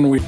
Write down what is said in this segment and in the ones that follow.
we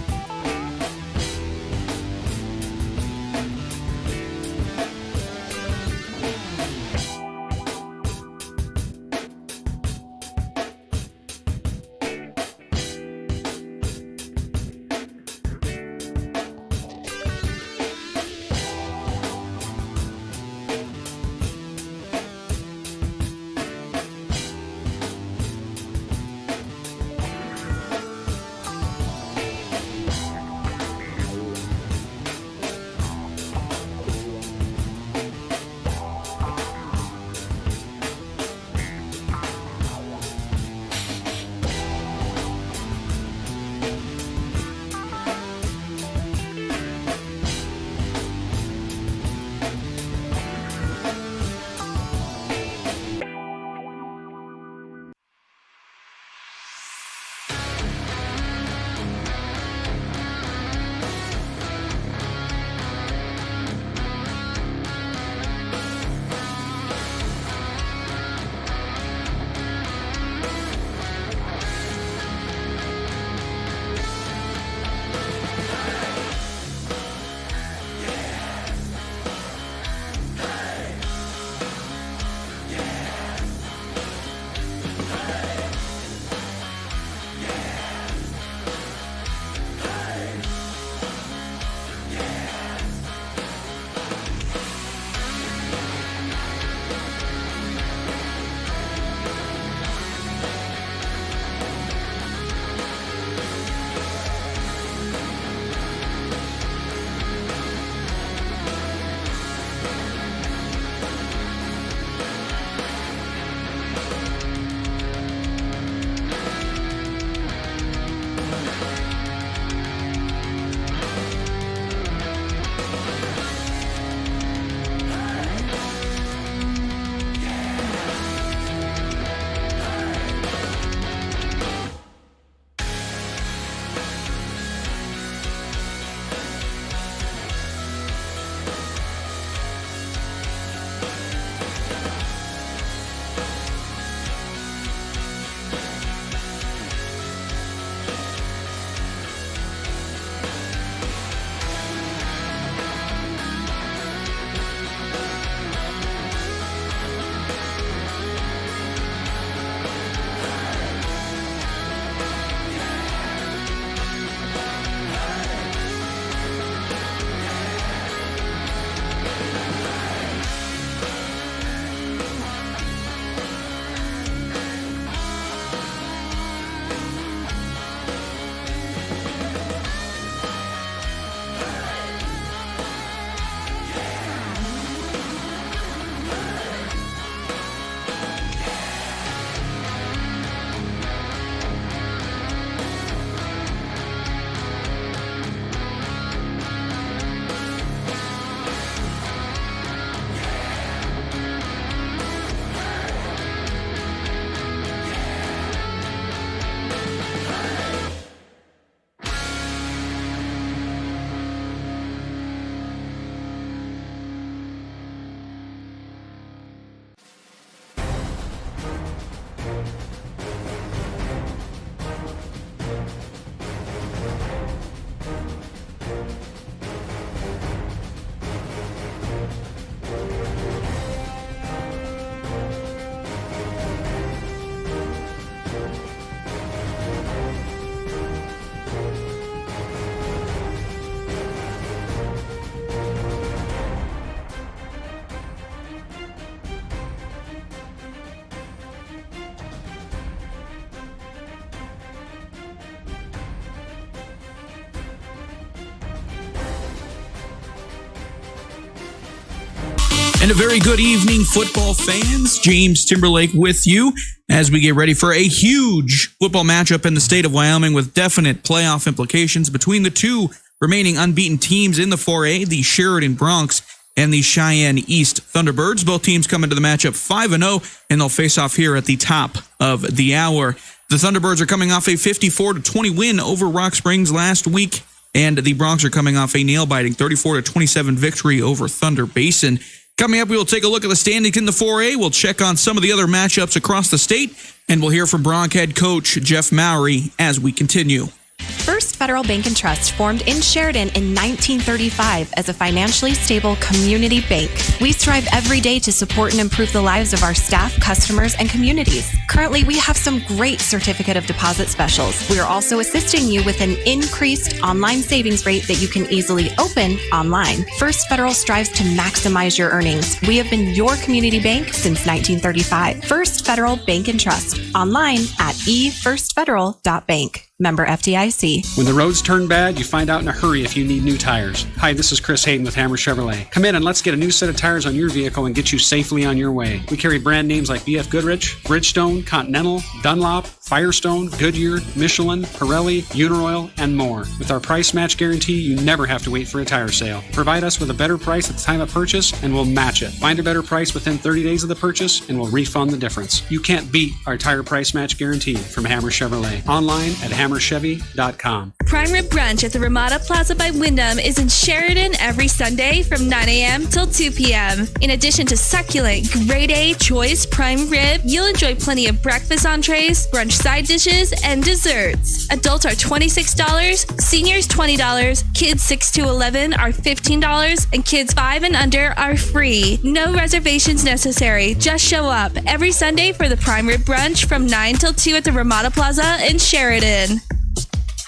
And a very good evening, football fans. James Timberlake with you as we get ready for a huge football matchup in the state of Wyoming with definite playoff implications between the two remaining unbeaten teams in the 4A, the Sheridan Broncs and the Cheyenne East Thunderbirds. Both teams come into the matchup 5-0, and they'll face off here at the top of the hour. The Thunderbirds are coming off a 54-20 win over Rock Springs last week, and the Broncs are coming off a nail-biting 34-27 victory over Thunder Basin. Coming up, we will take a look at the standings in the 4A. We'll check on some of the other matchups across the state, and we'll hear from Bronc head coach Jeff Mowry as we continue. First Federal Bank and Trust formed in Sheridan in 1935 as a financially stable community bank. We strive every day to support and improve the lives of our staff, customers, and communities. Currently, we have some great certificate of deposit specials. We are also assisting you with an increased online savings rate that you can easily open online. First Federal strives to maximize your earnings. We have been your community bank since 1935. First Federal Bank and Trust. Online at efirstfederal.bank. Member FDIC. When the roads turn bad, you find out in a hurry if you need new tires. Hi, this is Chris Hayden with Hammer Chevrolet. Come in and let's get a new set of tires on your vehicle and get you safely on your way. We carry brand names like BF Goodrich, Bridgestone, Continental, Dunlop, Firestone, Goodyear, Michelin, Pirelli, Uniroyal, and more. With our price match guarantee, you never have to wait for a tire sale. Provide us with a better price at the time of purchase and we'll match it. Find a better price within 30 days of the purchase and we'll refund the difference. You can't beat our tire price match guarantee from Hammer Chevrolet. Online at hammerchevy.com. Prime Rib Brunch at the Ramada Plaza by Wyndham is in Sheridan every Sunday from 9 a.m. till 2 p.m. In addition to succulent, grade A choice prime rib, you'll enjoy plenty of breakfast entrees, brunch side dishes, and desserts. Adults are $26, seniors $20, kids 6 to 11 are $15, and kids 5 and under are free. No reservations necessary. Just show up every Sunday for the Prime Rib Brunch from 9 till 2 at the Ramada Plaza in Sheridan.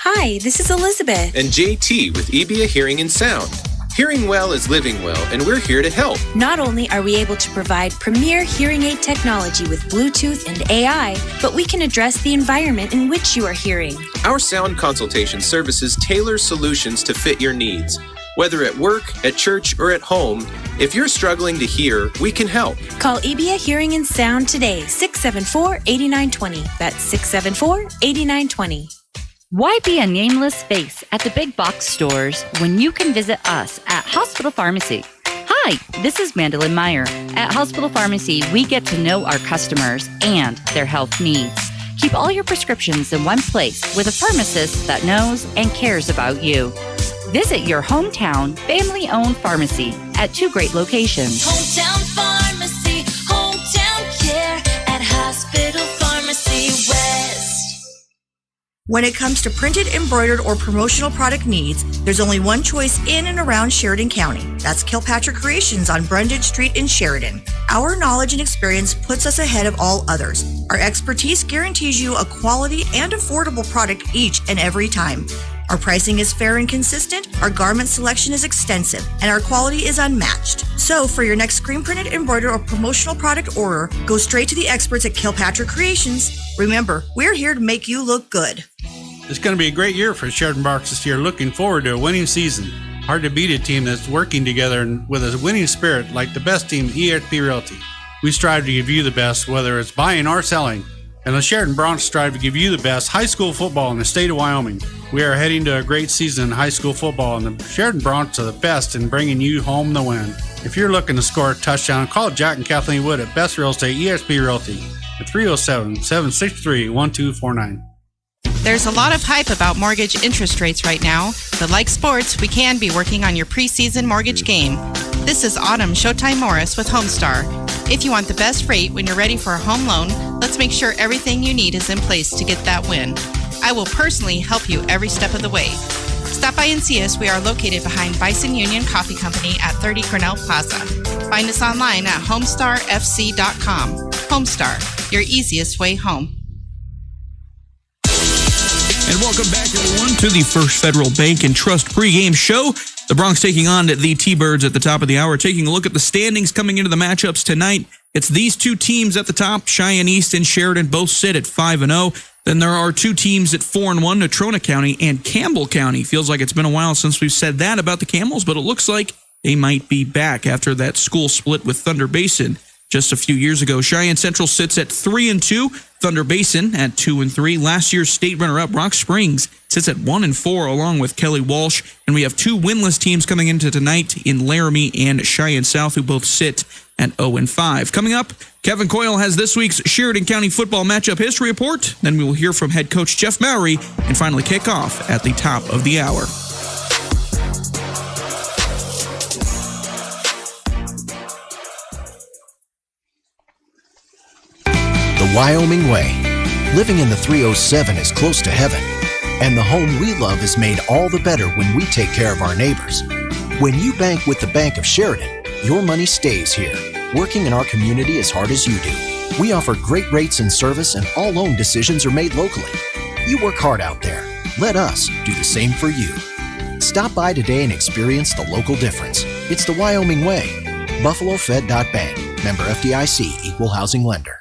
Hi, this is Elizabeth. And JT with EBIA Hearing and Sound. Hearing well is living well, and we're here to help. Not only are we able to provide premier hearing aid technology with Bluetooth and AI, but we can address the environment in which you are hearing. Our sound consultation services tailor solutions to fit your needs. Whether at work, at church, or at home, if you're struggling to hear, we can help. Call EBIA Hearing and Sound today, 674-8920. That's 674-8920. Why be a nameless face at the big box stores when you can visit us at Hospital Pharmacy? Hi, this is Mandolin Meyer. At Hospital Pharmacy, we get to know our customers and their health needs. Keep all your prescriptions in one place with a pharmacist that knows and cares about you. Visit your hometown, family-owned pharmacy at 2 great locations. Hometown Pharmacy, hometown care at Hospital Pharmacy West. When it comes to printed, embroidered, or promotional product needs, there's only one choice in and around Sheridan County. That's Kilpatrick Creations on Brundage Street in Sheridan. Our knowledge and experience puts us ahead of all others. Our expertise guarantees you a quality and affordable product each and every time. Our pricing is fair and consistent, our garment selection is extensive, and our quality is unmatched. So for your next screen printed, embroidered, or promotional product order, go straight to the experts at Kilpatrick Creations. Remember, we're here to make you look good. It's going to be a great year for Sheridan Barks this year. Looking forward to a winning season. Hard to beat a team that's working together and with a winning spirit like the best team, EXP Realty. We strive to give you the best, whether it's buying or selling. And the Sheridan Broncs strive to give you the best high school football in the state of Wyoming. We are heading to a great season in high school football, and the Sheridan Broncs are the best in bringing you home the win. If you're looking to score a touchdown, call Jack and Kathleen Wood at Best Real Estate EXP Realty at 307-763-1249. There's a lot of hype about mortgage interest rates right now, but like sports, we can be working on your preseason mortgage game. This is Autumn Showtime Morris with Homestar. If you want the best rate when you're ready for a home loan, let's make sure everything you need is in place to get that win. I will personally help you every step of the way. Stop by and see us. We are located behind Bison Union Coffee Company at 30 Grinnell Plaza. Find us online at homestarfc.com. Homestar, your easiest way home. And welcome back, everyone, to the First Federal Bank and Trust pregame show. The Broncs taking on the T-Birds at the top of the hour. Taking a look at the standings coming into the matchups tonight. It's these two teams at the top. Cheyenne East and Sheridan both sit at 5-0. Then there are 2 teams at 4-1, Natrona County and Campbell County. Feels like it's been a while since we've said that about the Camels, but it looks like they might be back after that school split with Thunder Basin just a few years ago. Cheyenne Central sits at 3-2. Thunder Basin at 2-3. Last year's state runner-up, Rock Springs, sits at 1-4 along with Kelly Walsh. And we have 2 winless teams coming into tonight in Laramie and Cheyenne South, who both sit at 0-5. Coming up, Kevin Coyle has this week's Sheridan County football matchup history report. Then we will hear from head coach Jeff Mowry and finally kick off at the top of the hour. The Wyoming way. Living in the 307 is close to heaven. And the home we love is made all the better when we take care of our neighbors. When you bank with the Bank of Sheridan, your money stays here, working in our community as hard as you do. We offer great rates and service, and all loan decisions are made locally. You work hard out there. Let us do the same for you. Stop by today and experience the local difference. It's the Wyoming way. BuffaloFed.Bank. Member FDIC, Equal Housing Lender.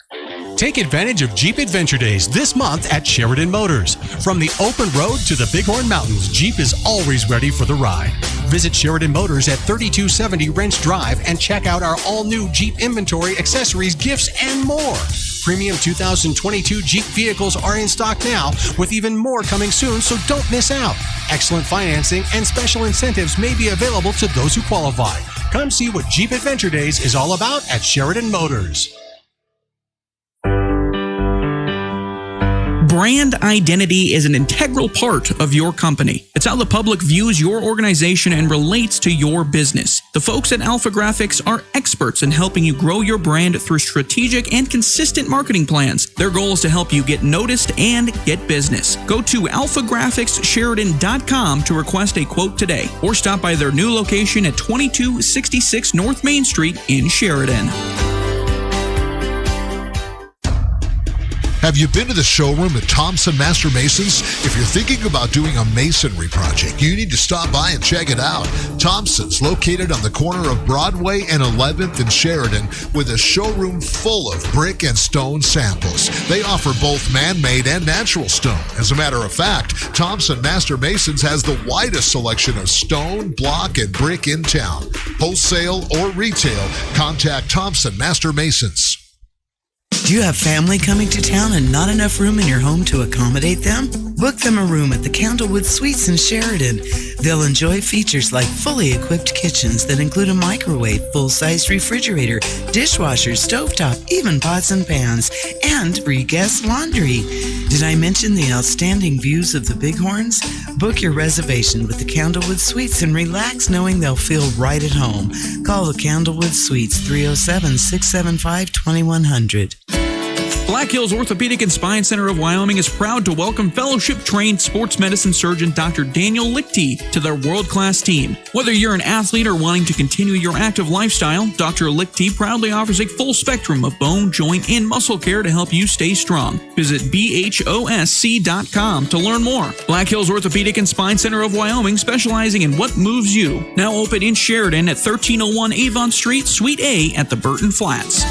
Take advantage of Jeep Adventure Days this month at Sheridan Motors. From the open road to the Bighorn Mountains, Jeep is always ready for the ride. Visit Sheridan Motors at 3270 Wrench Drive and check out our all-new Jeep inventory, accessories, gifts, and more. Premium 2022 Jeep vehicles are in stock now, with even more coming soon, so don't miss out. Excellent financing and special incentives may be available to those who qualify. Come see what Jeep Adventure Days is all about at Sheridan Motors. Brand identity is an integral part of your company. It's how the public views your organization and relates to your business. The folks at Alpha Graphics are experts in helping you grow your brand through strategic and consistent marketing plans. Their goal is to help you get noticed and get business. Go to alphagraphicssheridan.com to request a quote today, or stop by their new location at 2266 North Main Street in Sheridan. Have you been to the showroom at Thompson Master Masons? If you're thinking about doing a masonry project, you need to stop by and check it out. Thompson's located on the corner of Broadway and 11th in Sheridan with a showroom full of brick and stone samples. They offer both man-made and natural stone. As a matter of fact, Thompson Master Masons has the widest selection of stone, block, and brick in town. Wholesale or retail, contact Thompson Master Masons. Do you have family coming to town and not enough room in your home to accommodate them? Book them a room at the Candlewood Suites in Sheridan. They'll enjoy features like fully equipped kitchens that include a microwave, full-size refrigerator, dishwasher, stovetop, even pots and pans, and free guest laundry. Did I mention the outstanding views of the Bighorns? Book your reservation with the Candlewood Suites and relax knowing they'll feel right at home. Call the Candlewood Suites 307-675-2100. Black Hills Orthopedic and Spine Center of Wyoming is proud to welcome fellowship-trained sports medicine surgeon Dr. Daniel Lichty to their world-class team. Whether you're an athlete or wanting to continue your active lifestyle, Dr. Lichty proudly offers a full spectrum of bone, joint, and muscle care to help you stay strong. Visit BHOSC.com to learn more. Black Hills Orthopedic and Spine Center of Wyoming, specializing in what moves you. Now open in Sheridan at 1301 Avon Street, Suite A at the Burton Flats.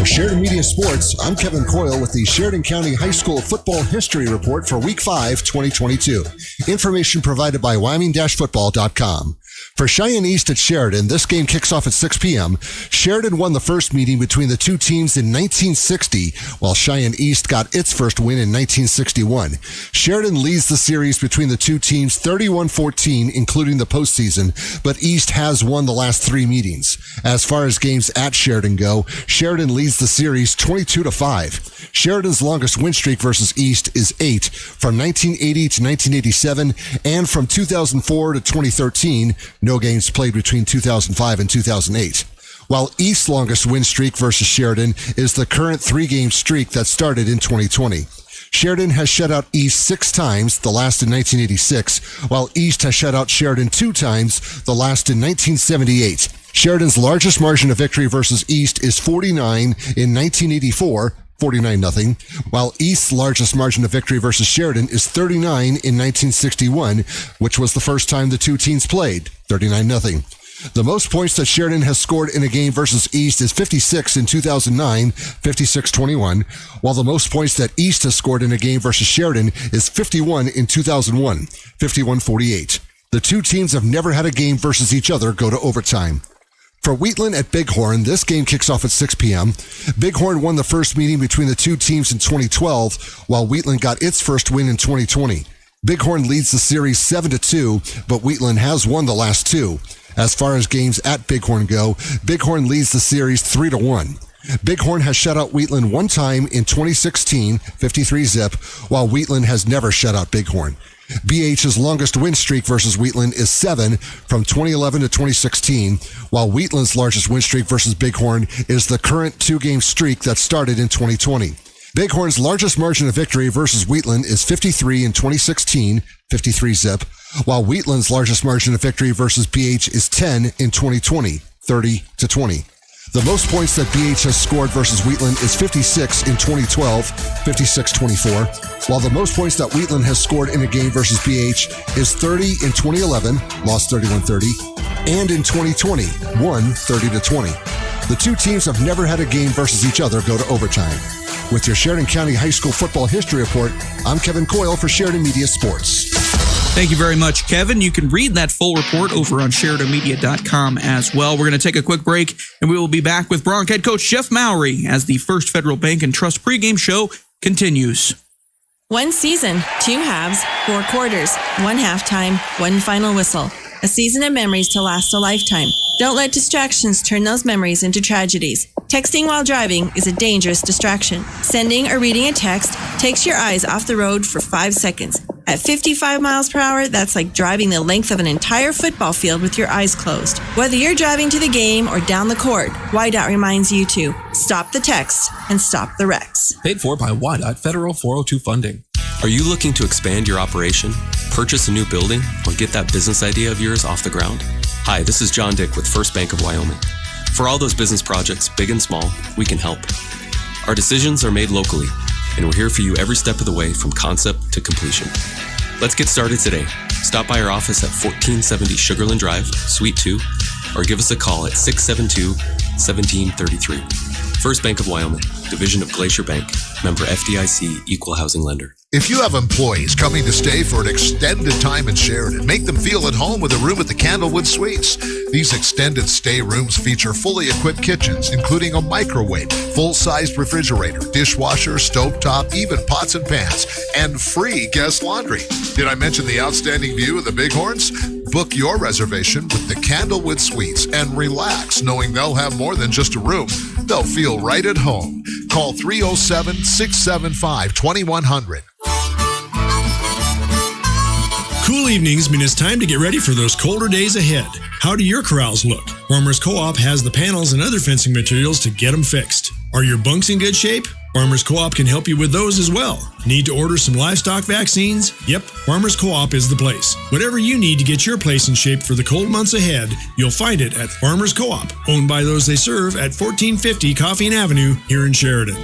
Sheridan Media Sports, I'm Kevin Coyle with the Sheridan County High School Football History Report for Week 5, 2022. Information provided by Wyoming-football.com. For Cheyenne East at Sheridan, this game kicks off at 6 p.m. Sheridan won the first meeting between the two teams in 1960, while Cheyenne East got its first win in 1961. Sheridan leads the series between the two teams 31-14, including the postseason, but East has won the last three meetings. As far as games at Sheridan go, Sheridan leads the series 22-5. Sheridan's longest win streak versus East is 8, from 1980 to 1987, and from 2004 to 2013, no games played between 2005 and 2008. While East's longest win streak versus Sheridan is the current 3-game streak that started in 2020. Sheridan has shut out East 6 times, the last in 1986, while East has shut out Sheridan 2 times, the last in 1978. Sheridan's largest margin of victory versus East is 49 in 1984, 49-0, while East's largest margin of victory versus Sheridan is 39 in 1961, which was the first time the two teams played, 39-0. The most points that Sheridan has scored in a game versus East is 56 in 2009, 56-21, while the most points that East has scored in a game versus Sheridan is 51 in 2001, 51-48. The two teams have never had a game versus each other go to overtime. For Wheatland at Bighorn, this game kicks off at 6 p.m. Bighorn won the first meeting between the two teams in 2012, while Wheatland got its first win in 2020. Bighorn leads the series 7-2, but Wheatland has won the last 2. As far as games at Bighorn go, Bighorn leads the series 3-1. Bighorn has shut out Wheatland 1 time in 2016, 53-0, while Wheatland has never shut out Bighorn. BH's longest win streak versus Wheatland is 7 from 2011 to 2016, while Wheatland's largest win streak versus Bighorn is the current 2-game streak that started in 2020. Bighorn's largest margin of victory versus Wheatland is 53 in 2016, 53 zip, while Wheatland's largest margin of victory versus BH is 10 in 2020, 30 to 20. The most points that BH has scored versus Wheatland is 56 in 2012, 56-24, while the most points that Wheatland has scored in a game versus BH is 30 in 2011, lost 31-30, and in 2020, won 30-20. The two teams have never had a game versus each other go to overtime. With your Sheridan County High School Football History Report, I'm Kevin Coyle for Sheridan Media Sports. Thank you very much, Kevin. You can read that full report over on SheridanMedia.com as well. We're going to take a quick break, and we will be back with Bronc head coach Jeff Mowry as the First Federal Bank and Trust pregame show continues. One season, 2 halves, 4 quarters, 1 halftime, 1 final whistle. A season of memories to last a lifetime. Don't let distractions turn those memories into tragedies. Texting while driving is a dangerous distraction. Sending or reading a text takes your eyes off the road for 5 seconds. At 55 miles per hour, that's like driving the length of an entire football field with your eyes closed. Whether you're driving to the game or down the court, YDOT reminds you to stop the text and stop the wrecks. Paid for by YDOT Federal 402 funding. Are you looking to expand your operation, purchase a new building, or get that business idea of yours off the ground? Hi, this is John Dick with First Bank of Wyoming. For all those business projects, big and small, we can help. Our decisions are made locally, and we're here for you every step of the way from concept to completion. Let's get started today. Stop by our office at 1470 Sugarland Drive, Suite 2, or give us a call at 672-1733. First Bank of Wyoming, division of Glacier Bank, member FDIC, equal housing lender. If you have employees coming to stay for an extended time in Sheridan, make them feel at home with a room at the Candlewood Suites. These extended stay rooms feature fully equipped kitchens, including a microwave, full-sized refrigerator, dishwasher, stovetop, even pots and pans, and free guest laundry. Did I mention the outstanding view of the Bighorns? Book your reservation with the Candlewood Suites and relax knowing they'll have more than just a room. They'll feel right at home. Call 307-675-2100. Cool evenings mean it's time to get ready for those colder days ahead. How do your corrals look? Farmers Co-op has the panels and other fencing materials to get them fixed. Are your bunks in good shape? Farmers Co-op can help you with those as well. Need to order some livestock vaccines? Yep, Farmers Co-op is the place. Whatever you need to get your place in shape for the cold months ahead, you'll find it at Farmers Co-op, owned by those they serve at 1450 Coffeen Avenue here in Sheridan.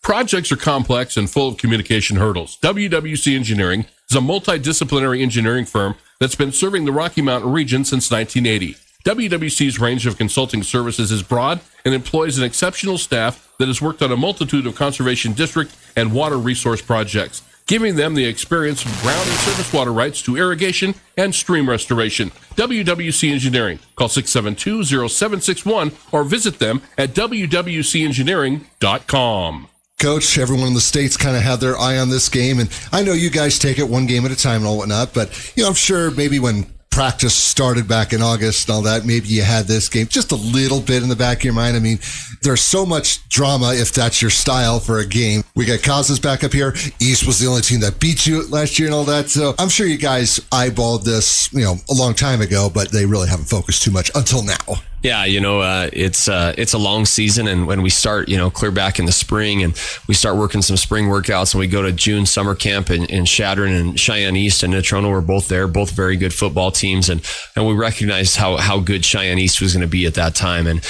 Projects are complex and full of communication hurdles. WWC Engineering is a multidisciplinary engineering firm that's been serving the Rocky Mountain region since 1980. WWC's range of consulting services is broad and employs an exceptional staff that has worked on a multitude of conservation district and water resource projects, giving them the experience from ground and surface water rights to irrigation and stream restoration. WWC Engineering. Call 672-0761 or visit them at wwcengineering.com. Coach, everyone in the States kind of had their eye on this game, and I know you guys take it one game at a time and all whatnot, but, I'm sure maybe when practice started back in August and all that, maybe you had this game just a little bit in the back of your mind. I mean, there's so much drama if that's your style for a game. We got Causes back up here. East was the only team that beat you last year and all that. So I'm sure you guys eyeballed this, a long time ago, but they really haven't focused too much until now. Yeah, it's a long season, and when we start, clear back in the spring, and we start working some spring workouts, and we go to June summer camp in Sheridan and Cheyenne East and Natrona were both there, both very good football teams, and we recognized how good Cheyenne East was going to be at that time, and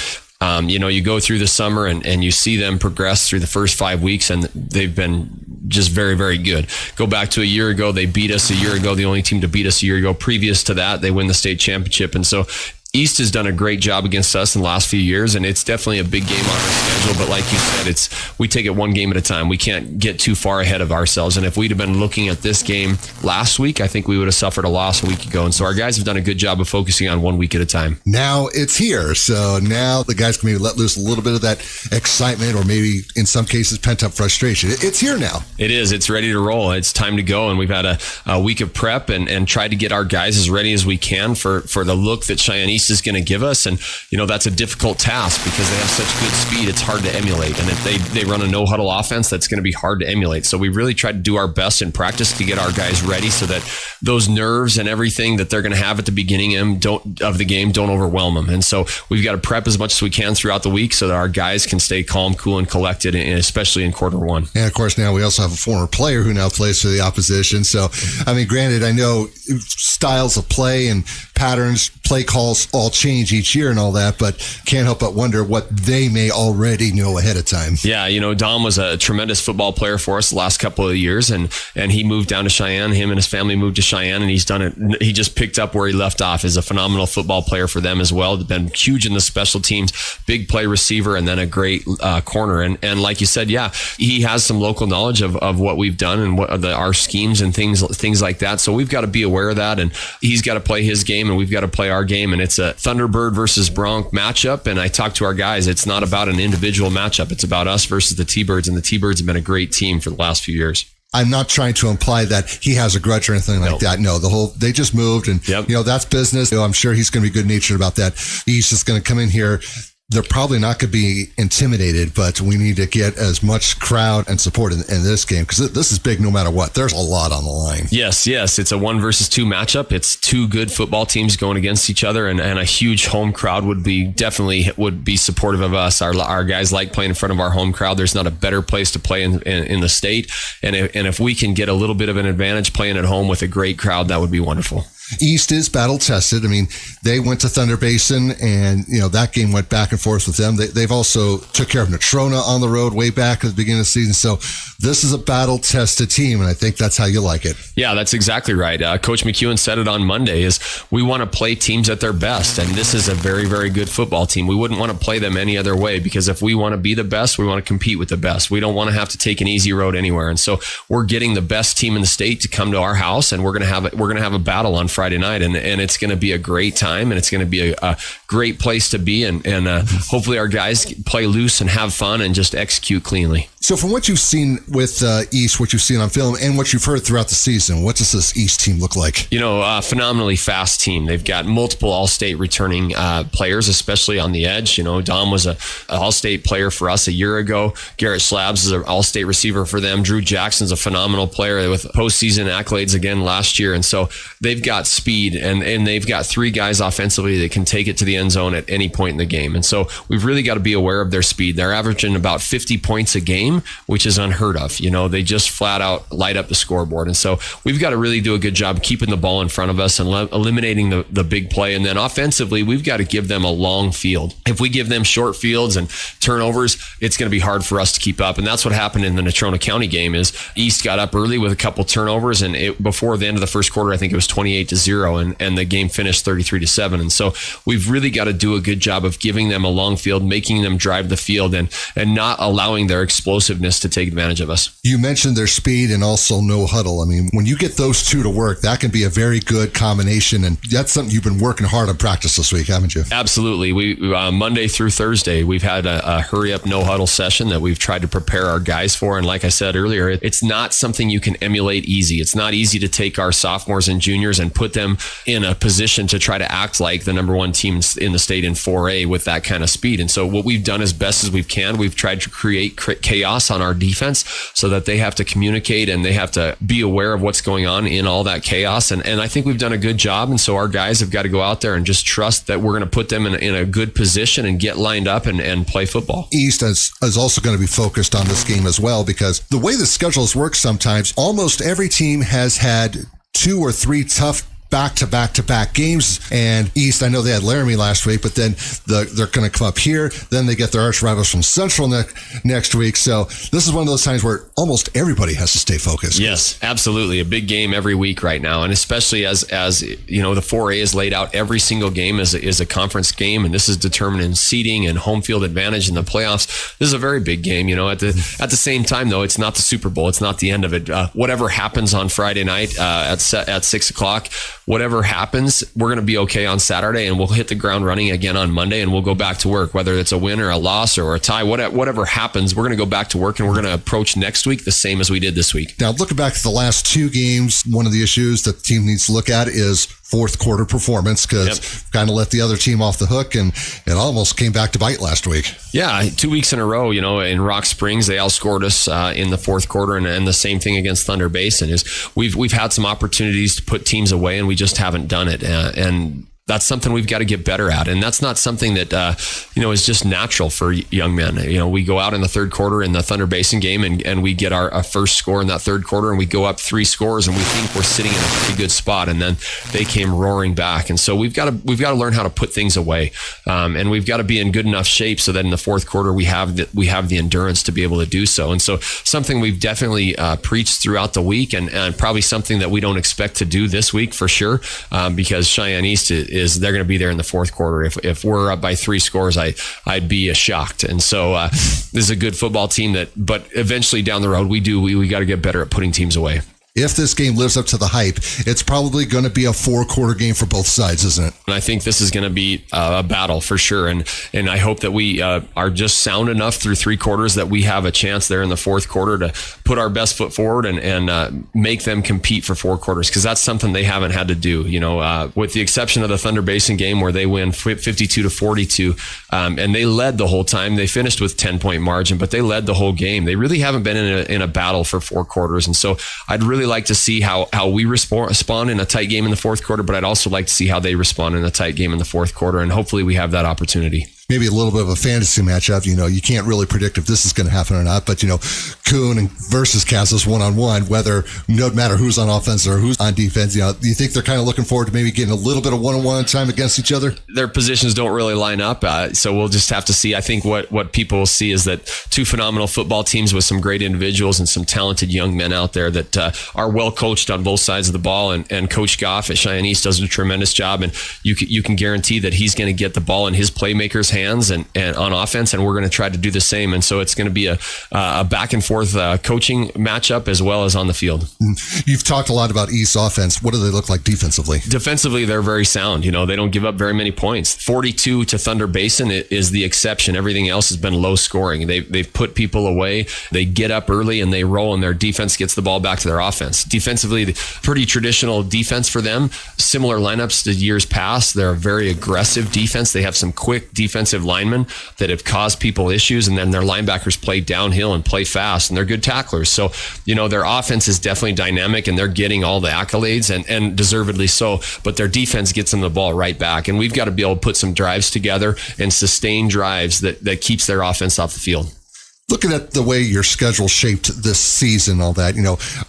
you go through the summer and you see them progress through the first 5 weeks, and they've been just very, very good. Go back to a year ago, they beat us a year ago, the only team to beat us a year ago. Previous to that, they win the state championship, and so East has done a great job against us in the last few years, and it's definitely a big game on our schedule. But like you said, we take it one game at a time. We can't get too far ahead of ourselves. And if we'd have been looking at this game last week, I think we would have suffered a loss a week ago. And so our guys have done a good job of focusing on 1 week at a time. Now it's here. So now the guys can maybe let loose a little bit of that excitement, or maybe in some cases pent up frustration. It's here now. It is. It's ready to roll. It's time to go. And we've had a week of prep and tried to get our guys as ready as we can for the look that Cheyenne East East is going to give us. And, that's a difficult task because they have such good speed. It's hard to emulate. And if they run a no huddle offense, that's going to be hard to emulate. So we really tried to do our best in practice to get our guys ready so that those nerves and everything that they're going to have at the beginning of the game don't overwhelm them. And so we've got to prep as much as we can throughout the week so that our guys can stay calm, cool, and collected, and especially in quarter one. And of course, now we also have a former player who now plays for the opposition. So, granted, I know styles of play and patterns, play calls all change each year and all that, but can't help but wonder what they may already know ahead of time. Yeah, Dom was a tremendous football player for us the last couple of years, and he moved down to Cheyenne. Him and his family moved to Cheyenne, and he's done it. He just picked up where he left off. Is a phenomenal football player for them as well. Been huge in the special teams, big play receiver, and then a great corner. And like you said, yeah, he has some local knowledge of what we've done and what our schemes and things like that. So we've got to be aware of that, and he's got to play his game, and we've got to play our game. And it's a Thunderbird versus Bronc matchup. And I talked to our guys. It's not about an individual matchup. It's about us versus the T-Birds, and the T-Birds have been a great team for the last few years. I'm not trying to imply that he has a grudge or anything like that. No, they just moved, and that's business. I'm sure he's going to be good natured about that. He's just going to come in here. They're probably not going to be intimidated, but we need to get as much crowd and support in this game because this is big no matter what. There's a lot on the line. Yes. It's a 1 versus 2 matchup. It's two good football teams going against each other, and a huge home crowd would be supportive of us. Our guys like playing in front of our home crowd. There's not a better place to play in the state, and if we can get a little bit of an advantage playing at home with a great crowd, that would be wonderful. East is battle tested. They went to Thunder Basin, and that game went back and forth with them. They've also took care of Natrona on the road way back at the beginning of the season. So this is a battle tested team, and I think that's how you like it. Yeah, that's exactly right. Coach McEwen said it on Monday: is we want to play teams at their best, and this is a very, very good football team. We wouldn't want to play them any other way because if we want to be the best, we want to compete with the best. We don't want to have to take an easy road anywhere, and so we're getting the best team in the state to come to our house, and we're gonna have a battle on Friday night, and it's going to be a great time, and it's going to be a great place to be, and hopefully our guys play loose and have fun and just execute cleanly. So from what you've seen with East, what you've seen on film, and what you've heard throughout the season, what does this East team look like? Phenomenally fast team. They've got multiple All-State returning players, especially on the edge. Dom was an All-State player for us a year ago. Garrett Slabs is an All-State receiver for them. Drew Jackson's a phenomenal player with postseason accolades again last year. And so they've got speed, and they've got 3 guys offensively that can take it to the end zone at any point in the game. And so we've really got to be aware of their speed. They're averaging about 50 points a game, which is unheard of. They just flat out light up the scoreboard. And so we've got to really do a good job keeping the ball in front of us and eliminating the big play. And then offensively, we've got to give them a long field. If we give them short fields and turnovers, it's going to be hard for us to keep up. And that's what happened in the Natrona County game. Is East got up early with a couple turnovers, and before the end of the first quarter, I think it was 28-0, and the game finished 33-7. And so we've really got to do a good job of giving them a long field, making them drive the field, and not allowing their explosiveness to take advantage of us. You mentioned their speed and also no huddle. When you get those two to work, that can be a very good combination, and that's something you've been working hard on practice this week, haven't you? Absolutely. We Monday through Thursday, we've had a hurry up no huddle session that we've tried to prepare our guys for. And like I said earlier, it's not something you can emulate easy. It's not easy to take our sophomores and juniors and put them in a position to try to act like the number 1 team in the state in 4A with that kind of speed. And so what we've done as best as we can, we've tried to create chaos on our defense so that they have to communicate and they have to be aware of what's going on in all that chaos. And I think we've done a good job. And so our guys have got to go out there and just trust that we're going to put them in a good position and get lined up and play football. East is also going to be focused on this game as well, because the way the schedules work sometimes, almost every team has had 2 or 3 tough back-to-back games. And East, I know they had Laramie last week, but then they're going to come up here. Then they get their arch rivals from Central next week. So this is one of those times where almost everybody has to stay focused. Yes, absolutely. A big game every week right now. And especially as the 4A is laid out, every single game is a conference game, and this is determining seeding and home field advantage in the playoffs. This is a very big game. At the same time, though, it's not the Super Bowl. It's not the end of it. Whatever happens on Friday night at 6 o'clock, whatever happens, we're going to be okay on Saturday, and we'll hit the ground running again on Monday, and we'll go back to work, whether it's a win or a loss or a tie, whatever happens, we're going to go back to work, and we're going to approach next week the same as we did this week. Now, looking back to the last 2 games, one of the issues that the team needs to look at is fourth quarter performance because kind of let the other team off the hook, and it almost came back to bite last week. Yeah, 2 weeks in a row, in Rock Springs, they outscored us in the fourth quarter, and the same thing against Thunder Basin is we've had some opportunities to put teams away, and we just haven't done it. And that's something we've got to get better at. And that's not something that, is just natural for young men. We go out in the third quarter in the Thunder Basin game and we get our first score in that third quarter, and we go up 3 scores, and we think we're sitting in a pretty good spot. And then they came roaring back. And so we've got to learn how to put things away. And we've got to be in good enough shape so that in the fourth quarter, we have the endurance to be able to do so. And so something we've definitely preached throughout the week, and probably something that we don't expect to do this week for sure, because Cheyenne East they're going to be there in the fourth quarter. If we're up by 3 scores, I'd be shocked. And so this is a good football team but eventually down the road, we got to get better at putting teams away. If this game lives up to the hype, it's probably going to be a 4-quarter game for both sides, isn't it? And I think this is going to be a battle for sure. And I hope that we are just sound enough through 3 quarters that we have a chance there in the fourth quarter to put our best foot forward and make them compete for 4 quarters, because that's something they haven't had to do. With the exception of the Thunder Basin game where they win 52-42, and they led the whole time. They finished with 10-point margin, but they led the whole game. They really haven't been in a battle for 4 quarters. And so I'd really like to see how we respond in a tight game in the fourth quarter, but I'd also like to see how they respond in a tight game in the fourth quarter, and hopefully we have that opportunity. Maybe a little bit of a fantasy matchup. You can't really predict if this is going to happen or not, but Kuhn versus Cassis one-on-one, no matter who's on offense or who's on defense, do you think they're kind of looking forward to maybe getting a little bit of one-on-one time against each other? Their positions don't really line up, so we'll just have to see. I think what people will see is that 2 phenomenal football teams with some great individuals and some talented young men out there that are well coached on both sides of the ball, and Coach Goff at Cheyenne East does a tremendous job, and you can guarantee that he's going to get the ball in his playmakers' hands and on offense, and we're going to try to do the same. And so it's going to be a back and forth coaching matchup as well as on the field. You've talked a lot about East offense. What do they look like defensively? Defensively, they're very sound. They don't give up very many points. 42 to Thunder Basin is the exception. Everything else has been low scoring. They've put people away. They get up early and they roll, and their defense gets the ball back to their offense. Defensively, pretty traditional defense for them. Similar lineups to years past. They're a very aggressive defense. They have some quick defensive linemen that have caused people issues, and then their linebackers play downhill and play fast, and they're good tacklers. So, their offense is definitely dynamic, and they're getting all the accolades, and deservedly so, but their defense gets them the ball right back. And we've got to be able to put some drives together and sustain drives that keeps their offense off the field. Looking at the way your schedule shaped this season, all that,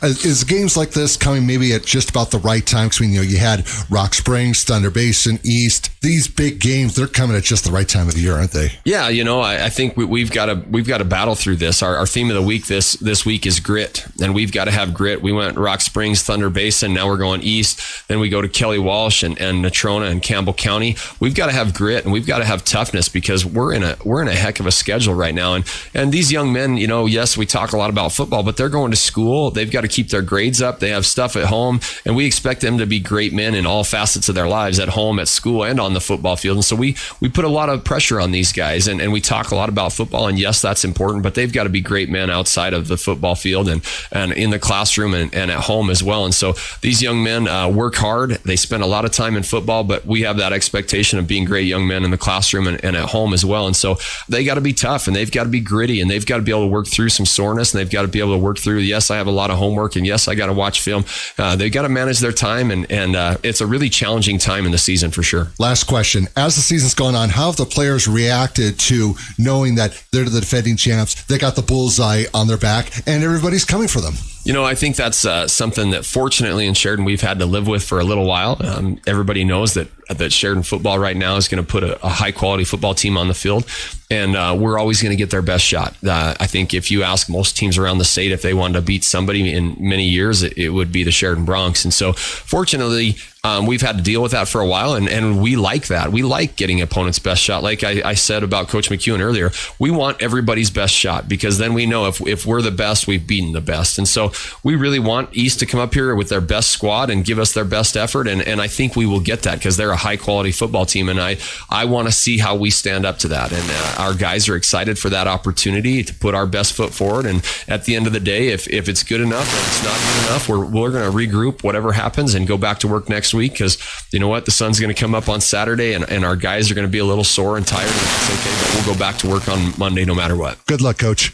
is games like this coming maybe at just about the right time? Because you had Rock Springs, Thunder Basin, East. These big games, they're coming at just the right time of the year, aren't they? Yeah, I think we've got to battle through this. Our theme of the week this week is grit, and we've got to have grit. We went Rock Springs, Thunder Basin. Now we're going East. Then we go to Kelly Walsh and Natrona and Campbell County. We've got to have grit, and we've got to have toughness, because we're in a heck of a schedule right now. And these young men, yes, we talk a lot about football, but they're going to school. They've got to keep their grades up. They have stuff at home, and we expect them to be great men in all facets of their lives, at home, at school, and on the football field. And so we put a lot of pressure on these guys, and we talk a lot about football, and yes, that's important, but they've got to be great men outside of the football field and in the classroom and at home as well. And so these young men work hard. They spend a lot of time in football, but we have that expectation of being great young men in the classroom and at home as well. And so they got to be tough, and they've got to be gritty, and they've got to be able to work through some soreness, and they've got to be able to work through, yes, I have a lot of homework, and yes, I got to watch film. They've got to manage their time, and it's a really challenging time in the season for sure. Last question. As the season's gone on, how have the players reacted to knowing that they're the defending champs, they got the bullseye on their back, and everybody's coming for them? I think that's something that fortunately in Sheridan we've had to live with for a little while. Everybody knows that Sheridan football right now is going to put a high quality football team on the field, and we're always going to get their best shot. I think if you ask most teams around the state if they wanted to beat somebody in many years, it would be the Sheridan Broncs. And so fortunately, we've had to deal with that for a while, and we like that. We like getting opponent's best shot. Like I said about Coach McEwen earlier, we want everybody's best shot, because then we know if we're the best, we've beaten the best. And so we really want East to come up here with their best squad and give us their best effort, and I think we will get that, because they're a high quality football team, and I want to see how we stand up to that. And our guys are excited for that opportunity to put our best foot forward. And at the end of the day, if it's good enough, if it's not good enough, we're going to regroup, whatever happens, and go back to work next week week because you know what? The sun's going to come up on Saturday and our guys are going to be a little sore and tired. And it's okay, but we'll go back to work on Monday no matter what. Good luck, Coach.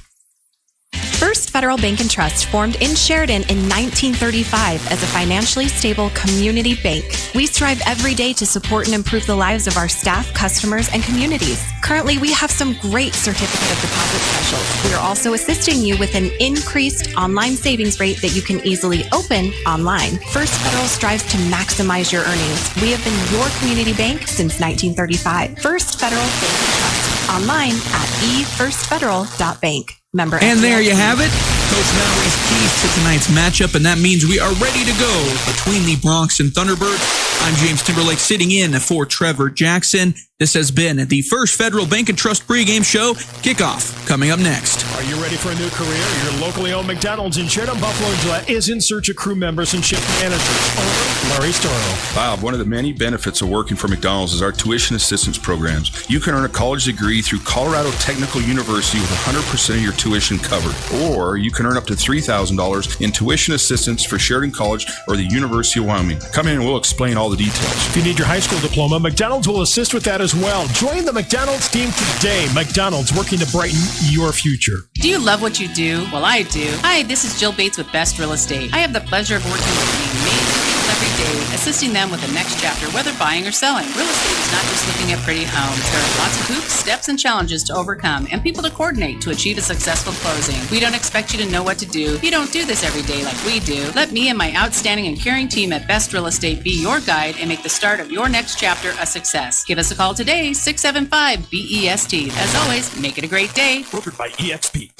First Federal Bank and Trust formed in Sheridan in 1935 as a financially stable community bank. We strive every day to support and improve the lives of our staff, customers, and communities. Currently, we have some great certificate of deposit specials. We are also assisting you with an increased online savings rate that you can easily open online. First Federal strives to maximize your earnings. We have been your community bank since 1935. First Federal Bank and Trust. Online at efirstfederal.bank. Member And there FDIC. you have it. Coach Mallory's keys to tonight's matchup, and that means we are ready to go between the Bronx and Thunderbirds. I'm James Timberlake sitting in for Trevor Jackson. This has been the First Federal Bank and Trust pregame show. Kickoff coming up next. Are you ready for a new career? Your locally owned McDonald's in Sheridan, Buffalo, and Gillette is in search of crew members and shift managers. Owner Larry Storrow. Bob, one of the many benefits of working for McDonald's is our tuition assistance programs. You can earn a college degree through Colorado Technical University with 100% of your tuition covered. Or you can earn up to $3,000 in tuition assistance for Sheridan College or the University of Wyoming. Come in and we'll explain all the details. If you need your high school diploma, McDonald's will assist with that as well. Join the McDonald's team today. McDonald's, working to brighten your future. Do you love what you do? Well, I do. Hi, this is Jill Bates with Best Real Estate. I have the pleasure of working with amazing people every day, assisting them with the next chapter, whether buying or selling. Real estate is not just looking at pretty homes. There are lots of hoops, steps, and challenges to overcome, and people to coordinate to achieve a successful closing. We don't expect you to know what to do. You don't do this every day like we do. Let me and my outstanding and caring team at Best Real Estate be your guide and make the start of your next chapter a success. Give us a call today, 675-BEST. As always, make it a great day. Brokered by EXP.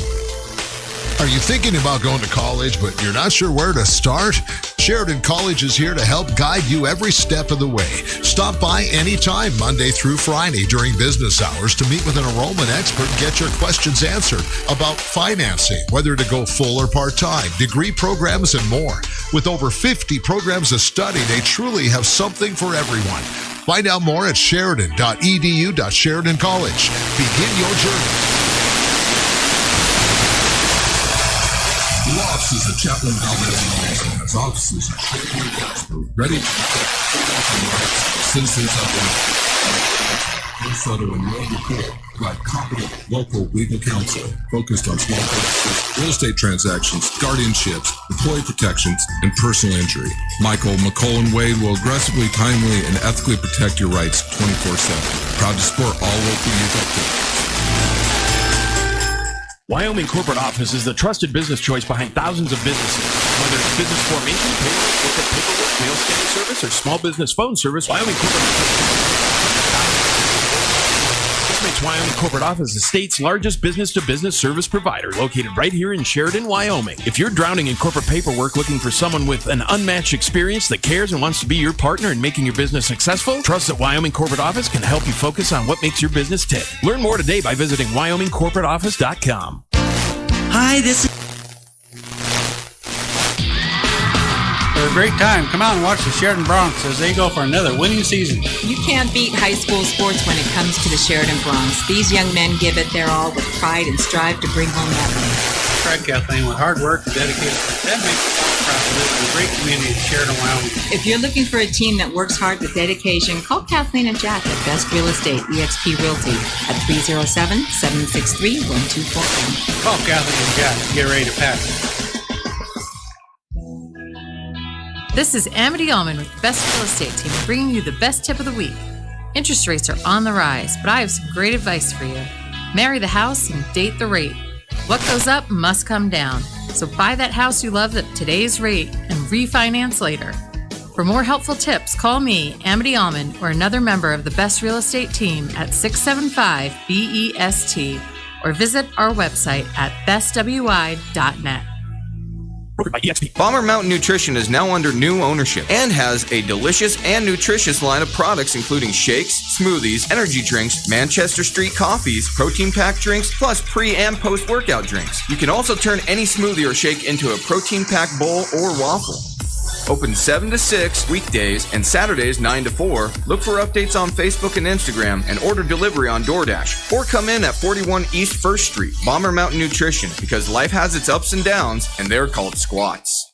Are you thinking about going to college, but you're not sure where to start? Sheridan College is here to help guide you every step of the way. Stop by anytime, Monday through Friday during business hours to meet with an enrollment expert and get your questions answered about financing, whether to go full or part-time, degree programs, and more. With over 50 programs to study, they truly have something for everyone. Find out more at sheridan.edu.Sheridan College. Begin your journey. The law offices of Chaplain Valdez and has offices in Cheyenne and Casper, ready to protect citizens of the Federal and World Report provide competent local legal counsel focused on small businesses, real estate transactions, guardianships, employee protections, and personal injury. Michael McCullen Wade will aggressively, timely, and ethically protect your rights 24/7. Proud to support all local youth activities. Wyoming Corporate Office is the trusted business choice behind thousands of businesses. Whether it's business formation, payroll, corporate paperwork, mail scanning service, or small business phone service, Wyoming Corporate Office. This makes Wyoming Corporate Office the state's largest business-to-business service provider, located right here in Sheridan, Wyoming. If you're drowning in corporate paperwork looking for someone with an unmatched experience that cares and wants to be your partner in making your business successful, trust that Wyoming Corporate Office can help you focus on what makes your business tick. Learn more today by visiting WyomingCorporateOffice.com. Hi, this is... For a great time, come out and watch the Sheridan Bronx as they go for another winning season. You can't beat high school sports when it comes to the Sheridan Bronx. These young men give it their all with pride and strive to bring home that win. Correct, Kathleen. With hard work and dedication, that makes us proud to live in a great community in Sheridan, Wyoming. If you're looking for a team that works hard with dedication, call Kathleen and Jack at Best Real Estate, EXP Realty, at 307-763-1241. Call Kathleen and Jack to get ready to pack. This is Amity Allman with Best Real Estate Team, bringing you the best tip of the week. Interest rates are on the rise, but I have some great advice for you. Marry the house and date the rate. What goes up must come down. So buy that house you love at today's rate and refinance later. For more helpful tips, call me, Amity Allman, or another member of the Best Real Estate Team at 675-BEST, or visit our website at bestwi.net. Bomber Mountain Nutrition is now under new ownership and has a delicious and nutritious line of products including shakes, smoothies, energy drinks, Manchester Street coffees, protein packed drinks, plus pre- and post-workout drinks. You can also turn any smoothie or shake into a protein packed bowl or waffle. Open 7 to 6 weekdays and Saturdays 9 to 4. Look for updates on Facebook and Instagram and order delivery on DoorDash. Or come in at 41 East 1st Street, Bomber Mountain Nutrition, because life has its ups and downs and they're called squats.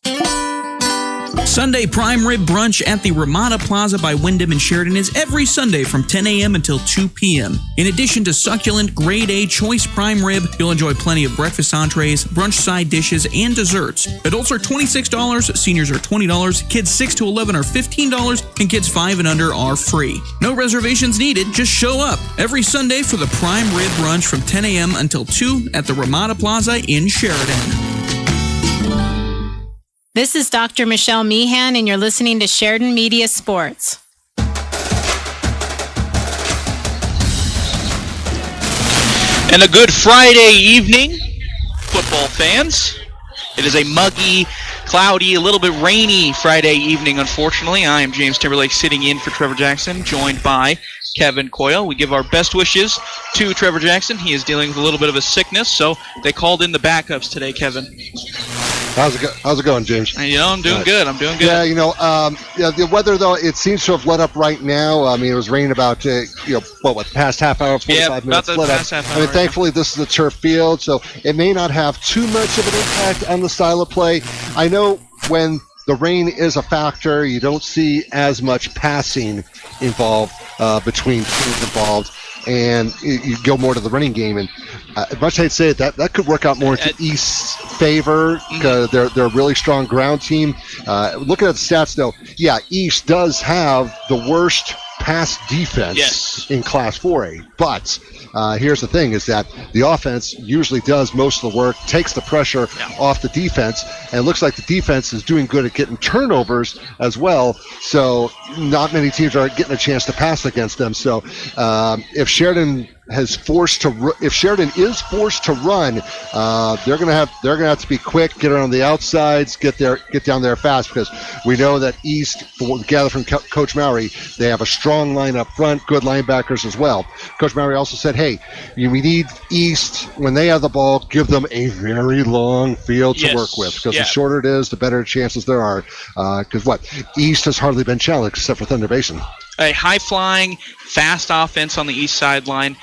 Sunday Prime Rib Brunch at the Ramada Plaza by Wyndham in Sheridan is every Sunday from 10 a.m. until 2 p.m. In addition to succulent Grade A choice prime rib, you'll enjoy plenty of breakfast entrees, brunch side dishes, and desserts. Adults are $26, seniors are $20, kids 6 to 11 are $15, and kids 5 and under are free. No reservations needed, just show up every Sunday for the Prime Rib Brunch from 10 a.m. until 2 at the Ramada Plaza in Sheridan. This is Dr. Michelle Meehan, and you're listening to Sheridan Media Sports. And a good Friday evening, football fans. It is a muggy, cloudy, a little bit rainy Friday evening, unfortunately. I am James Timberlake sitting in for Trevor Jackson, joined by Kevin Coyle. We give our best wishes to Trevor Jackson. He is dealing with a little bit of a sickness, so they called in the backups today, Kevin. How's it going, James? I'm doing good. Yeah, the weather, though, it seems to have let up right now. I mean, it was raining about, past half hour, 45 minutes. About the past half hour. I mean, thankfully, this is a turf field, so it may not have too much of an impact on the style of play. I know when the rain is a factor, you don't see as much passing involved between teams involved, and you go more to the running game. And much I'd say that could work out more into East's favor because they're a really strong ground team. Looking at the stats, though, East does have the worst pass defense in Class 4A, but here's the thing is that the offense usually does most of the work, takes the pressure off the defense, and it looks like the defense is doing good at getting turnovers as well, so not many teams are getting a chance to pass against them. So if Sheridan is forced to run, they're gonna have to be quick, get around the outsides, get down there fast, because we know that East, gather from Coach Mowry, they have a strong line up front, good linebackers as well. Coach Mowry also said, hey, we need East, when they have the ball, give them a very long field to work with, because the shorter it is, the better chances there are. Because East has hardly been challenged except for Thunder Basin. A high-flying, fast offense on the east sideline,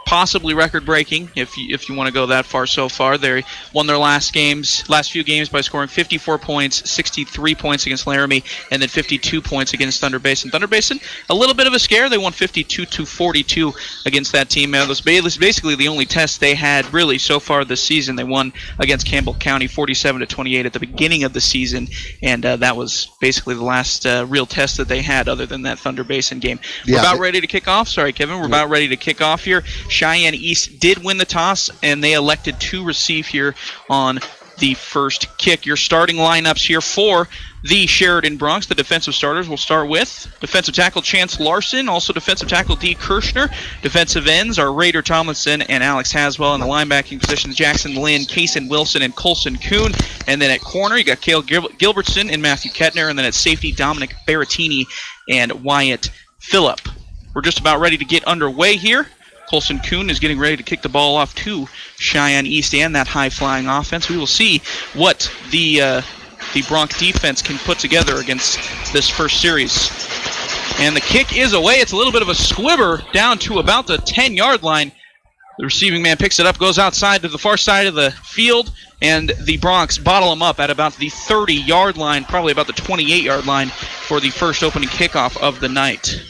possibly record-breaking if you want to go that far so far. They won their last few games by scoring 54 points, 63 points against Laramie, and then 52 points against Thunder Basin. Thunder Basin, a little bit of a scare. They won 52-42 against that team. It was basically the only test they had really so far this season. They won against Campbell County 47-28 at the beginning of the season, and that was basically the last real test that they had other than that Thunder Basin game. We're about ready to kick off. Sorry, Kevin. We're about ready to kick off here. Cheyenne East did win the toss, and they elected to receive here on the first kick. Your starting lineups here for the Sheridan Broncs. The defensive starters will start with defensive tackle Chance Larson, also defensive tackle D. Kirshner. Defensive ends are Raider Tomlinson and Alex Haswell. In the linebacking positions, Jackson Lynn, Kaysen Wilson, and Colson Kuhn. And then at corner, you got Cale Gilbertson and Matthew Kettner. And then at safety, Dominic Berrettini and Wyatt Phillip. We're just about ready to get underway here. Colson Kuhn is getting ready to kick the ball off to Cheyenne East and that high-flying offense. We will see what the Bronc defense can put together against this first series. And the kick is away. It's a little bit of a squibber down to about the 10-yard line. The receiving man picks it up, goes outside to the far side of the field, and the Broncs bottle him up at about the 30-yard line, probably about the 28-yard line for the first opening kickoff of the night.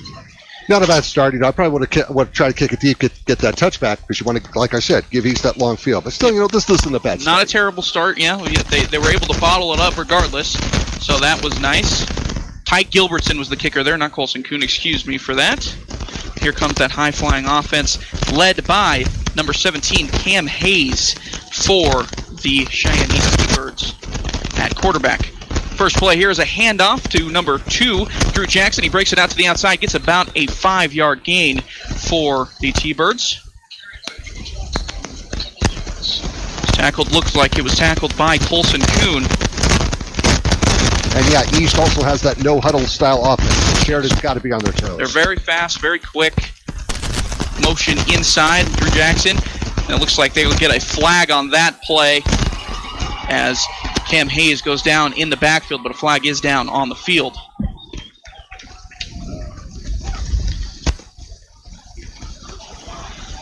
Not a bad start. I probably would have tried to kick it deep, get that touchback, because you want to, like I said, give East that long field. But still, this isn't a bad start. Not a terrible start, They were able to bottle it up regardless, so that was nice. Tyke Gilbertson was the kicker there, not Colson Kuhn, excuse me for that. Here comes that high-flying offense led by number 17, Cam Hayes, for the Cheyenne East Birds at quarterback. First play here is a handoff to number 2, Drew Jackson. He breaks it out to the outside, gets about a 5-yard gain for the T-Birds. Looks like it was tackled by Colson Kuhn. And East also has that no-huddle style offense. Sheridan's got to be on their toes. They're very fast, very quick. Motion inside, Drew Jackson. And it looks like they will get a flag on that play as Cam Hayes goes down in the backfield, but a flag is down on the field.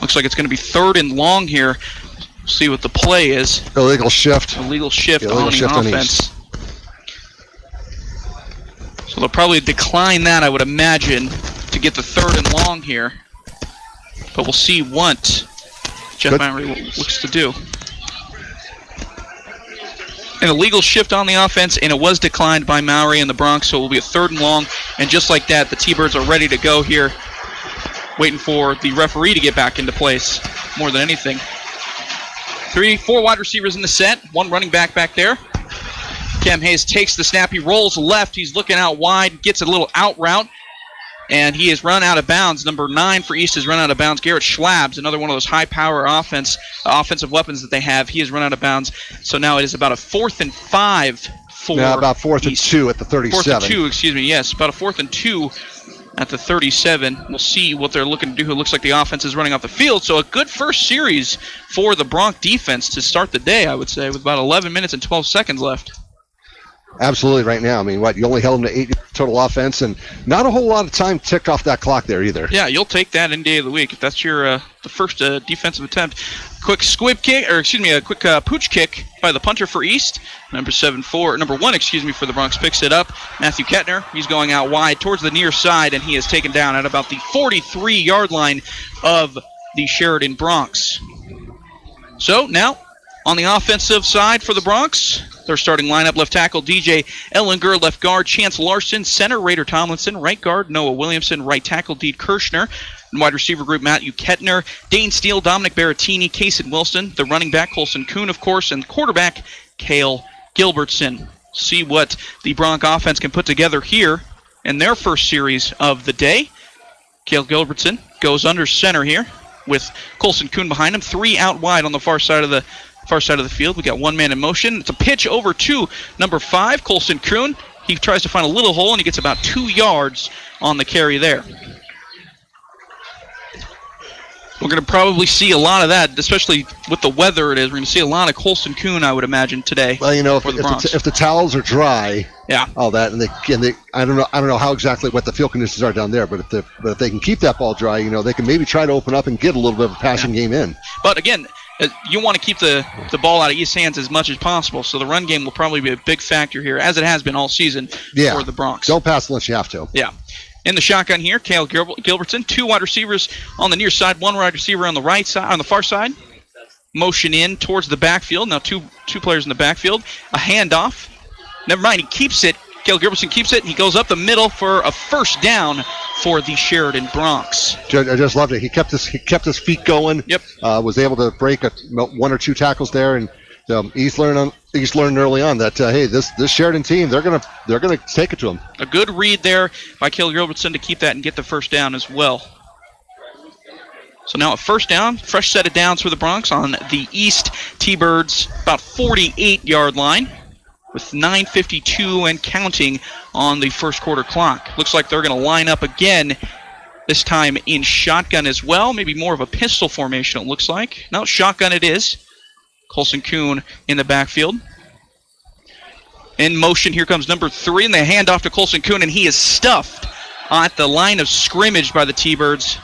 Looks like it's going to be 3rd and long here. We'll see what the play is. Illegal shift on the offense. they'll probably decline that, I would imagine, to get the 3rd and long here. But we'll see what Jeff Mowry looks to do. An illegal shift on the offense, and it was declined by Mowry and the Bronx, so it will be a 3rd and long. And just like that, the T-Birds are ready to go here, waiting for the referee to get back into place more than anything. 4 wide receivers in the set, 1 running back there. Cam Hayes takes the snap, he rolls left, he's looking out wide, gets a little out route, and he has run out of bounds. Number 9 for East has run out of bounds. Garrett Schlabs, another one of those high-power offensive weapons that they have, he has run out of bounds. So now it is about a 4th and 5 for about 4th and 2 at the 37. 4th and 2, excuse me, yes, about a 4th and 2 at the 37. We'll see what they're looking to do. It looks like the offense is running off the field. So a good first series for the Bronx defense to start the day, I would say, with about 11 minutes and 12 seconds left. Absolutely right now. I mean, you only held them to 8 total offense, and not a whole lot of time ticked off that clock there either. Yeah, you'll take that any day of the week. If that's your the first defensive attempt. Quick squib kick, or excuse me, a quick pooch kick by the punter for East. Number 1, for the Bronx picks it up. Matthew Kettner, he's going out wide towards the near side, and he is taken down at about the 43-yard line of the Sheridan Bronx. So now, on the offensive side for the Bronx, their starting lineup: left tackle DJ Ellinger, left guard Chance Larson, center Raider Tomlinson, right guard Noah Williamson, right tackle Deed Kirshner, and wide receiver group Matthew Kettner, Dane Steele, Dominic Berrettini, Kason Wilson, the running back Colson Kuhn, of course, and quarterback Cale Gilbertson. See what the Bronx offense can put together here in their first series of the day. Cale Gilbertson goes under center here with Colson Kuhn behind him, 3 out wide on the far side of the field. We got 1 man in motion. It's a pitch over to number 5, Colson Kuhn. He tries to find a little hole, and he gets about 2 yards on the carry there. We're going to probably see a lot of that, especially with the weather it is. We're going to see a lot of Colson Kuhn, I would imagine, today. Well, if the towels are dry, all that, and they I don't know how exactly what the field conditions are down there, but if they can keep that ball dry, they can maybe try to open up and get a little bit of a passing game in. But again, you want to keep the ball out of East's hands as much as possible, so the run game will probably be a big factor here, as it has been all season for the Bronx. Don't pass unless you have to. Yeah. In the shotgun here, Cale Gilbertson, 2 wide receivers on the near side, 1 wide receiver on the right side, on the far side. Motion in towards the backfield. Now two players in the backfield. A handoff. Never mind, he keeps it. Cale Gilbertson keeps it. He goes up the middle for a first down for the Sheridan Bronx. I just loved it. He kept his feet going. Yep. Was able to break 1 or 2 tackles there, and East learned early on that this Sheridan team, they're gonna take it to him. A good read there by Cale Gilbertson to keep that and get the first down as well. So now a first down, fresh set of downs for the Bronx on the East T-Birds, about 48-yard line, with 9:52 and counting on the first quarter clock. Looks like they're going to line up again, this time in shotgun as well. Maybe more of a pistol formation, it looks like. No, shotgun it is. Colson Kuhn in the backfield. In motion, here comes number 3, and they hand off to Colson Kuhn, and he is stuffed at the line of scrimmage by the T-Birds.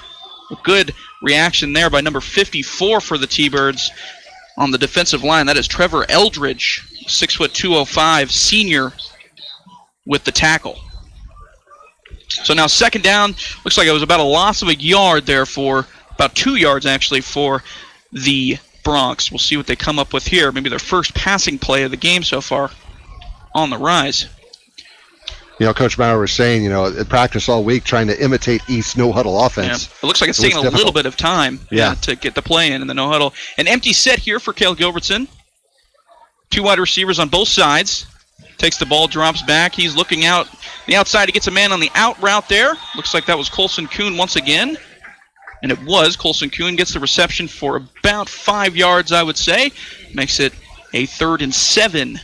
A good reaction there by number 54 for the T-Birds on the defensive line. That is Trevor Eldridge, 6'2", 205 senior with the tackle. So now second down. Looks like it was about a loss of a yard there about 2 yards actually for the Bronx. We'll see what they come up with here. Maybe their first passing play of the game so far on the rise. Coach Bauer was saying, at practice all week trying to imitate East's no-huddle offense. Yeah. It looks like it's taking a little bit of time to get the play in the no-huddle. An empty set here for Cale Gilbertson. 2 wide receivers on both sides. Takes the ball, drops back. He's looking out the outside. He gets a man on the out route there. Looks like that was Colson Kuhn once again. And it was. Colson Kuhn gets the reception for about 5 yards, I would say. Makes it a 3rd and 7,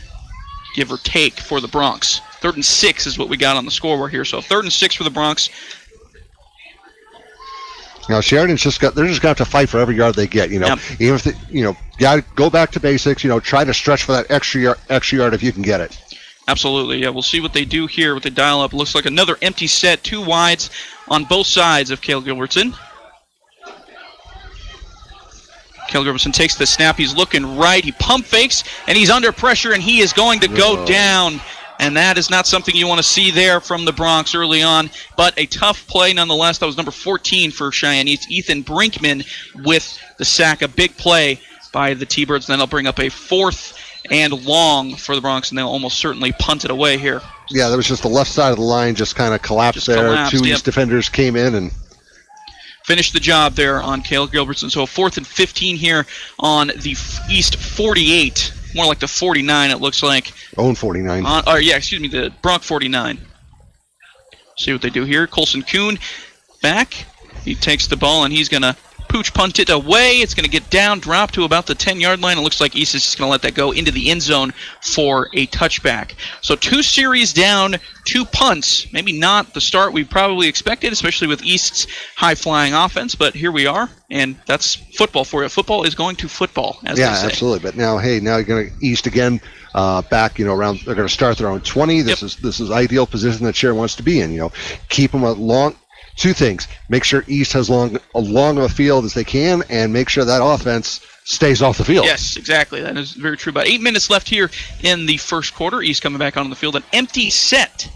give or take, for the Bronx. 3rd and 6 is what we got on the scoreboard here. So 3rd and 6 for the Bronx. Sheridan's they're just going to have to fight for every yard they get. Even if they, got to go back to basics. Try to stretch for that extra yard if you can get it. Absolutely. Yeah, we'll see what they do here, what they dial up. Looks like another empty set, 2 wides on both sides of Cale Gilbertson. Cale Gilbertson takes the snap. He's looking right. He pump fakes, and he's under pressure, and he is going to go down And that is not something you want to see there from the Bronx early on, but a tough play nonetheless. That was number 14 for Cheyenne East, Ethan Brinkman with the sack. A big play by the T-Birds. Then they'll bring up a 4th and long for the Bronx, and they'll almost certainly punt it away here. Yeah, there was just the left side of the line just kind of collapsed there. Two East defenders came in and finished the job there on Cale Gilbertson. So a 4th and 15 here on the East 48. More like the 49, it looks like. Own 49. The Bronx 49. See what they do here. Colson Kuhn back. He takes the ball, and he's going to pooch punt it away. It's going to get down, drop to about the 10-yard line. It looks like East is just going to let that go into the end zone for a touchback. So 2 series down, 2 punts. Maybe not the start we probably expected, especially with East's high-flying offense, but here we are, and that's football for you. Football is going to football, as they say. Absolutely. But now you're going to East again. Back, around. They're going to start their own 20. This is ideal position that Sheridan wants to be in. Keep them long. 2 things: make sure East has long of a field as they can, and make sure that offense stays off the field. Yes, exactly. That is very true. About 8 minutes left here in the first quarter. East coming back onto the field. An empty set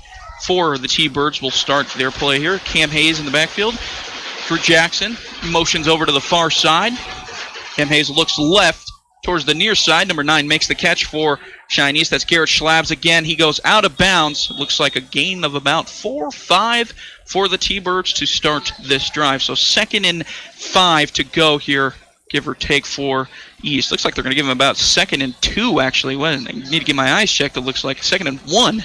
for the T-Birds will start their play here. Cam Hayes in the backfield. Drew Jackson motions over to the far side. Cam Hayes looks left towards the near side. Number 9 makes the catch for Cheyenne East. That's Garrett Schlabs again. He goes out of bounds. It looks like a gain of about 4 or 5 for the T-Birds to start this drive. So 2nd and 5 to go here, give or take, for East. Looks like they're going to give him about 2nd and 2, actually. I need to get my eyes checked. It looks like 2nd and 1.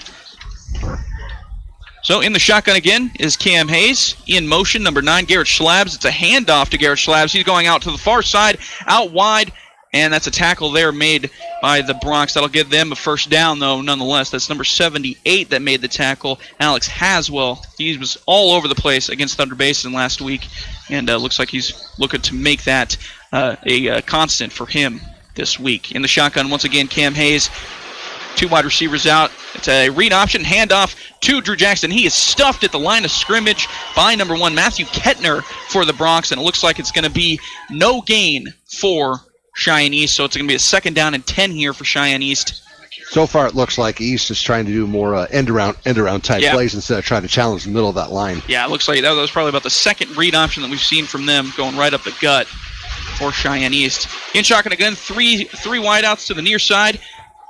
So in the shotgun again is Cam Hayes. In motion, number 9, Garrett Schlabs. It's a handoff to Garrett Schlabs. He's going out to the far side, out wide. And that's a tackle there made by the Bronx. That'll give them a first down, though, nonetheless. That's number 78 that made the tackle, Alex Haswell. He was all over the place against Thunder Basin last week, and looks like he's looking to make that a constant for him this week. In the shotgun, once again, Cam Hayes. 2 wide receivers out. It's a read option, handoff to Drew Jackson. He is stuffed at the line of scrimmage by number 1, Matthew Kettner, for the Bronx, and it looks like it's going to be no gain for Cheyenne East, so it's going to be a 2nd down and 10 here for Cheyenne East. So far, it looks like East is trying to do more end-around type plays instead of trying to challenge the middle of that line. Yeah, it looks like that was probably about the 2nd read option that we've seen from them, going right up the gut for Cheyenne East. In shotgun again, three wideouts to the near side.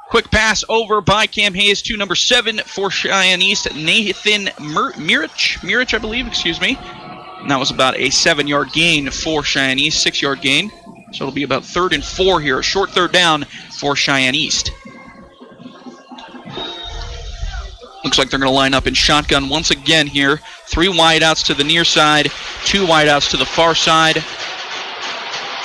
Quick pass over by Cam Hayes to number 7 for Cheyenne East, Nathan Mirich, I believe, excuse me. And that was about a 7-yard gain for Cheyenne East, 6-yard gain. So it'll be about 3rd and 4 here, a short 3rd down for Cheyenne East. Looks like they're going to line up in shotgun once again here. 3 wideouts to the near side, 2 wideouts to the far side.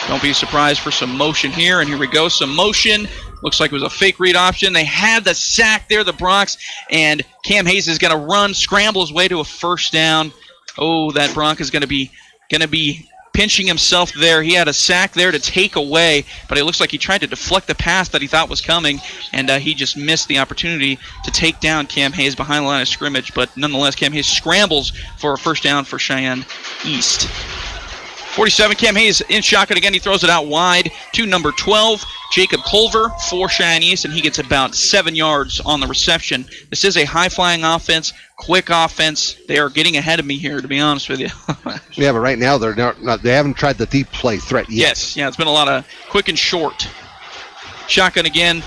Don't be surprised for some motion here, and here we go, some motion. Looks like it was a fake read option. They had the sack there, the Bronx, and Cam Hayes is going to run, scramble his way to a first down. Oh, that Bronx is going to be pinching himself there. He had a sack there to take away, but it looks like he tried to deflect the pass that he thought was coming, and he just missed the opportunity to take down Cam Hayes behind the line of scrimmage. But nonetheless, Cam Hayes scrambles for a first down for Cheyenne East. 47, Cam Hayes in shotgun again. He throws it out wide to number 12, Jacob Culver for Cheyenne East, and he gets about 7 yards on the reception. This is a high-flying offense, quick offense. They are getting ahead of me here, to be honest with you. Yeah, but right now they haven't tried the deep play threat yet. Yes, it's been a lot of quick and short. Shotgun again,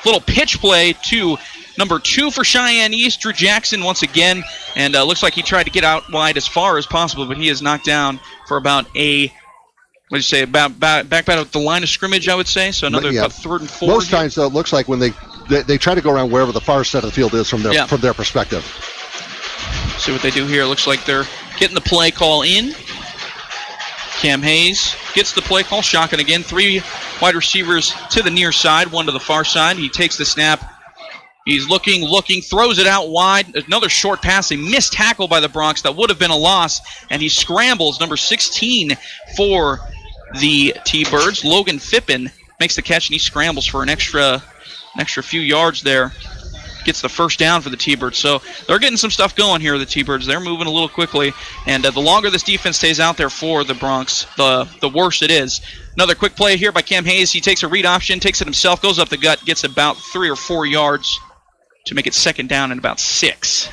little pitch play to number 2 for Cheyenne East, Drew Jackson once again, and looks like he tried to get out wide as far as possible, but he is knocked down for about back at the line of scrimmage, I would say. So about 3rd and 4. Most times, though, it looks like when they try to go around wherever the far side of the field is from their perspective. See what they do here. Looks like they're getting the play call in. Cam Hayes gets the play call. Shotgun again. 3 wide receivers to the near side, 1 to the far side. He takes the snap. He's looking, throws it out wide. Another short pass, a missed tackle by the Bronx that would have been a loss, and he scrambles. Number 16 for the T-Birds, Logan Fippen, makes the catch, and he scrambles for an extra few yards there. Gets the first down for the T-Birds. So they're getting some stuff going here, the T-Birds. They're moving a little quickly, and the longer this defense stays out there for the Bronx, the worse it is. Another quick play here by Cam Hayes. He takes a read option, takes it himself, goes up the gut, gets about 3 or 4 yards to make it second down and about 6.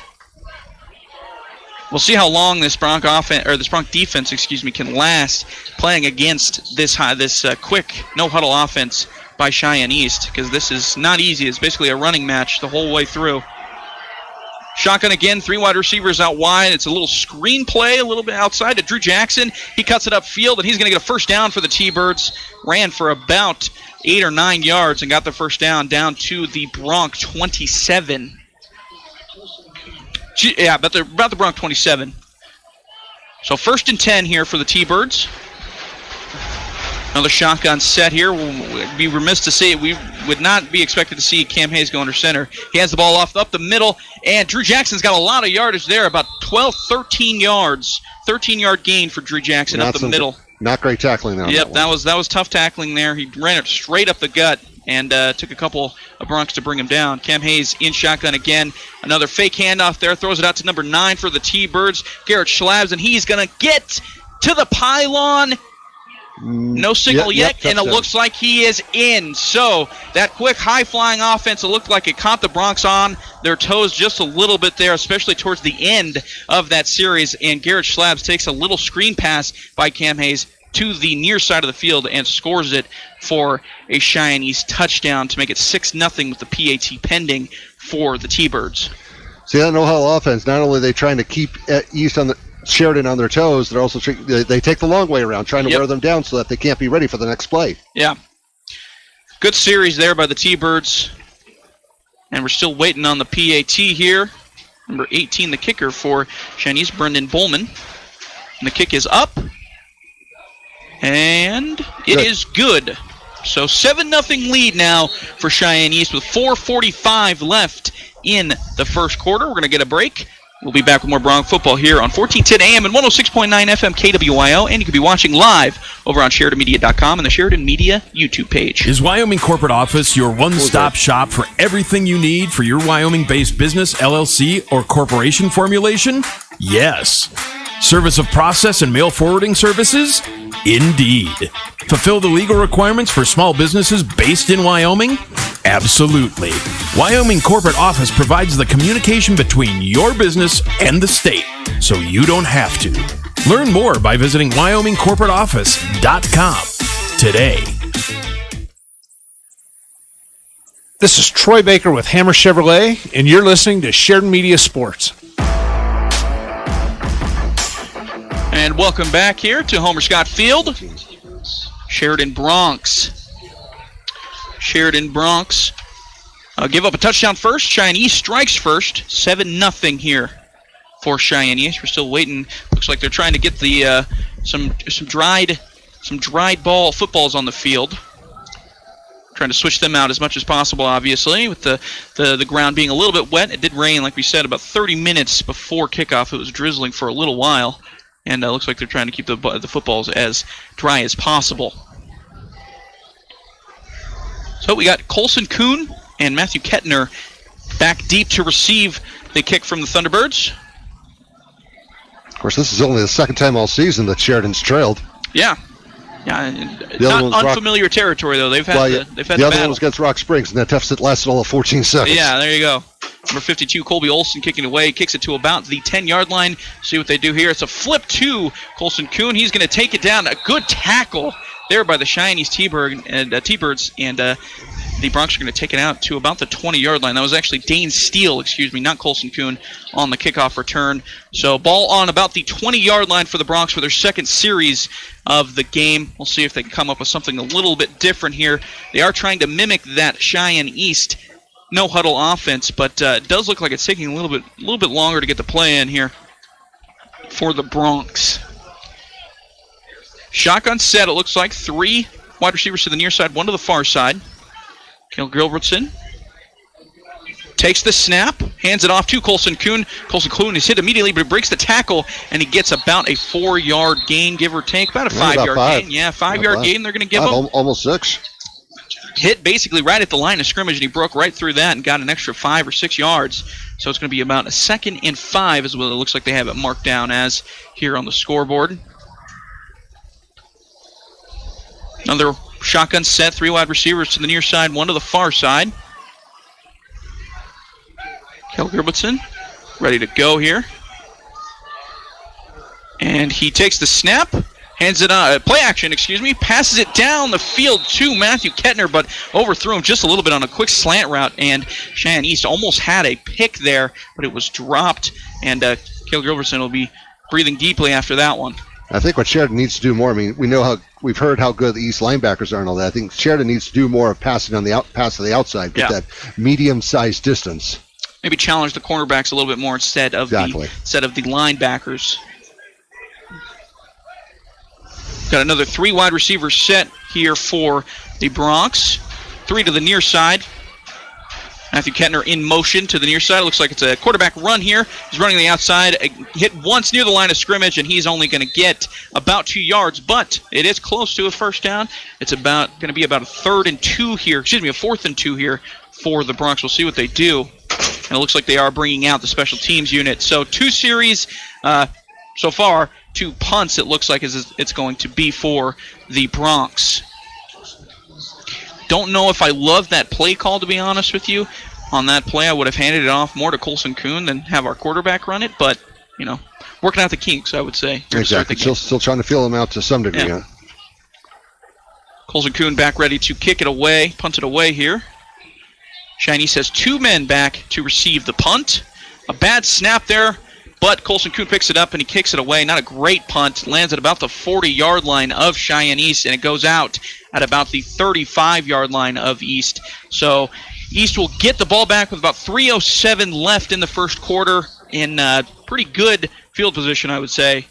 We'll see how long this Bronc defense, can last playing against this quick no-huddle offense by Cheyenne East, because this is not easy. It's basically a running match the whole way through. Shotgun again, 3 wide receivers out wide. It's a little screen play, a little bit outside to Drew Jackson. He cuts it upfield, and he's going to get a first down for the T-Birds. Ran for about 8 or 9 yards and got the first down to the Bronc 27. Yeah, about the Bronc 27. So 1st and 10 here for the T-Birds. Another shotgun set here. We'd be remiss to say we would not be expected to see Cam Hayes go under center. He has the ball up the middle, and Drew Jackson's got a lot of yardage there, about 12, 13 yards. 13-yard gain for Drew Jackson up the middle. Not great tackling there. Yep, that was tough tackling there. He ran it straight up the gut and took a couple of Broncs to bring him down. Cam Hayes in shotgun again. Another fake handoff there. Throws it out to number 9 for the T-Birds, Garrett Schlabs, and he's going to get to the pylon. No signal yet, and it looks like he is in. So that quick, high-flying offense, it looked like it caught the Broncs on their toes just a little bit there, especially towards the end of that series. And Garrett Schlabs takes a little screen pass by Cam Hayes to the near side of the field and scores it for a Cheyenne East touchdown to make it 6-0 with the PAT pending for the T-Birds. See, that no-huddle offense, not only are they trying to keep Sheridan on their toes, they're also they take the long way around, trying to wear them down so that they can't be ready for the next play. Yeah. Good series there by the T-Birds. And we're still waiting on the PAT here. Number 18, the kicker for Cheyenne East, Brendan Bowman. And the kick is up. And it is good. So 7-0 lead now for Cheyenne East with 4:45 left in the first quarter. We're going to get a break. We'll be back with more Bronc football here on 1410 AM and 106.9 FM KWYO, and you can be watching live over on SheridanMedia.com and the Sheridan Media YouTube page. Is Wyoming Corporate Office your one-stop shop for everything you need for your Wyoming-based business, LLC, or corporation formulation? Yes. Service of process and mail forwarding services? Indeed. Fulfill the legal requirements for small businesses based in Wyoming? Absolutely. Wyoming Corporate Office provides the communication between your business and the state, so you don't have to. Learn more by visiting WyomingCorporateOffice.com today. This is Troy Baker with Hammer Chevrolet, and you're listening to Sheridan Media Sports. And welcome back here to Homer Scott Field. Sheridan Broncs give up a touchdown first. Cheyenne East strikes first. 7-0 here for Cheyenne East. We're still waiting. Looks like they're trying to get the some dried ball footballs on the field. Trying to switch them out as much as possible, obviously, with the ground being a little bit wet. It did rain, like we said, about 30 minutes before kickoff. It was drizzling for a little while. And it looks like they're trying to keep the footballs as dry as possible. So we got Colson Kuhn and Matthew Kettner back deep to receive the kick from the Thunderbirds. Of course, this is only the second time all season that Sheridan's trailed. Yeah. Not unfamiliar territory, though. They've had the other one was against Rock Springs, and that deficit lasted all of 14 seconds. Yeah, there you go. Number 52, Colby Olson, kicking away. Kicks it to about the 10-yard line. See what they do here. It's a flip to Colson Kuhn. He's going to take it down. A good tackle there by the Cheyenne East T-Birds, and the Broncs are going to take it out to about the 20-yard line. That was actually Dane Steele, not Colson Kuhn, on the kickoff return. So ball on about the 20-yard line for the Broncs for their second series of the game. We'll see if they can come up with something a little bit different here. They are trying to mimic that Cheyenne East no-huddle offense, but it does look like it's taking a little bit longer to get the play in here for the Broncs. Shotgun set, it looks like 3 wide receivers to the near side, 1 to the far side. Kale Gilbertson takes the snap, hands it off to Colson Kuhn. Colson Kuhn is hit immediately, but he breaks the tackle, and he gets about a 4-yard gain, give or take. About a 5-yard gain. Yeah, 5-yard gain they're going to give him. Almost 6. Hit basically right at the line of scrimmage, and he broke right through that and got an extra 5 or 6 yards. So it's going to be about a 2nd and 5 is what it looks like they have it marked down as here on the scoreboard. Another shotgun set, 3 wide receivers to the near side, 1 to the far side. Kel Gerbertson ready to go here. And he takes the snap, hands it on, play action, passes it down the field to Matthew Kettner, but overthrew him just a little bit on a quick slant route, and Cheyenne East almost had a pick there, but it was dropped, and Kel Gerbertson will be breathing deeply after that one. I think what Sheridan needs to do more, we've heard how good the East linebackers are and all that. I think Sheridan needs to do more of passing on the pass to the outside, get that medium-sized distance. Maybe challenge the cornerbacks a little bit more instead of the linebackers. Got another 3 wide receiver set here for the Bronx. 3 to the near side. Matthew Kettner in motion to the near side. It looks like it's a quarterback run here. He's running the outside. Hit once near the line of scrimmage, and he's only going to get about 2 yards, but it is close to a first down. It's going to be about a 4th and 2 here for the Bronx. We'll see what they do. And it looks like they are bringing out the special teams unit. So 2 series so far, 2 punts it looks like it's going to be for the Bronx. Don't know if I love that play call, to be honest with you. On that play, I would have handed it off more to Colson Kuhn than have our quarterback run it, but, working out the kinks, I would say. Exactly. Still trying to feel them out to some degree. Yeah. Colson Kuhn back ready to kick it away, punt it away here. Cheyenne East has 2 men back to receive the punt. A bad snap there, but Colson Kuhn picks it up and he kicks it away. Not a great punt. Lands at about the 40-yard line of Cheyenne East, and it goes out at about the 35-yard line of East. So East will get the ball back with about 3:07 left in the first quarter in pretty good field position, I would say,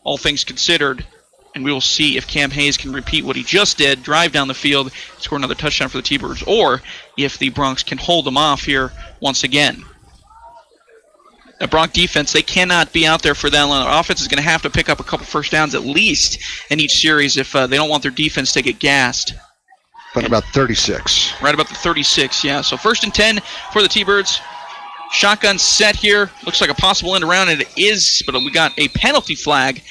all things considered. And we will see if Cam Hayes can repeat what he just did, drive down the field, score another touchdown for the T-Birds, or if the Bronx can hold them off here once again. The Bronx defense, they cannot be out there for that long. The offense is going to have to pick up a couple first downs at least in each series if they don't want their defense to get gassed. But about 36. Right about the 36, yeah. So 1st and 10 for the T-Birds. Shotgun set here. Looks like a possible end around, and it is, but we got a penalty flag.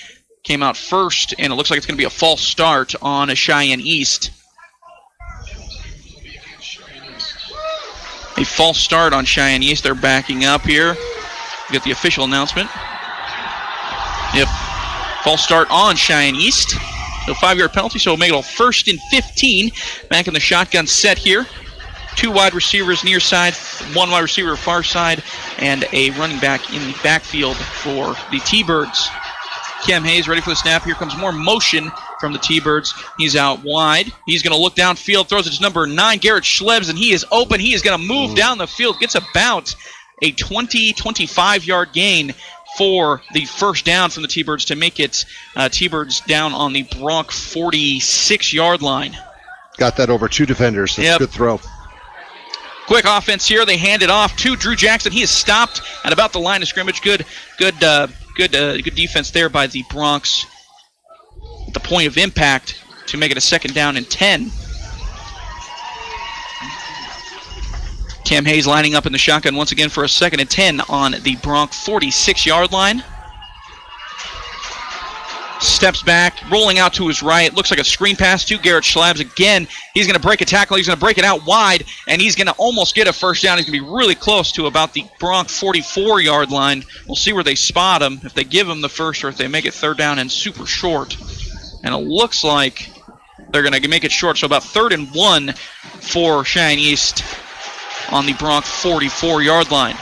Came out first, and it looks like it's going to be a false start on a Cheyenne East. A false start on Cheyenne East. They're backing up here. We get the official announcement. Yep. False start on Cheyenne East. So 5-yard penalty, so we'll make it a 1st and 15. Back in the shotgun set here. 2 wide receivers near side, 1 wide receiver far side, and a running back in the backfield for the T-Birds. Cam Hayes ready for the snap. Here comes more motion from the T-Birds. He's out wide. He's going to look downfield, throws it to number 9, Garrett Schlebs, and he is open. He is going to move down the field, gets about a 25-yard gain for the first down from the T-Birds to make it T-Birds down on the Bronx 46-yard line. Got that over 2 defenders. That's a good throw. Quick offense here. They hand it off to Drew Jackson. He is stopped at about the line of scrimmage. Good defense there by the Bronx at the point of impact to make it a 2nd down and 10. Cam Hayes lining up in the shotgun once again for a 2nd and 10 on the Bronx 46-yard line. Steps back, rolling out to his right. Looks like a screen pass to Garrett Schlabs again. He's going to break a tackle. He's going to break it out wide, and he's going to almost get a first down. He's going to be really close to about the Bronx 44-yard line. We'll see where they spot him, if they give him the first or if they make it 3rd down and super short. And it looks like they're going to make it short, so about 3rd and 1 for Cheyenne East on the Bronx 44-yard line.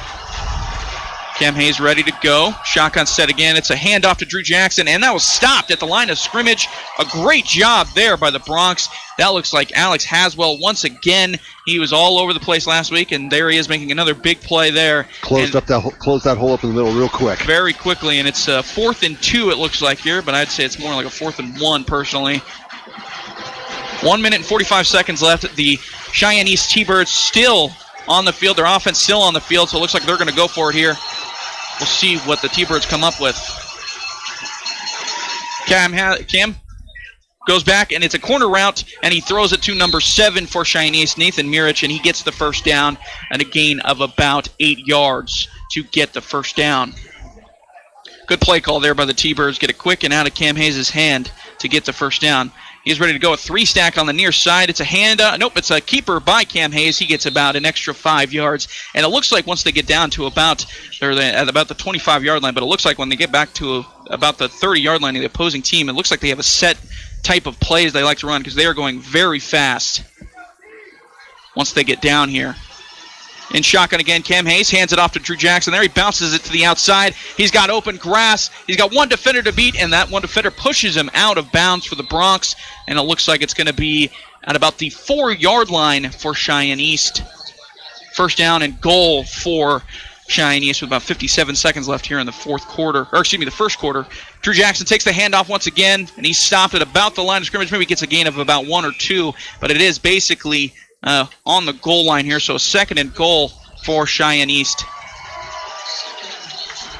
Cam Hayes ready to go. Shotgun set again. It's a handoff to Drew Jackson, and that was stopped at the line of scrimmage. A great job there by the Bronx. That looks like Alex Haswell once again. He was all over the place last week, and there he is making another big play there. Closed that hole up in the middle real quick. Very quickly, and it's 4th and 2 it looks like here, but I'd say it's more like a 4th and 1 personally. 1 minute and 45 seconds left. The Cheyenne East T-Birds still on the field. Their offense still on the field, so it looks like they're going to go for it here. We'll see what the T-Birds come up with. Cam goes back, and it's a corner route, and he throws it to number 7 for Cheyenne East, Nathan Mirich, and he gets the first down and a gain of about 8 yards to get the first down. Good play call there by the T-Birds. Get it quick and out of Cam Hayes' hand to get the first down. He's ready to go. A 3-stack on the near side. It's a hand. Nope, it's a keeper by Cam Hayes. He gets about an extra 5 yards. And it looks like once they get down to about the 25-yard line, but it looks like when they get back to about the 30-yard line of the opposing team, it looks like they have a set type of plays they like to run because they are going very fast once they get down here. In shotgun again, Cam Hayes hands it off to Drew Jackson. There he bounces it to the outside. He's got open grass. He's got one defender to beat, and that one defender pushes him out of bounds for the Bronx. And it looks like it's going to be at about the 4-yard line for Cheyenne East. First down and goal for Cheyenne East with about 57 seconds left here in the first quarter. Drew Jackson takes the handoff once again, and he's stopped at about the line of scrimmage. Maybe gets a gain of about 1 or 2, but it is basically on the goal line here, so a second and goal for Cheyenne East.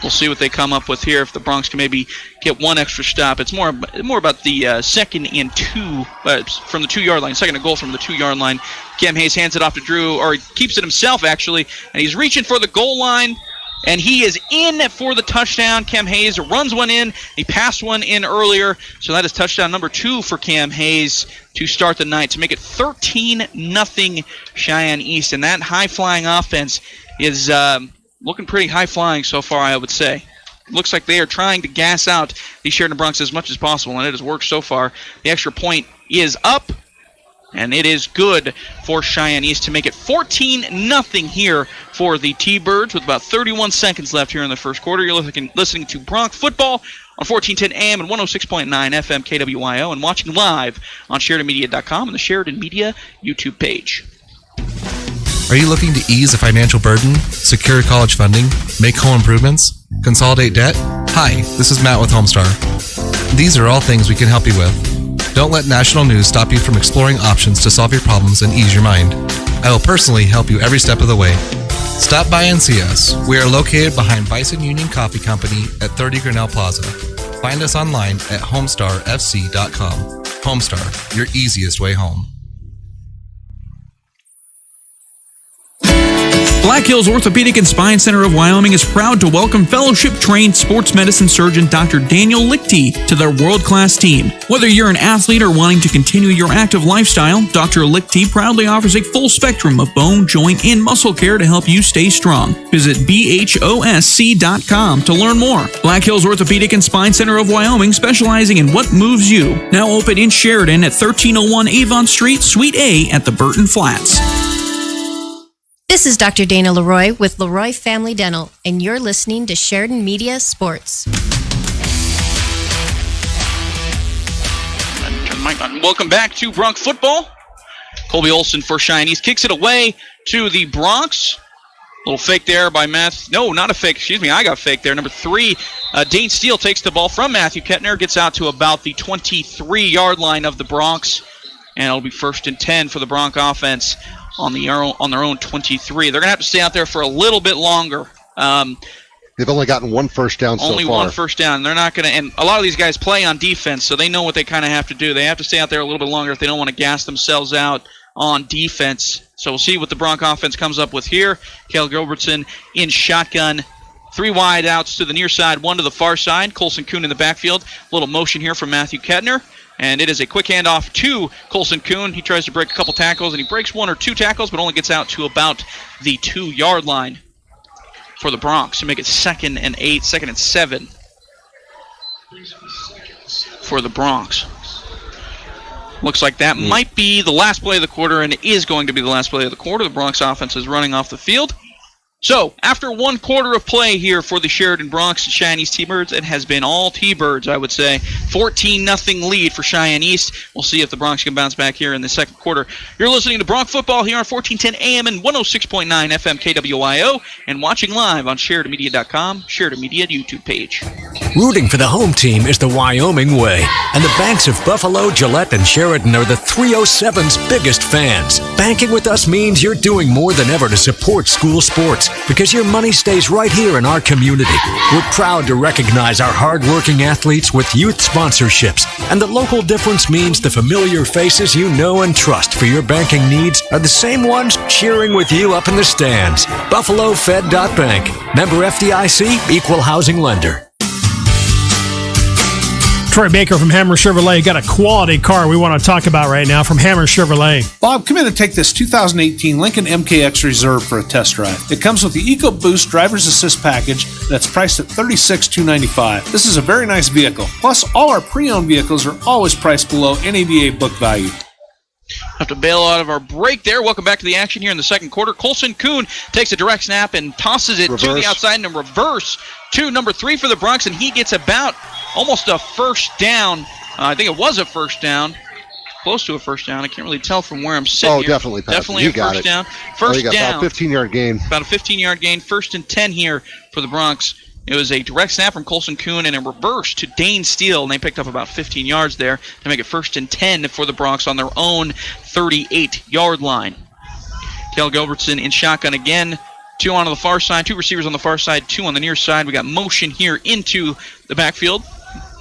We'll see what they come up with here. If the Bronx can maybe get one extra stop, it's more about the second and 2 from the 2-yard line. Second and goal from the 2-yard line. Cam Hayes hands it off to Drew, or he keeps it himself actually, and he's reaching for the goal line. And he is in for the touchdown. Cam Hayes runs one in. He passed one in earlier. So that is touchdown number 2 for Cam Hayes to start the night to make it 13-0 Cheyenne East. And that high-flying offense is looking pretty high-flying so far, I would say. Looks like they are trying to gas out the Sheridan Bronx as much as possible, and it has worked so far. The extra point is up. And it is good for Cheyenne East to make it 14-0 here for the T-Birds with about 31 seconds left here in the first quarter. You're listening to Bronx Football on 1410 AM and 106.9 FM KWYO and watching live on SheridanMedia.com and the Sheridan Media YouTube page. Are you looking to ease a financial burden, secure college funding, make home improvements, consolidate debt? Hi, this is Matt with Homestar. These are all things we can help you with. Don't let national news stop you from exploring options to solve your problems and ease your mind. I will personally help you every step of the way. Stop by and see us. We are located behind Bison Union Coffee Company at 30 Grinnell Plaza. Find us online at homestarfc.com. Homestar, your easiest way home. Black Hills Orthopedic and Spine Center of Wyoming is proud to welcome fellowship-trained sports medicine surgeon Dr. Daniel Lichty to their world-class team. Whether you're an athlete or wanting to continue your active lifestyle, Dr. Lichty proudly offers a full spectrum of bone, joint, and muscle care to help you stay strong. Visit BHOSC.com to learn more. Black Hills Orthopedic and Spine Center of Wyoming, specializing in what moves you. Now open in Sheridan at 1301 Avon Street, Suite A at the Burton Flats. This is Dr. Dana Leroy with Leroy Family Dental, and you're listening to Sheridan Media Sports. Welcome back to Bronx Football. Colby Olson for Cheyenne East kicks it away to the Bronx. Little fake there by Matthew. No, not a fake. Excuse me, I got fake there. Number 3, Dane Steele takes the ball from Matthew Kettner, gets out to about the 23-yard line of the Bronx, and it'll be 1st and 10 for the Bronx offense on their own 23. They're going to have to stay out there for a little bit longer. They've only gotten one first down so far. Only one first down. They're not going to, and a lot of these guys play on defense, so they know what they kind of have to do. They have to stay out there a little bit longer if they don't want to gas themselves out on defense. So we'll see what the Bronx offense comes up with here. Cale Gilbertson in shotgun. 3 wide outs to the near side, 1 to the far side. Colson Kuhn in the backfield. A little motion here from Matthew Kettner. And it is a quick handoff to Colson Kuhn. He tries to break a couple tackles, and he breaks 1 or 2 tackles, but only gets out to about the 2-yard line for the Bronx to make it 2nd and 8, 2nd and 7 for the Bronx. Looks like that might be the last play of the quarter, and it is going to be the last play of the quarter. The Bronx offense is running off the field. So, after 1 quarter of play here for the Sheridan Bronx and Cheyenne East T-Birds, it has been all T-Birds, I would say. 14-0 lead for Cheyenne East. We'll see if the Bronx can bounce back here in the second quarter. You're listening to Bronx Football here on 1410 AM and 106.9 FM KWYO and watching live on SheridanMedia.com, Sheridan Media YouTube page. Rooting for the home team is the Wyoming way, and the banks of Buffalo, Gillette, and Sheridan are the 307's biggest fans. Banking with us means you're doing more than ever to support school sports, because your money stays right here in our community. We're proud to recognize our hard-working athletes with youth sponsorships, and the local difference means the familiar faces you know and trust for your banking needs are the same ones cheering with you up in the stands. BuffaloFed.Bank. Member FDIC, Equal Housing Lender. Troy Baker from Hammer Chevrolet. Got a quality car we want to talk about right now from Hammer Chevrolet. Bob, come in and take this 2018 Lincoln MKX Reserve for a test drive. It comes with the EcoBoost Driver's Assist package that's priced at $36,295. This is a very nice vehicle. Plus, all our pre-owned vehicles are always priced below NADA book value. Have to bail out of our break there. Welcome back to the action here in the second quarter. Colson Kuhn takes a direct snap and tosses it to the outside and a reverse to number 3 for the Bronx, and he gets about almost a first down. I think it was a first down. Close to a first down. I can't really tell from where I'm sitting. Oh, here. definitely, Pat. Definitely You a got first it. down. First you got down. About a 15-yard gain. About a 15-yard gain. 1st and 10 here for the Bronx. It was a direct snap from Colson Kuhn and a reverse to Dane Steele, and they picked up about 15 yards there to make it 1st and 10 for the Bronx on their own 38-yard line. Cale Gilbertson in shotgun again. 2 on the far side, 2 receivers on the far side, 2 on the near side. We got motion here into the backfield,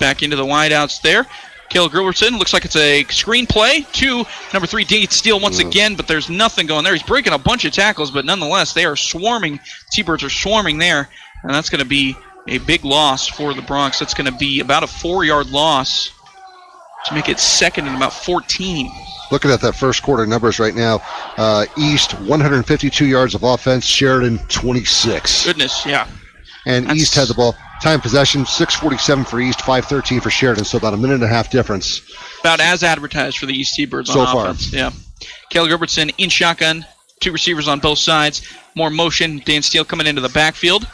back into the wideouts there. Cale Gilbertson looks like it's a screen play to number 3, Dane Steele once again, but there's nothing going there. He's breaking a bunch of tackles, but nonetheless, they are swarming. T-Birds are swarming there. And that's going to be a big loss for the Bronx. That's going to be about a 4-yard loss to make it 2nd and about 14. Looking at that first quarter numbers right now, East 152 yards of offense, Sheridan 26. Goodness, yeah. And East had the ball. Time possession, 6:47 for East, 5:13 for Sheridan, so about a minute and a half difference. About as advertised for the East T-Birds so on far. offense. Yeah. Cale Gilbertson in shotgun, 2 receivers on both sides. More motion. Dan Steele coming into the backfield.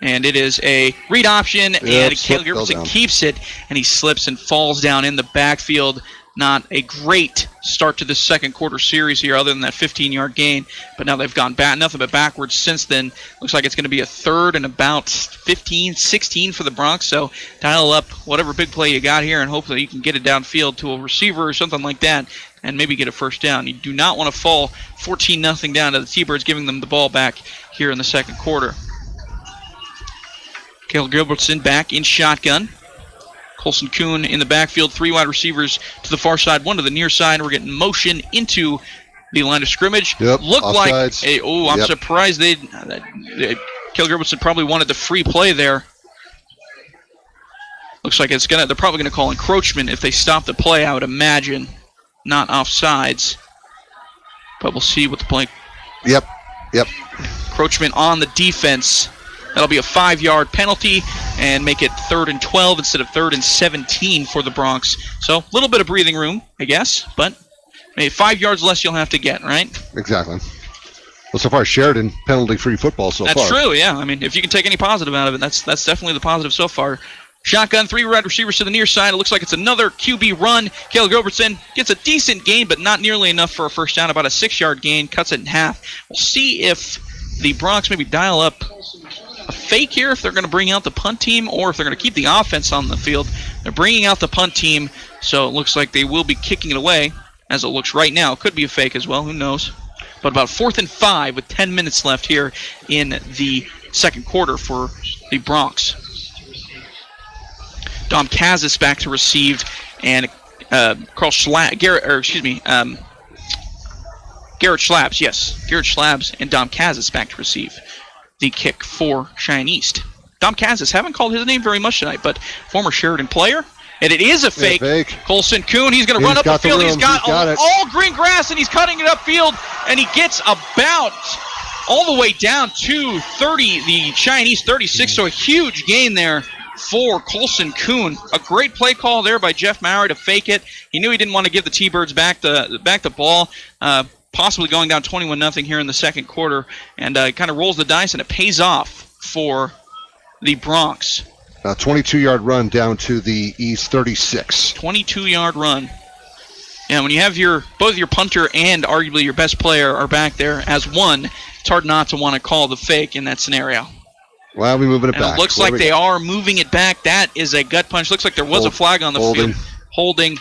And it is a read option, and Cale Gilbertson keeps it, and he slips and falls down in the backfield. Not a great start to this second quarter series here, other than that 15-yard gain. But now they've gone back, nothing but backwards since then. Looks like it's going to be a 3rd and about 15, 16 for the Bronx. So dial up whatever big play you got here, and hopefully you can get it downfield to a receiver or something like that, and maybe get a first down. You do not want to fall 14-0 down to the T-Birds, giving them the ball back here in the second quarter. Cale Gilbertson back in shotgun. Colson Kuhn in the backfield. 3 wide receivers to the far side, 1 to the near side. We're getting motion into the line of scrimmage. Looked like I'm surprised Cale Gilbertson probably wanted the free play there. Looks like they're probably gonna call encroachment if they stop the play, I would imagine. Not offsides. But we'll see what the play. Yep. Encroachment on the defense. That'll be a 5-yard penalty and make it 3rd and 12 instead of 3rd and 17 for the Bronx. So a little bit of breathing room, I guess, but maybe 5 yards less you'll have to get, right? Exactly. Well, so far Sheridan penalty-free football so far. That's true, yeah. I mean, if you can take any positive out of it, that's definitely the positive so far. Shotgun, 3 wide receivers to the near side. It looks like it's another QB run. Cale Gilbertson gets a decent gain, but not nearly enough for a first down. About a 6-yard gain, cuts it in half. We'll see if the Bronx maybe dial up a fake here, if they're going to bring out the punt team, or if they're going to keep the offense on the field. They're bringing out the punt team, so it looks like they will be kicking it away, as it looks right now. Could be a fake as well, who knows. But about 4th and 5 with 10 minutes left here in the second quarter for the Bronx. Dom Kazis back to receive, and Garrett Schlabbs, yes. Garrett Schlabbs and Dom Kazis back to receive the kick for Cheyenne East. Dom Kazis, haven't called his name very much tonight, but former Sheridan player. And it is a fake. Colson Kuhn, he's going to run up the field. He's got all green grass, and he's cutting it upfield, and he gets about all the way down to 30, the Cheyenne East 36, so a huge gain there for Colson Kuhn. A great play call there by Jeff Maurer to fake it. He knew he didn't want to give the T-Birds back the ball, possibly going down 21-0 here in the second quarter, and kind of rolls the dice, and it pays off for the Bronx. A 22-yard run down to the East 36. 22-yard run. Yeah, when you have both your punter and arguably your best player are back there as one, it's hard not to want to call the fake in that scenario. Well, we're moving it back. It looks like they are moving it back. That is a gut punch. Looks like there was a flag on the field. Holding.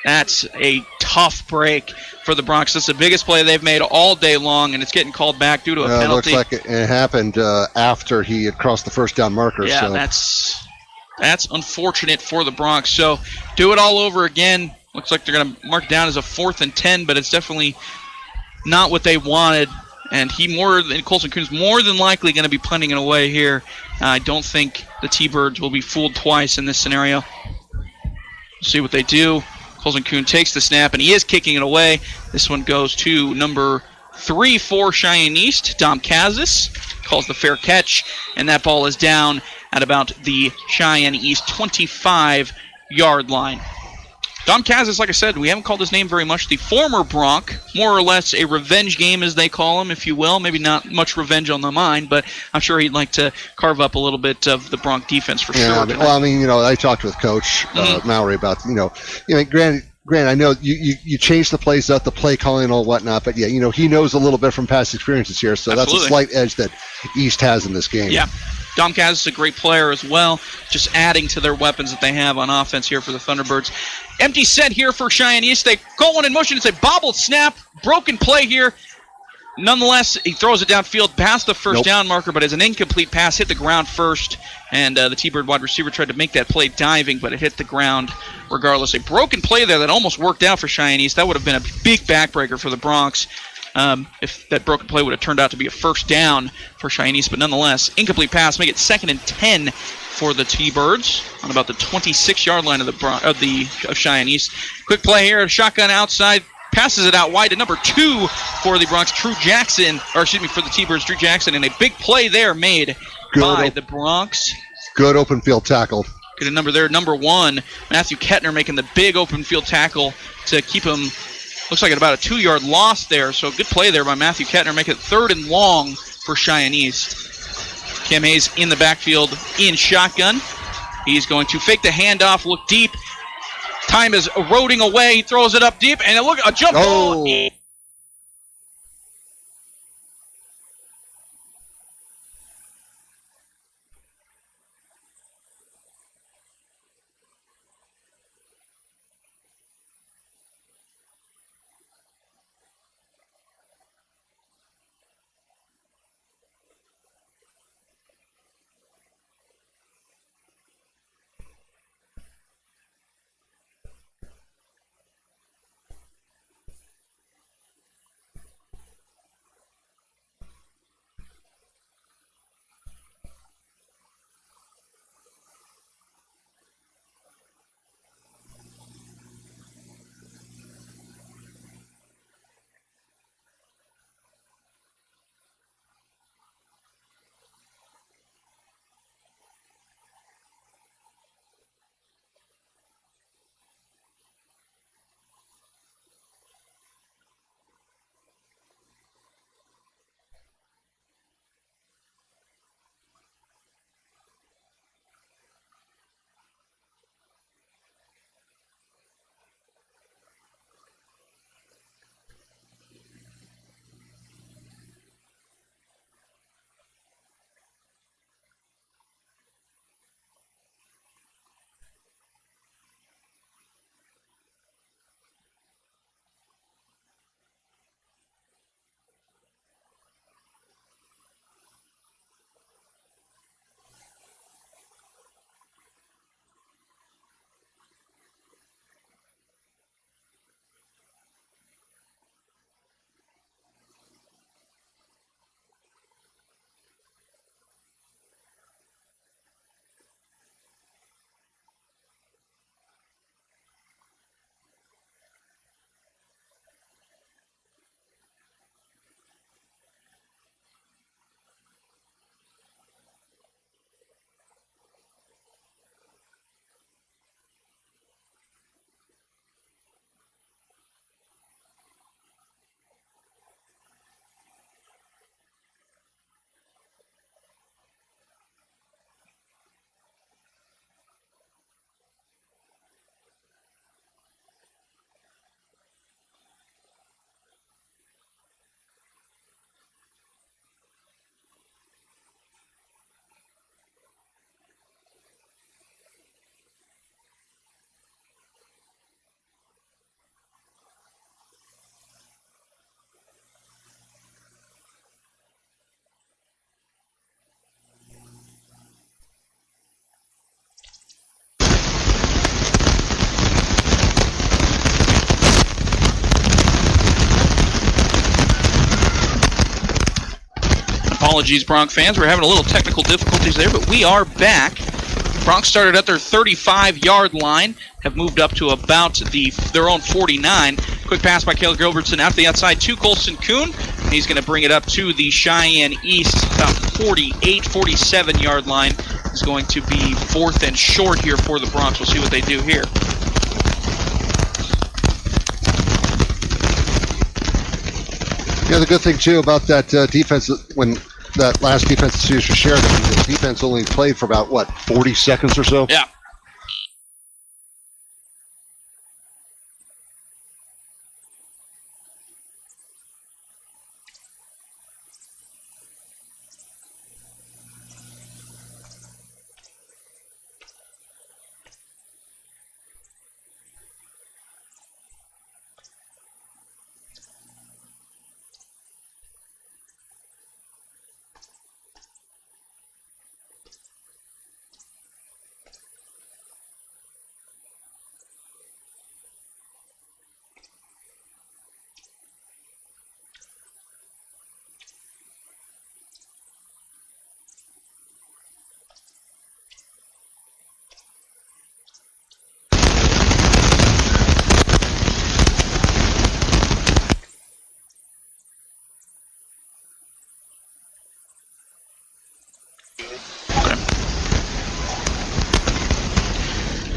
That's a tough break for the Bronx. That's the biggest play they've made all day long, and it's getting called back due to a penalty. It looks like it happened after he had crossed the first down marker. Yeah, so. That's unfortunate for the Bronx. So do it all over again. Looks like they're going to mark it down as a 4th and 10, but it's definitely not what they wanted. And Colson Kuhn's more than likely going to be punting it away here. I don't think the T-Birds will be fooled twice in this scenario. See what they do. Colson Kuhn takes the snap, and he is kicking it away. This one goes to number 3 for Cheyenne East. Dom Kazis calls the fair catch, and that ball is down at about the Cheyenne East 25-yard line. Dom Kazis, like I said, we haven't called his name very much. The former Bronc, more or less a revenge game, as they call him, if you will. Maybe not much revenge on the mind, but I'm sure he'd like to carve up a little bit of the Bronc defense for sure. Well, I mean, I talked with Coach Mowry about, granted, I know you changed the plays up, the play calling and all whatnot, but he knows a little bit from past experiences here, so Absolutely. That's a slight edge that East has in this game. Yeah. Dom Kaz is a great player as well, just adding to their weapons that they have on offense here for the Thunderbirds. Empty set here for Cheyenne East. They call one in motion. It's a bobbled snap, broken play here. Nonetheless, he throws it downfield past the first down marker, but as an incomplete pass, hit the ground first, and the T-Bird wide receiver tried to make that play diving, but it hit the ground regardless. A broken play there that almost worked out for Cheyenne East. That would have been a big backbreaker for the Broncs. If that broken play would have turned out to be a first down for Cheyenne East, but nonetheless, incomplete pass, make it 2nd and 10 for the T-Birds on about the 26-yard line of Cheyenne East. Quick play here, shotgun outside, passes it out wide to number 2 for the Broncs, for the T-Birds, Drew Jackson, and a big play there made by the Broncs. Good open field tackle. Get a number there, number 1, Matthew Kettner making the big open field tackle to keep him. Looks like about a 2-yard loss there, so good play there by Matthew Kettner. Make it 3rd and long for Cheyenne East. Cam Hayes in the backfield in shotgun. He's going to fake the handoff, look deep. Time is eroding away. He throws it up deep, and look, a jump ball. Apologies, Bronc fans. We're having a little technical difficulties there, but we are back. Bronx started at their 35-yard line, have moved up to about their own 49. Quick pass by Caleb Gilbertson out to the outside to Colson Kuhn. He's going to bring it up to the Cheyenne East, about 48, 47-yard line. It's going to be 4th and short here for the Bronx. We'll see what they do here. Yeah, the good thing, too, about that defense, when that last defense is used for Sheridan, the defense only played for about, 40 seconds or so? Yeah.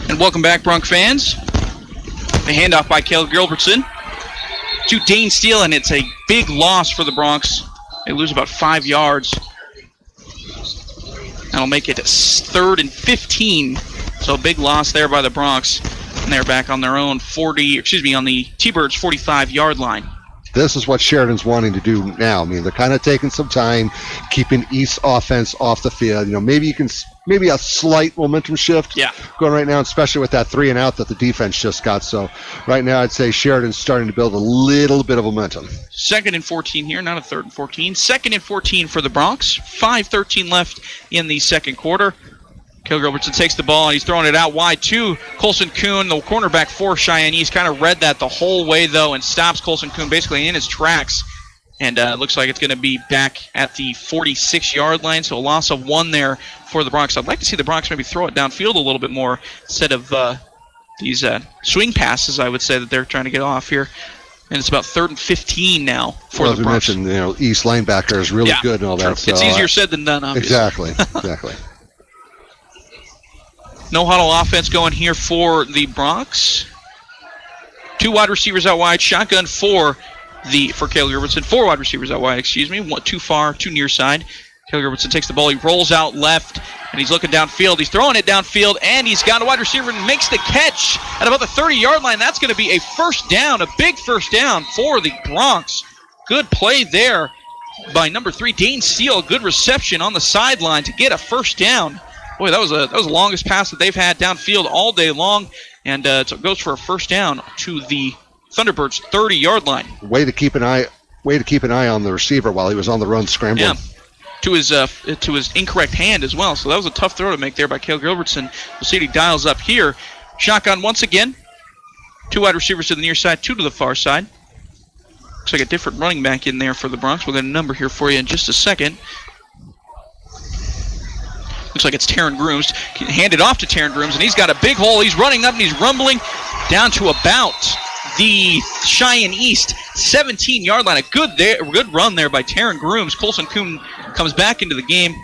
And welcome back, Bronx fans. The handoff by Caleb Gilbertson to Dane Steele, and it's a big loss for the Bronx. They lose about 5 yards. That'll make it 3rd and 15. So a big loss there by the Bronx. And they're back on their own on the T-Birds 45-yard line. This is what Sheridan's wanting to do now. I mean, they're kind of taking some time, keeping East offense off the field. Maybe a slight momentum shift going right now, especially with that 3-and-out that the defense just got. So right now I'd say Sheridan's starting to build a little bit of momentum. 2nd and 14 here, not a 3rd and 14. 2nd and 14 for the Bronx. 5:13 left in the second quarter. Caleb Gilbertson takes the ball, and he's throwing it out wide to Colson Kuhn, the cornerback for Cheyenne East. Kind of read that the whole way, though, and stops Colson Kuhn basically in his tracks. And it looks like it's going to be back at the 46-yard line, so a loss of 1 there for the Bronx. I'd like to see the Bronx maybe throw it downfield a little bit more instead of these swing passes, I would say, that they're trying to get off here. And it's about 3rd and 15 now for the Bronx. As we mentioned, East linebacker is really good and all that. So, it's easier said than done, obviously. Exactly. No huddle offense going here for the Bronx. 2 wide receivers out wide. Shotgun for Caleb Gilbertson. 4 wide receivers out wide, 1 too far, 2 near side. Caleb Gilbertson takes the ball. He rolls out left, and he's looking downfield. He's throwing it downfield, and he's got a wide receiver and makes the catch at about the 30-yard line. That's going to be a first down, a big first down for the Bronx. Good play there by number 3, Dane Steele. Good reception on the sideline to get a first down. Boy, that was the longest pass that they've had downfield all day long, and so it goes for a first down to the Thunderbirds' 30-yard line. Way to keep an eye on the receiver while he was on the run scrambling. Yeah, to his incorrect hand as well. So that was a tough throw to make there by Caleb Gilbertson. We'll see if he dials up here. Shotgun once again. 2 wide receivers to the near side, 2 to the far side. Looks like a different running back in there for the Bronx. We'll get a number here for you in just a second. Looks like it's Taryn Grooms. Hand it off to Taryn Grooms, and he's got a big hole. He's running up, and he's rumbling down to about the Cheyenne East 17-yard line. A good run there by Taryn Grooms. Colson Kuhn comes back into the game.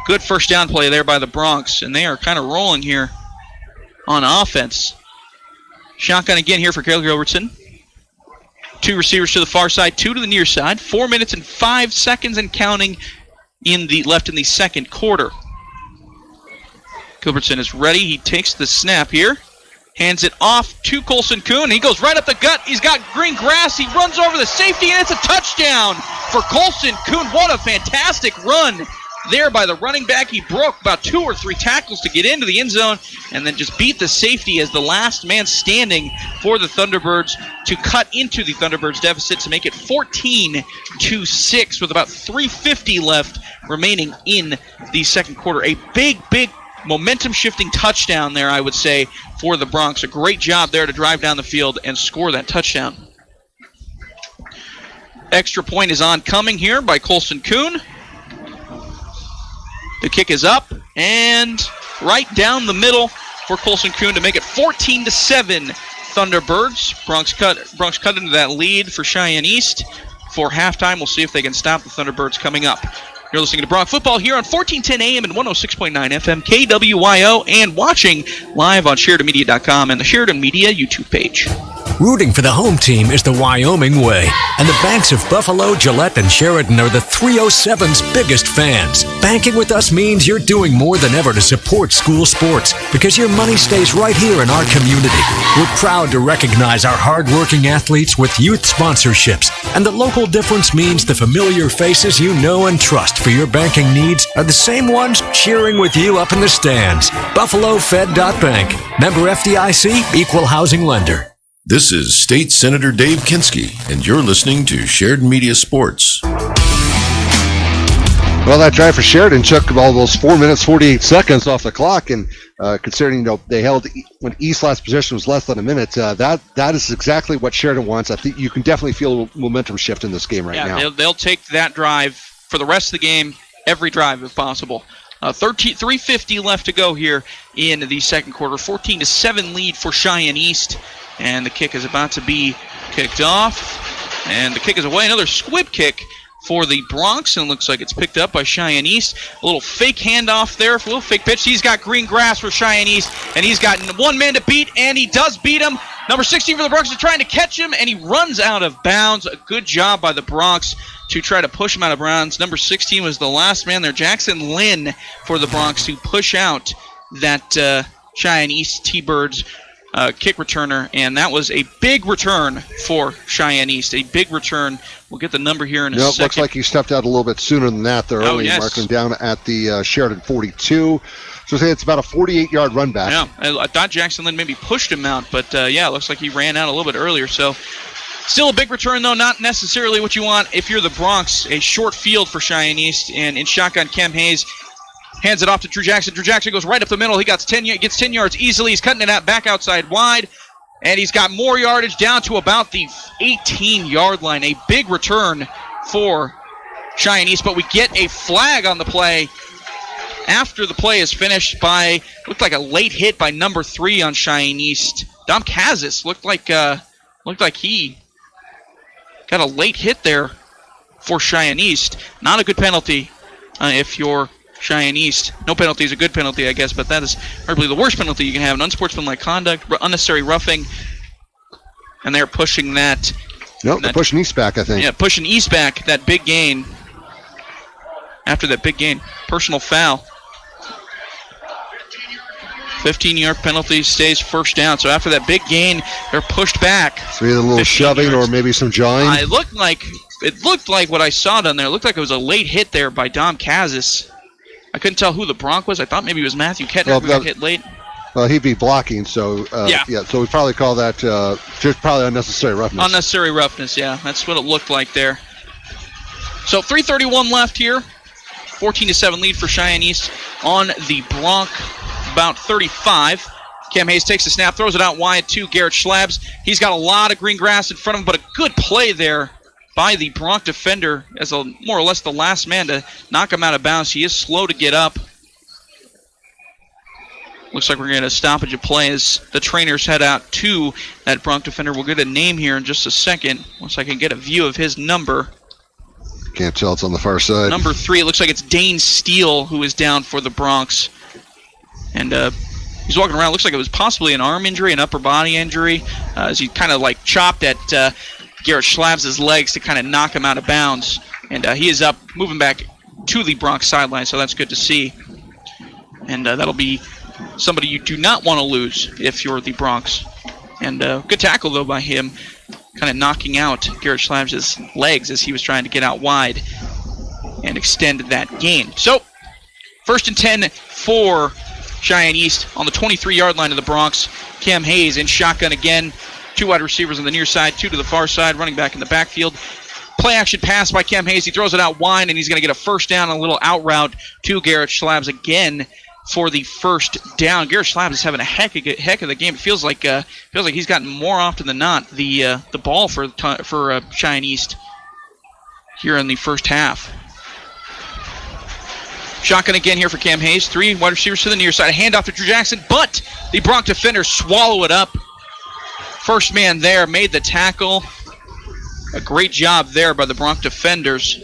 Good first down play there by the Bronx, and they are kind of rolling here on offense. Shotgun again here for Caleb Gilbertson. 2 receivers to the far side, 2 to the near side. 4 minutes and 5 seconds and counting left in the second quarter. Gilbertson is ready. He takes the snap here. Hands it off to Colson Kuhn. He goes right up the gut. He's got green grass. He runs over the safety, and it's a touchdown for Colson Kuhn. What a fantastic run there by the running back. He broke about 2 or 3 tackles to get into the end zone and then just beat the safety as the last man standing for the Thunderbirds to cut into the Thunderbirds deficit to make it 14-6 with about 3:50 left remaining in the second quarter. A big momentum-shifting touchdown there, I would say, for the Bronx. A great job there to drive down the field and score that touchdown. Extra point is oncoming here by Colson Kuhn. The kick is up. and right down the middle for Colson Kuhn to make it 14-7 Thunderbirds. Bronx cut into that lead for Cheyenne East for halftime. We'll see if they can stop the Thunderbirds coming up. You're listening to Bronx Football here on 1410 AM and 106.9 FM KWYO and watching live on SheridanMedia.com and the Sheridan Media YouTube page. Rooting for the home team is the Wyoming way, and the banks of Buffalo, Gillette, and Sheridan are the 307's biggest fans. Banking with us means you're doing more than ever to support school sports because your money stays right here in our community. We're proud to recognize our hardworking athletes with youth sponsorships, and the local difference means the familiar faces you know and trust for your banking needs are the same ones cheering with you up in the stands. Buffalo Fed Bank. Member FDIC, Equal Housing Lender. This is State Senator Dave Kinski, and you're listening to Sheridan Media Sports. Well, that drive for Sheridan took all those 4 minutes, 48 seconds off the clock, and considering they held when East's last possession was less than a minute, that is exactly what Sheridan wants. I think you can definitely feel a momentum shift in this game right now. They'll take that drive for the rest of the game, every drive if possible. 3:50 left to go here in the second quarter. 14-7 lead for Cheyenne East. And the kick is about to be kicked off. And the kick is away. Another squib kick for the Bronx. And looks like it's picked up by Cheyenne East. A little fake handoff there. A little fake pitch. He's got green grass for Cheyenne East. And he's got one man to beat. And he does beat him. Number 16 for the Bronx is trying to catch him. And he runs out of bounds. A good job by the Bronx to try to push him out of bounds. Number 16 was the last man there. Jackson Lynn for the Bronx to push out that Cheyenne East T-Birds kick returner, and that was a big return for Cheyenne East. A big return. We'll get the number here in a second. Looks like he stepped out a little bit sooner than that there early, marking down at the Sheridan 42. So say it's about a 48-yard run back. Yeah, I thought Jackson Lynn maybe pushed him out, but it looks like he ran out a little bit earlier. So still a big return, though, not necessarily what you want if you're the Bronx. A short field for Cheyenne East, and in shotgun, Cam Hayes hands it off to Drew Jackson. Drew Jackson goes right up the middle. He gets 10 yards easily. He's cutting it out back outside wide. And he's got more yardage down to about the 18-yard line. A big return for Cheyenne East. But we get a flag on the play after the play is finished by, looked like a late hit by number 3 on Cheyenne East. Dom Kazis looked like he got a late hit there for Cheyenne East. Not a good penalty if you're Cheyenne East. No penalty is a good penalty, I guess, but that is probably the worst penalty you can have. An unsportsmanlike conduct, unnecessary roughing, and they're pushing that. Nope, they're pushing East back, I think. Yeah, pushing East back, that big gain. After that big gain, personal foul. 15-yard penalty stays first down. So after that big gain, they're pushed back. So either a little shoving or maybe some jawing. It looked like what I saw down there. It looked like it was a late hit there by Dom Kazis. I couldn't tell who the Bronc was. I thought maybe it was Matthew Kettner who got hit late. Well, he'd be blocking, so so we probably call that just probably unnecessary roughness. Unnecessary roughness, yeah. That's what it looked like there. So 3:31 left here. 14-7 lead for Cheyenne East on the Bronc, about 35. Cam Hayes takes the snap, throws it out wide to Garrett Schlabs. He's got a lot of green grass in front of him, but a good play there by the Bronc defender as more or less the last man to knock him out of bounds. He is slow to get up. Looks like we're going to stoppage of play as the trainers head out to that Bronc defender. We'll get a name here in just a second once I can get a view of his number. Can't tell, it's on the far side. Number 3, it looks like it's Dane Steele who is down for the Bronx. And he's walking around. Looks like it was possibly an arm injury, an upper body injury, as he kind of like chopped at Garrett Schlabs' legs to kind of knock him out of bounds. And he is up, moving back to the Bronx sideline, so that's good to see. And that'll be somebody you do not want to lose if you're the Bronx. And good tackle, though, by him, kind of knocking out Garrett Schlabs' legs as he was trying to get out wide and extend that gain. So, 1st and 10 for Cheyenne East on the 23-yard line of the Bronx. Cam Hayes in shotgun again. 2 wide receivers on the near side, 2 to the far side, running back in the backfield. Play action pass by Cam Hayes. He throws it out wide, and he's going to get a first down, a little out route to Garrett Schlabs again for the first down. Garrett Schlabs is having a heck of the game. It feels like he's gotten more often than not the ball for Cheyenne East here in the first half. Shotgun again here for Cam Hayes. 3 wide receivers to the near side. A handoff to Drew Jackson, but the Bronx defenders swallow it up. First man there made the tackle. A great job there by the Bronx defenders.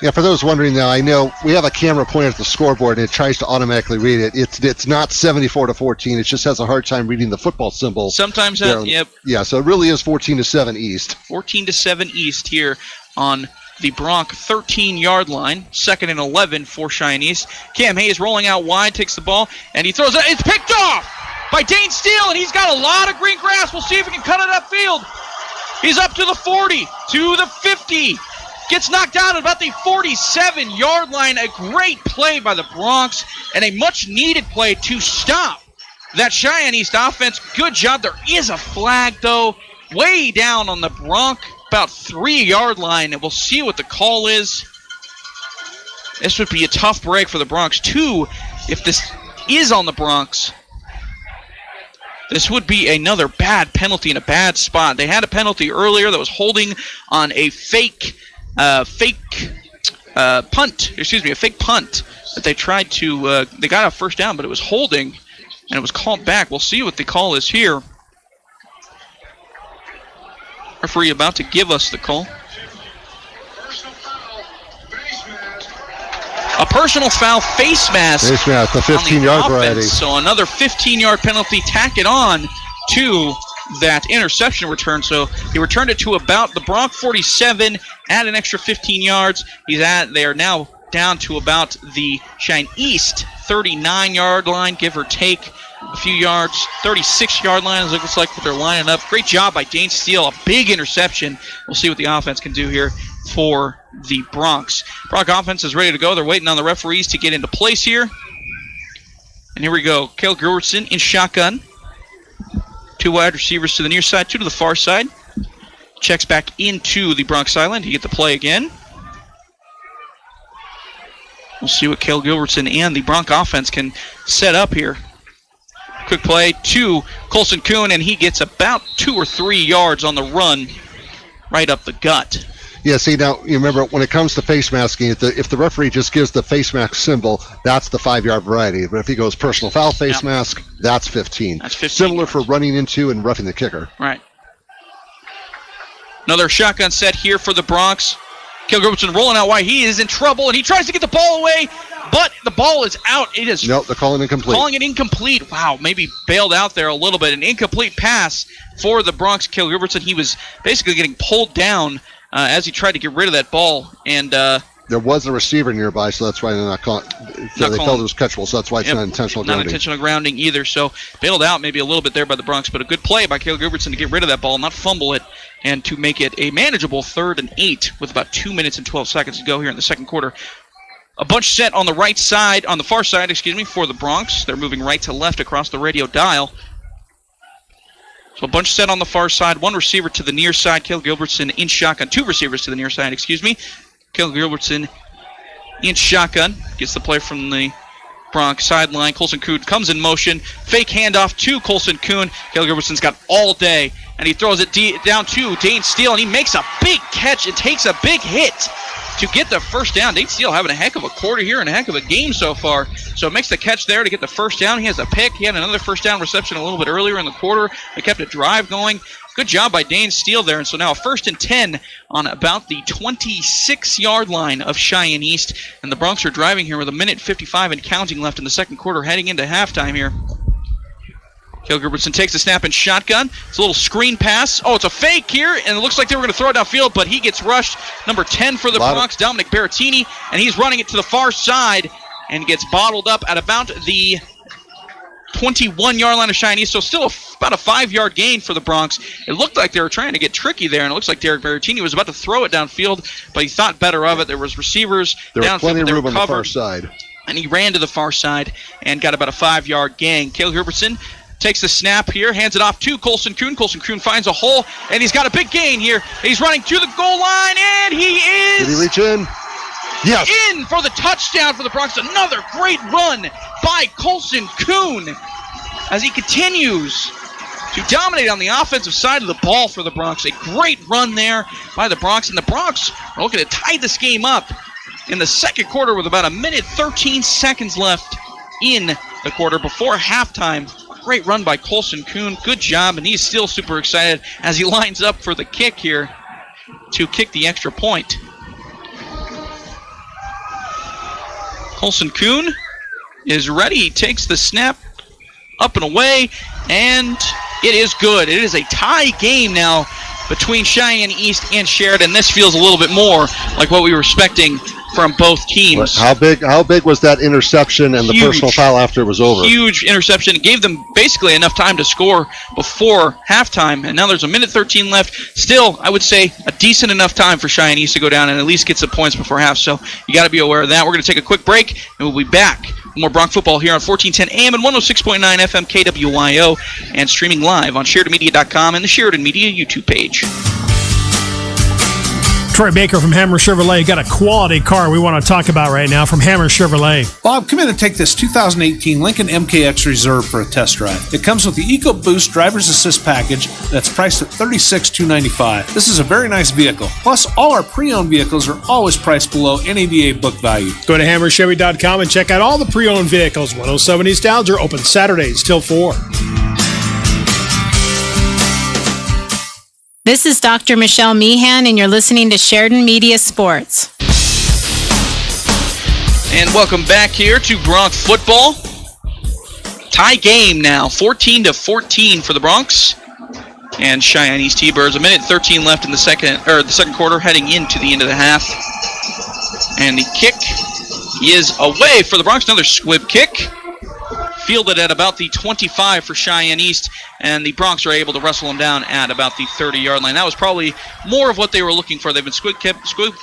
Yeah, for those wondering now, I know we have a camera pointed at the scoreboard and it tries to automatically read it. It's not 74-14. It just has a hard time reading the football symbol. Sometimes yep. Yeah, so it really is 14-7 East. 14-7 East here on the Bronx 13-yard line. 2nd and 11 for Cheyenne East. Cam Hayes rolling out wide, takes the ball, and he throws it. It's picked off by Dane Steele, and he's got a lot of green grass. We'll see if he can cut it upfield. He's up to the 40, to the 50. Gets knocked out at about the 47-yard line. A great play by the Bronx, and a much-needed play to stop that Cheyenne East offense. Good job. There is a flag, though, way down on the Bronx, about 3-yard line, and we'll see what the call is. This would be a tough break for the Bronx. 2, if this is on the Bronx, this would be another bad penalty in a bad spot. They had a penalty earlier that was holding on a fake punt that they tried to, they got a first down, but it was holding, and it was called back. We'll see what the call is here. Referee about to give us the call. A personal foul, face mask. Face mask, the 15-yard variety. So another 15-yard penalty, tack it on to that interception return. So he returned it to about the Bronx 47, add an extra 15 yards. They are now down to about the Cheyenne East 39-yard line, give or take a few yards. 36-yard line, as it looks like, they're lining up. Great job by Dane Steele, a big interception. We'll see what the offense can do here for the Bronx. Bronx offense is ready to go. They're waiting on the referees to get into place here. And here we go. Cale Gilbertson in shotgun. 2 wide receivers to the near side, 2 to the far side. Checks back into the Bronx sideline to get the play again. We'll see what Cale Gilbertson and the Bronx offense can set up here. Quick play to Colson Kuhn, and he gets about 2 or 3 yards on the run right up the gut. Yeah, see, now, you remember, when it comes to face masking, if the referee just gives the face mask symbol, that's the 5-yard variety. But if he goes personal foul face mask, that's 15. That's 15. Similar for running into and roughing the kicker. Right. Another shotgun set here for the Bronx. Cale Gilbertson rolling out wide. He is in trouble, and he tries to get the ball away, but the ball is out. It is. Nope, they're calling it incomplete. Calling it incomplete. Wow, maybe bailed out there a little bit. An incomplete pass for the Bronx. Cale Gilbertson, he was basically getting pulled down as he tried to get rid of that ball. And there was a receiver nearby, so that's why they're not calling. So they felt it was catchable, so that's why it's not intentional grounding. Not intentional grounding either. So bailed out maybe a little bit there by the Bronx, but a good play by Cale Gilbertson to get rid of that ball, not fumble it, and to make it a manageable 3rd and 8 with about 2 minutes and 12 seconds to go here in the second quarter. A bunch set on the right side, on the far side, for the Bronx. They're moving right to left across the radio dial. So a bunch set on the far side, 1 receiver to the near side. Cale Gilbertson in shotgun. 2 receivers to the near side, Cale Gilbertson in shotgun. Gets the play from the Bronx sideline. Colson Kuhn comes in motion. Fake handoff to Colson Kuhn. Cale Gilbertson's got all day, and he throws it down to Dane Steele, and he makes a big catch and takes a big hit to get the first down. Dane Steele having a heck of a quarter here and a heck of a game so far. So makes the catch there to get the first down. He has a pick. He had another first down reception a little bit earlier in the quarter. They kept a drive going. Good job by Dane Steele there. And so now a 1st and 10 on about the 26-yard line of Cheyenne East. And the Bronx are driving here with 1:55 and counting left in the second quarter, heading into halftime here. Cale Gilbertson takes a snap in shotgun. It's a little screen pass. Oh, it's a fake here, and it looks like they were going to throw it downfield, but he gets rushed. Number 10 for the Bronx, Dominic Berrettini, and he's running it to the far side and gets bottled up at about the 21-yard line of Cheyenne East, so still about a 5-yard gain for the Bronx. It looked like they were trying to get tricky there, and it looks like Derek Berrettini was about to throw it downfield, but he thought better of it. There was receivers downfield. There was plenty of room on the far side. And he ran to the far side and got about a 5-yard gain. Cale Gilbertson takes the snap here, hands it off to Colson Kuhn. Colson Kuhn finds a hole, and he's got a big gain here. He's running to the goal line, and he is... Did he reach in? Yes. In for the touchdown for the Bronx. Another great run by Colson Kuhn as he continues to dominate on the offensive side of the ball for the Bronx. A great run there by the Bronx, and the Bronx are looking to tie this game up in the second quarter with about 1:13 left in the quarter before halftime. Great run by Colson Kuhn. Good job, and he's still super excited as he lines up for the kick here to kick the extra point. Colson Kuhn is ready. He takes the snap up and away, and it is good. It is a tie game now between Cheyenne East and Sheridan. This feels a little bit more like what we were expecting from both teams. How big was that interception and the personal foul after it was over? Huge interception. It gave them basically enough time to score before halftime, and now there's 1:13 left. Still, I would say a decent enough time for Cheyenne East to go down and at least get some points before half, so you got to be aware of that. We're going to take a quick break, and we'll be back. More Bronx football here on 1410 AM and 106.9 FM KWYO, and streaming live on SheridanMedia.com and the Sheridan Media YouTube page. Troy Baker from Hammer Chevrolet got a quality car we want to talk about right now from Hammer Chevrolet. Bob, come in and take this 2018 Lincoln MKX Reserve for a test drive. It comes with the EcoBoost Driver's Assist package that's priced at $36,295. This is a very nice vehicle. Plus, all our pre-owned vehicles are always priced below NADA book value. Go to HammerChevy.com and check out all the pre-owned vehicles. 107 East Alger, open Saturdays till 4. This is Dr. Michelle Meehan, and you're listening to Sheridan Media Sports. And welcome back here to Bronx football. Tie game now, 14-14 for the Bronx and Cheyenne East T-Birds. 1:13 left in the second quarter, heading into the end of the half. And the kick is away for the Bronx. Another squib kick. Fielded at about the 25 for Cheyenne East, and the Bronx are able to wrestle them down at about the 30-yard line. That was probably more of what they were looking for. They've been squib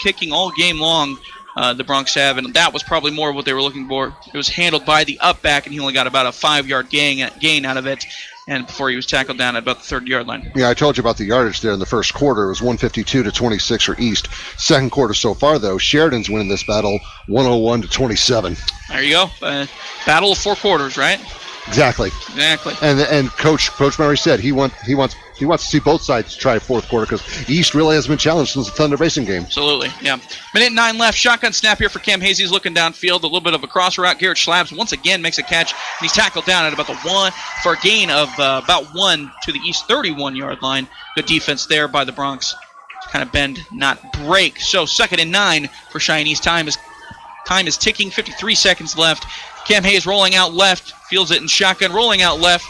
kicking all game long, the Bronx have, and that was probably more of what they were looking for. It was handled by the up back, and he only got about a 5-yard gain out of it, and before he was tackled down at about the 30-yard line. Yeah, I told you about the yardage there in the first quarter. It was 152-26 for East. Second quarter so far, though, Sheridan's winning this battle 101-27. There you go. Battle of 4 quarters, right? Exactly. And Coach Murray said he wants to see both sides try fourth quarter because East really has been challenged since the Thunder Racing game. Absolutely, yeah. 1:09 left. Shotgun snap here for Cam Hayes. He's looking downfield. A little bit of a cross route. Garrett Schlabs once again makes a catch, and he's tackled down at about the 1 for a gain of about 1 to the East 31-yard line. Good defense there by the Bronx to kind of bend, not break. So 2nd and 9 for Cheyenne East. Time is ticking. 53 seconds left. Cam Hayes rolling out left, fields it in shotgun, rolling out left,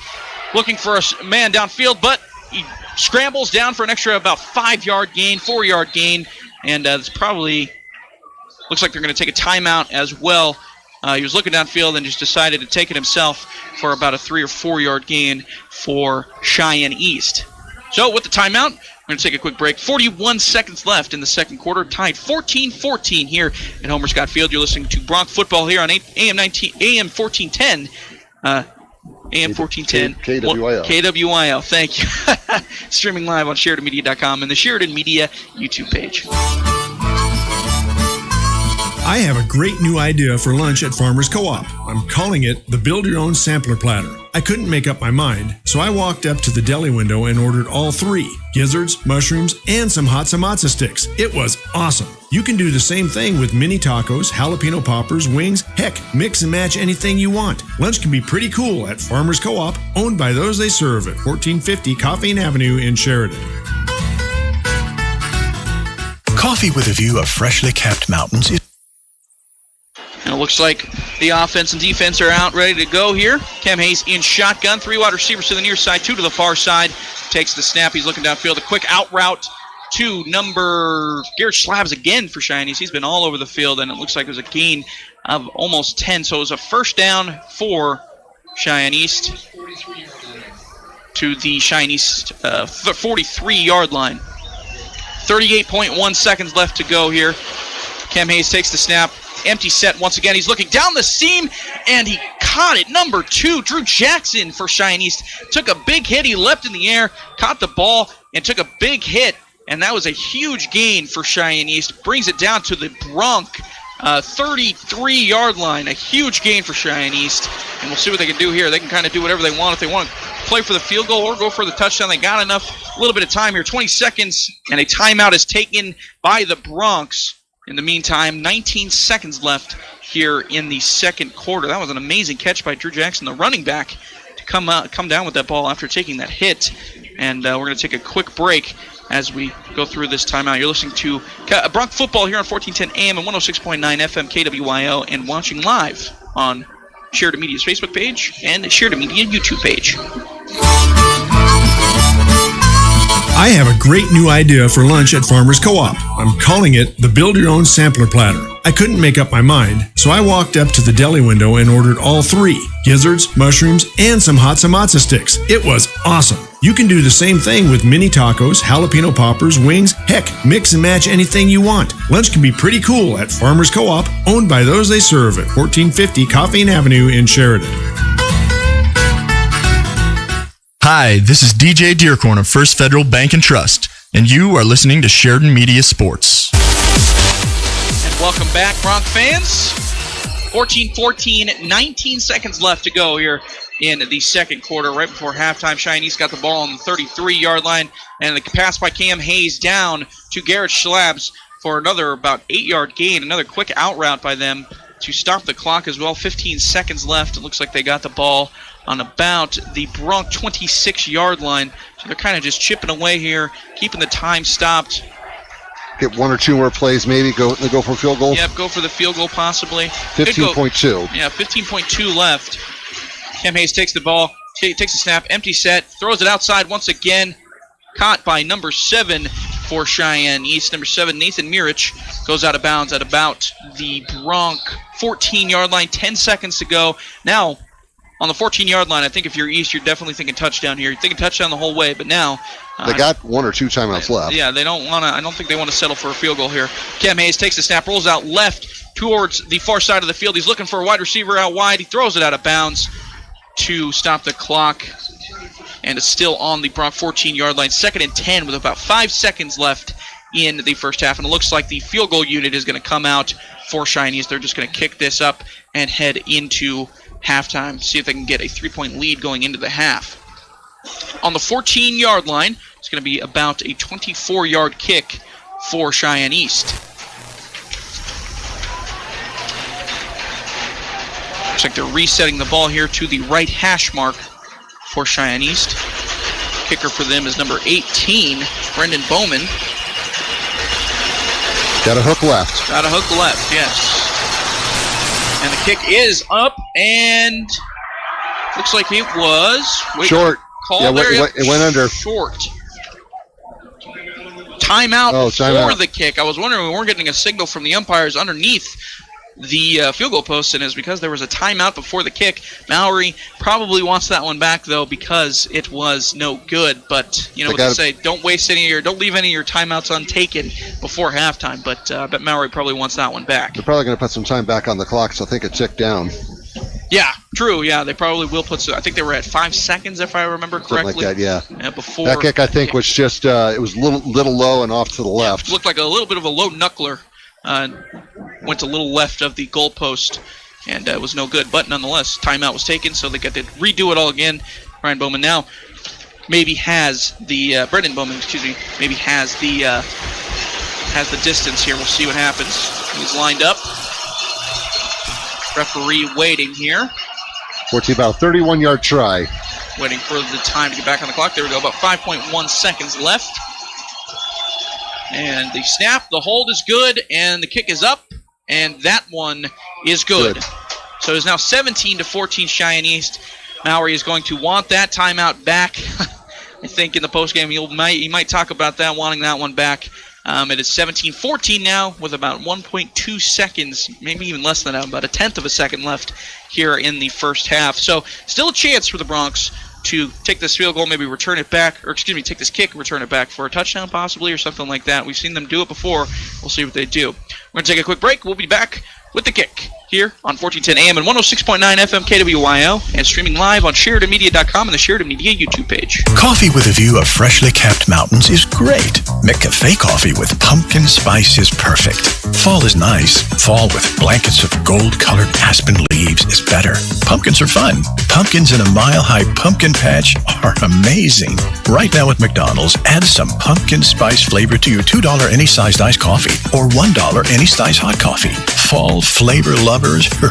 looking for a man downfield, but he scrambles down for an extra about 4-yard gain, and it's probably looks like they're going to take a timeout as well. He was looking downfield and just decided to take it himself for about a 3 or 4 yard gain for Cheyenne East. So with the timeout, we're going to take a quick break. 41 seconds left in the second quarter, tied 14-14 here at Homer Scott Field. You're listening to Bronx football here on AM 1410. AM 1410. KWYO. Thank you. Streaming live on SheridanMedia.com and the Sheridan Media YouTube page. I have a great new idea for lunch at Farmers Co-op. I'm calling it the Build Your Own Sampler Platter. I couldn't make up my mind, so I walked up to the deli window and ordered all 3, gizzards, mushrooms, and some hot samosa sticks. It was awesome. You can do the same thing with mini tacos, jalapeno poppers, wings, heck, mix and match anything you want. Lunch can be pretty cool at Farmers Co-op, owned by those they serve at 1450 Coffeen Avenue in Sheridan. Coffee with a view of freshly capped mountains is... And it looks like the offense and defense are out ready to go here. Cam Hayes in shotgun. 3 wide receivers to the near side, 2 to the far side. Takes the snap. He's looking downfield. A quick out route to Garrett Schlabs again for Cheyenne East. He's been all over the field, and it looks like it was a gain of almost 10. So it was a first down for Cheyenne East to the Cheyenne East 43-yard line. 38.1 seconds left to go here. Cam Hayes takes the snap. Empty set once again. He's looking down the seam, and he caught it. Number 2, Drew Jackson for Cheyenne East. Took a big hit. He leapt in the air, caught the ball, and took a big hit. And that was a huge gain for Cheyenne East. Brings it down to the Bronx 33-yard line. A huge gain for Cheyenne East. And we'll see what they can do here. They can kind of do whatever they want. If they want to play for the field goal or go for the touchdown, they got a little bit of time here. 20 seconds, and a timeout is taken by the Bronx. In the meantime, 19 seconds left here in the second quarter. That was an amazing catch by Drew Jackson, the running back, to come down with that ball after taking that hit. And we're going to take a quick break as we go through this timeout. You're listening to Bronc Football here on 1410 AM and 106.9 FM KWYO, and watching live on Sheridan Media's Facebook page and Sheridan Media YouTube page. I have a great new idea for lunch at Farmers Co-op. I'm calling it the Build Your Own Sampler Platter. I couldn't make up my mind, so I walked up to the deli window and ordered all 3, gizzards, mushrooms, and some hot samatsa sticks. It was awesome. You can do the same thing with mini tacos, jalapeno poppers, wings, heck, mix and match anything you want. Lunch can be pretty cool at Farmers Co-op, owned by those they serve at 1450 Coffeen Avenue in Sheridan. Hi, this is DJ Dearcorn of First Federal Bank and Trust, and you are listening to Sheridan Media Sports. And welcome back, Bronc fans. 14-14, 19 seconds left to go here in the second quarter. Right before halftime, Cheyenne East got the ball on the 33-yard line, and the pass by Cam Hayes down to Garrett Schlabs for another about 8-yard gain, another quick out route by them to stop the clock as well. 15 seconds left. It looks like they got the ball on about the Bronc 26-yard line. So they're kind of just chipping away here, keeping the time stopped. Get 1 or 2 more plays, maybe go for a field goal. Yep, go for the field goal possibly. 15.2. Yeah, 15.2 left. Cam Hayes takes the ball, takes a snap, empty set, throws it outside once again. Caught by number 7 for Cheyenne East. Number 7, Nathan Mirich, goes out of bounds at about the Bronc 14-yard line. 10 seconds to go. Now, on the 14-yard line, I think if you're East, you're definitely thinking touchdown here. You're thinking touchdown the whole way, but now they got 1 or 2 timeouts left. Yeah, they don't want to. I don't think they want to settle for a field goal here. Cam Hayes takes the snap, rolls out left towards the far side of the field. He's looking for a wide receiver out wide. He throws it out of bounds to stop the clock, and it's still on the Bronc 14-yard line. 2nd and 10 with about 5 seconds left in the first half, and it looks like the field goal unit is going to come out for Cheyenne East. They're just going to kick this up and head into halftime, see if they can get a 3-point lead going into the half. On the 14-yard line, it's going to be about a 24-yard kick for Cheyenne East. Looks like they're resetting the ball here to the right hash mark for Cheyenne East. Kicker for them is number 18, Brendan Bowman. Got a hook left. Got a hook left, yes. And the kick is up, and looks like it was short. Yeah, it went under. Short. Timeout for the kick. I was wondering, we weren't getting a signal from the umpires underneath the field goal post, and it's because there was a timeout before the kick. Mallory probably wants that one back, though, because it was no good. But you know what they say, don't leave any of your timeouts untaken before halftime. But I bet Mallory probably wants that one back. They're probably going to put some time back on the clock, so I think it ticked down. Yeah, true. Yeah, they probably will put. I think they were at 5 seconds, if I remember correctly. Something like that, yeah. Before that kick, I think, was just it was a little low and off to the left. Looked like a little bit of a low knuckler. Went a little left of the goalpost, and it was no good. But nonetheless, timeout was taken, so they got to redo it all again. Brian Bowman now maybe has the Brendan Bowman, maybe has the distance here. We'll see what happens. He's lined up. Referee waiting here. What's about a 31-yard try. Waiting for the time to get back on the clock. There we go. About 5.1 seconds left. And the snap, the hold is good, and the kick is up, and that one is good. So it's now 17-14 Cheyenne East. Mallory is going to want that timeout back. I think in the postgame he might talk about that, wanting that one back. It is 17-14 now with about 1.2 seconds, maybe even less than that, about a tenth of a second left here in the first half. So still a chance for the Broncs to take this field goal, maybe return it back, take this kick and return it back for a touchdown possibly or something like that. We've seen them do it before. We'll see what they do. We're going to take a quick break. We'll be back with the kick here on 1410 AM and 106.9 FM KWYO and streaming live on SheridanMedia.com and the Sheridan Media YouTube page. Coffee with a view of freshly capped mountains is great. McCafe coffee with pumpkin spice is perfect. Fall is nice. Fall with blankets of gold-colored aspen leaves is better. Pumpkins are fun. Pumpkins in a mile-high pumpkin patch are amazing. Right now at McDonald's, add some pumpkin spice flavor to your $2 any sized iced coffee or $1 any size hot coffee. Fall flavor lovers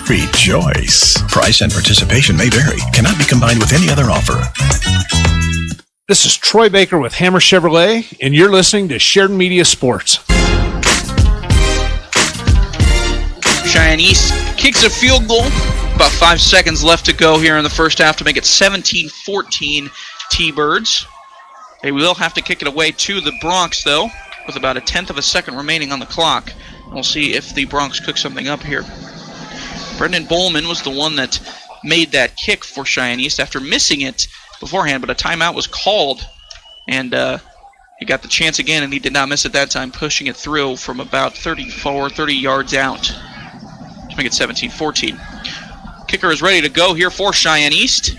rejoice. Price and participation may vary. Cannot be combined with any other offer. This is Troy Baker with Hammer Chevrolet, and you're listening to Sheridan Media Sports. Cheyenne East kicks a field goal. About 5 seconds left to go here in the first half to make it 17-14 T-Birds. They will have to kick it away to the Bronx, though, with about a tenth of a second remaining on the clock. We'll see if the Bronx cook something up here. Brendan Bowman was the one that made that kick for Cheyenne East after missing it beforehand, but a timeout was called, and he got the chance again, and he did not miss it that time, pushing it through from about 30 yards out to make it 17-14. Kicker is ready to go here for Cheyenne East,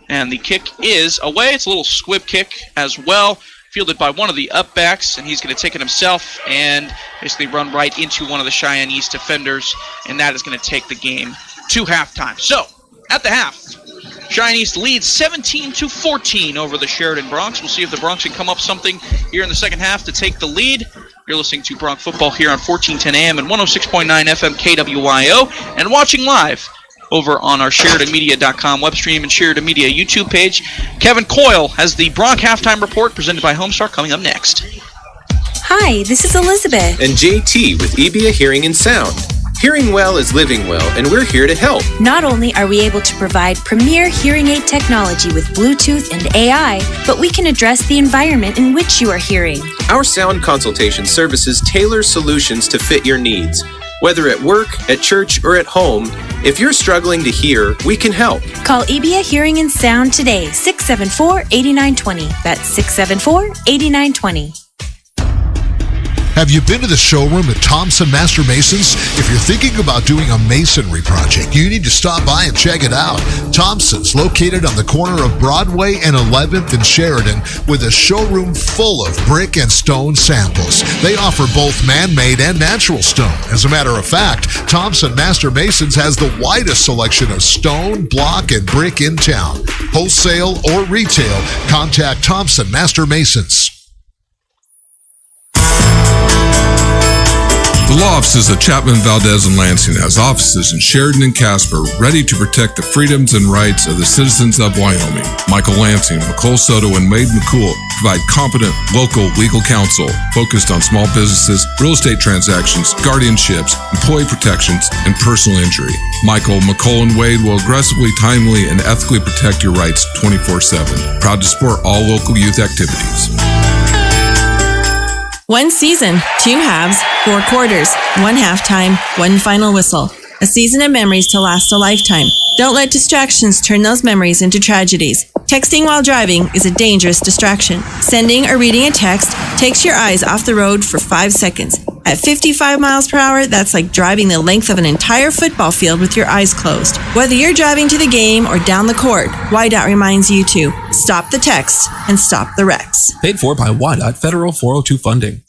and the kick is away. It's a little squib kick as well, fielded by one of the upbacks, and he's going to take it himself and basically run right into one of the Cheyenne East defenders, and that is going to take the game to halftime. So, at the half, Cheyenne East leads 17-14 over the Sheridan Bronx. We'll see if the Bronx can come up something here in the second half to take the lead. You're listening to Bronx Football here on 1410 AM and 106.9 FM KWYO, and watching live over on our SheridanMedia.com web stream and Sheridan Media YouTube page. Kevin Coyle has the Bronx Halftime Report presented by Homestar coming up next. Hi, this is Elizabeth. And JT with EBIA Hearing and Sound. Hearing well is living well, and we're here to help. Not only are we able to provide premier hearing aid technology with Bluetooth and AI, but we can address the environment in which you are hearing. Our sound consultation services tailor solutions to fit your needs. Whether at work, at church, or at home, if you're struggling to hear, we can help. Call EBIA Hearing and Sound today, 674-8920. That's 674-8920. Have you been to the showroom at Thompson Master Masons? If you're thinking about doing a masonry project, you need to stop by and check it out. Thompson's located on the corner of Broadway and 11th in Sheridan with a showroom full of brick and stone samples. They offer both man-made and natural stone. As a matter of fact, Thompson Master Masons has the widest selection of stone, block, and brick in town. Wholesale or retail, contact Thompson Master Masons. The law offices of Chapman, Valdez, and Lansing has offices in Sheridan and Casper ready to protect the freedoms and rights of the citizens of Wyoming. Michael Lansing, McCole Soto, and Wade McCool provide competent local legal counsel focused on small businesses, real estate transactions, guardianships, employee protections, and personal injury. Michael, McCole, and Wade will aggressively, timely, and ethically protect your rights 24/7. Proud to support all local youth activities. One season, 2 halves, 4 quarters, 1 halftime, 1 final whistle. A season of memories to last a lifetime. Don't let distractions turn those memories into tragedies. Texting while driving is a dangerous distraction. Sending or reading a text takes your eyes off the road for 5 seconds. At 55 miles per hour, that's like driving the length of an entire football field with your eyes closed. Whether you're driving to the game or down the court, WYDOT reminds you to stop the text and stop the wrecks. Paid for by WYDOT Federal 402 funding.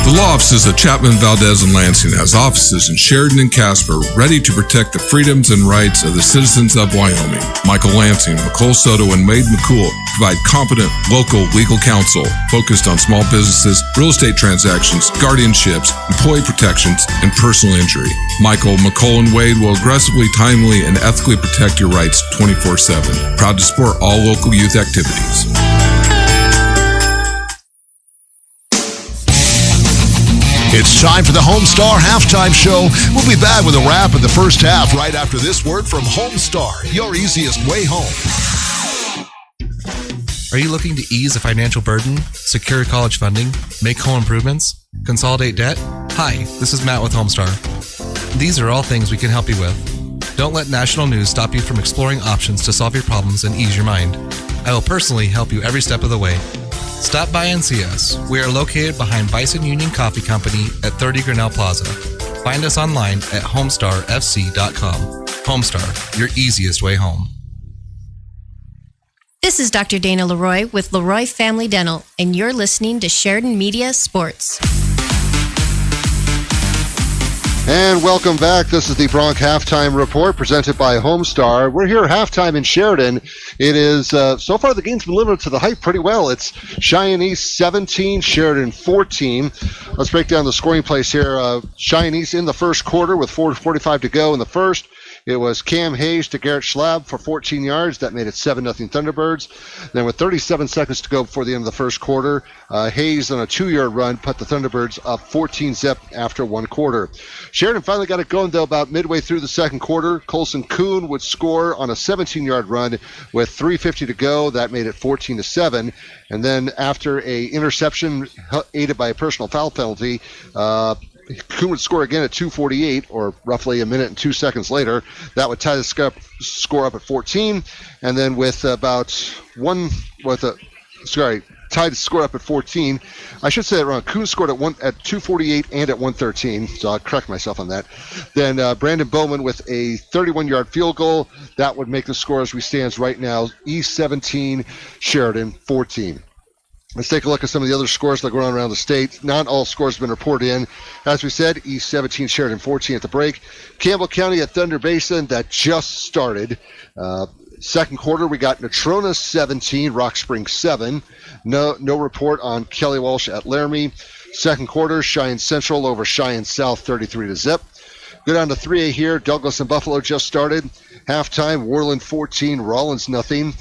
The law offices of Chapman, Valdez, and Lansing has offices in Sheridan and Casper ready to protect the freedoms and rights of the citizens of Wyoming. Michael Lansing, McCole Soto, and Wade McCool provide competent local legal counsel focused on small businesses, real estate transactions, guardianships, employee protections, and personal injury. Michael, McCole, and Wade will aggressively, timely, and ethically protect your rights 24/7. Proud to support all local youth activities. It's time for the Homestar Halftime Show. We'll be back with a wrap of the first half right after this word from Homestar, your easiest way home. Are you looking to ease a financial burden, secure college funding, make home improvements, consolidate debt? Hi, this is Matt with Homestar. These are all things we can help you with. Don't let national news stop you from exploring options to solve your problems and ease your mind. I will personally help you every step of the way. Stop by and see us. We are located behind Bison Union Coffee Company at 30 Grinnell Plaza. Find us online at homestarfc.com. Homestar, your easiest way home. This is Dr. Dana Leroy with Leroy Family Dental, and you're listening to Sheridan Media Sports. And welcome back. This is the Bronc Halftime Report presented by Homestar. We're here at halftime in Sheridan. It is, so far the game's been limited to the hype pretty well. It's Cheyenne East 17, Sheridan 14. Let's break down the scoring place here. Cheyenne East in the first quarter with 4:45 to go in the first. It was Cam Hayes to Garrett Schlab for 14 yards. That made it 7-0 Thunderbirds. Then with 37 seconds to go before the end of the first quarter, Hayes on a 2-yard run put the Thunderbirds up 14-zip after one quarter. Sheridan finally got it going, though, about midway through the second quarter. Colson Kuhn would score on a 17-yard run with 3:50 to go. That made it 14-7. And then after a interception aided by a personal foul penalty, Kuhn would score again at 2:48, or roughly a minute and 2 seconds later. That would tie the score up at 14. And then with tied the score up at 14. I should say that wrong. Kuhn scored at 2:48 and at 1:13, so I'll correct myself on that. Then Brandon Bowman with a 31-yard field goal. That would make the score as we stand right now, East 17, Sheridan 14. Let's take a look at some of the other scores that are going on around the state. Not all scores have been reported in. As we said, East 17, Sheridan 14 at the break. Campbell County at Thunder Basin, that just started. Second quarter, we got Natrona 17, Rock Springs 7. No report on Kelly Walsh at Laramie. Second quarter, Cheyenne Central over Cheyenne South 33-0. Go down to 3A here. Douglas and Buffalo just started. Halftime, Worland 14, Rollins nothing.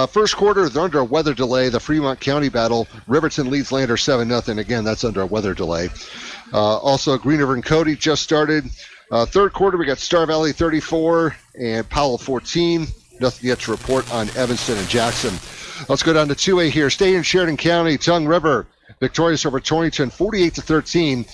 First quarter, they're under a weather delay. The Fremont County battle, Riverton leads Lander 7-0. Again, that's under a weather delay. Also, Green River and Cody just started. Third quarter, we got Star Valley 34 and Powell 14. Nothing yet to report on Evanston and Jackson. Let's go down to 2A here. Stay in Sheridan County. Tongue River victorious over Torrington, 48-13.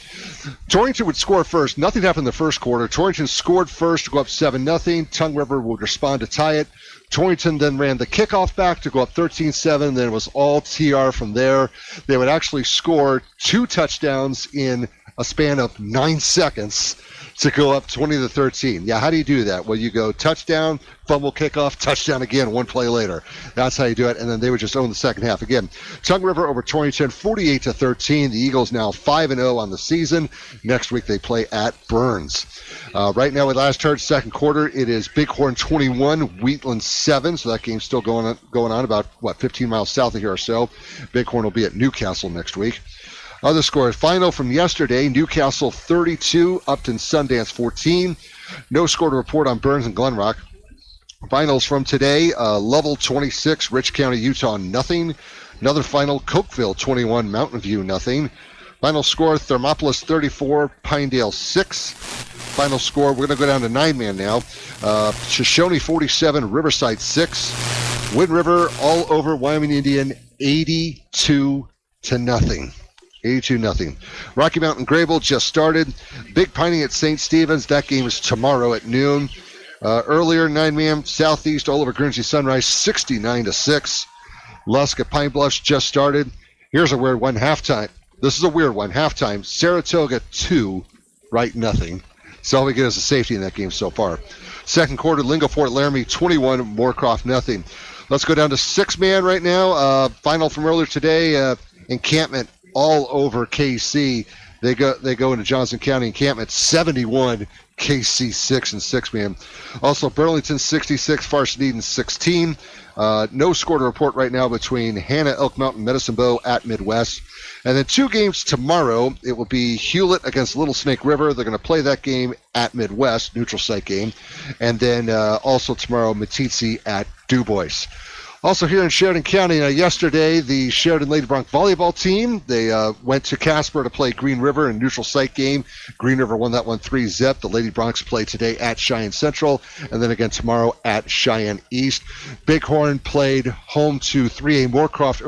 Torrington would score first. Nothing happened in the first quarter. Torrington scored first to go up 7-0. Tongue River would respond to tie it. Torrington then ran the kickoff back to go up 13-7. Then it was all TR from there. They would actually score 2 touchdowns in a span of 9 seconds to go up 20-13. Yeah, how do you do that? Well, you go touchdown, fumble, kickoff, touchdown again, one play later. That's how you do it, and then they would just own the second half again. Tongue River over Torrington, 48-13. The Eagles now 5-0 on the season. Next week they play at Burns. Right now, we last heard second quarter, it is Bighorn 21, Wheatland 7. So that game's still going on about 15 miles south of here or so. Bighorn will be at Newcastle next week. Other scores, final from yesterday, Newcastle 32, Upton Sundance 14. No score to report on Burns and Glenrock. Finals from today, Lovell 26, Rich County, Utah, nothing. Another final, Cokeville 21, Mountain View, nothing. Final score, Thermopolis 34, Pinedale 6. Final score, we're going to go down to 9-man now. Shoshone 47, Riverside 6. Wind River all over Wyoming Indian 82-0. 82-0. Rocky Mountain Grable just started. Big Piney at St. Stephen's. That game is tomorrow at noon. Earlier, 9-man, Southeast all over Guernsey Sunrise, 69-6. Lusk at Pine Bluffs just started. Here's a weird one, halftime. This is a weird one, halftime. Saratoga 2, Wright nothing. So all we get is a safety in that game so far. Second quarter, Lingo Fort Laramie 21, Moorcroft nothing. Let's go down to 6-man right now. Final from earlier today, Encampment all over KC. They go into Johnson County Encampment 71, KC 6 and 6-man. Also Burlington 66, Farson Eden 16. No score to report right now between Hanna, Elk Mountain, Medicine Bow at Midwest. And then 2 games tomorrow. It will be Hewlett against Little Snake River. They're going to play that game at Midwest, neutral site game. And then also tomorrow, Meeteetse at DuBois. Also here in Sheridan County, yesterday, the Sheridan Lady Bronc volleyball team, they went to Casper to play Green River in a neutral site game. Green River won that one 3-0. The Lady Broncs play today at Cheyenne Central, and then again tomorrow at Cheyenne East. Bighorn played home to 3A Moorcroft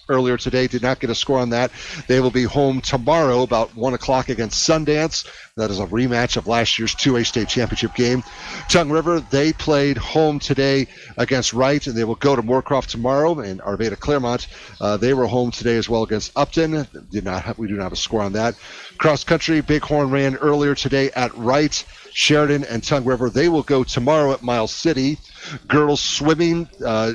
earlier today. Did not get a score on that. They will be home tomorrow about 1 o'clock against Sundance. That is a rematch of last year's 2A state championship game. Tongue River, they played home today against Wright, and they will go to Moorcroft Norcroft tomorrow, and Arvada Claremont. They were home today as well against Upton. We do not have a score on that. Cross country, Bighorn ran earlier today at Wright. Sheridan and Tongue River, they will go tomorrow at Miles City. Girls swimming,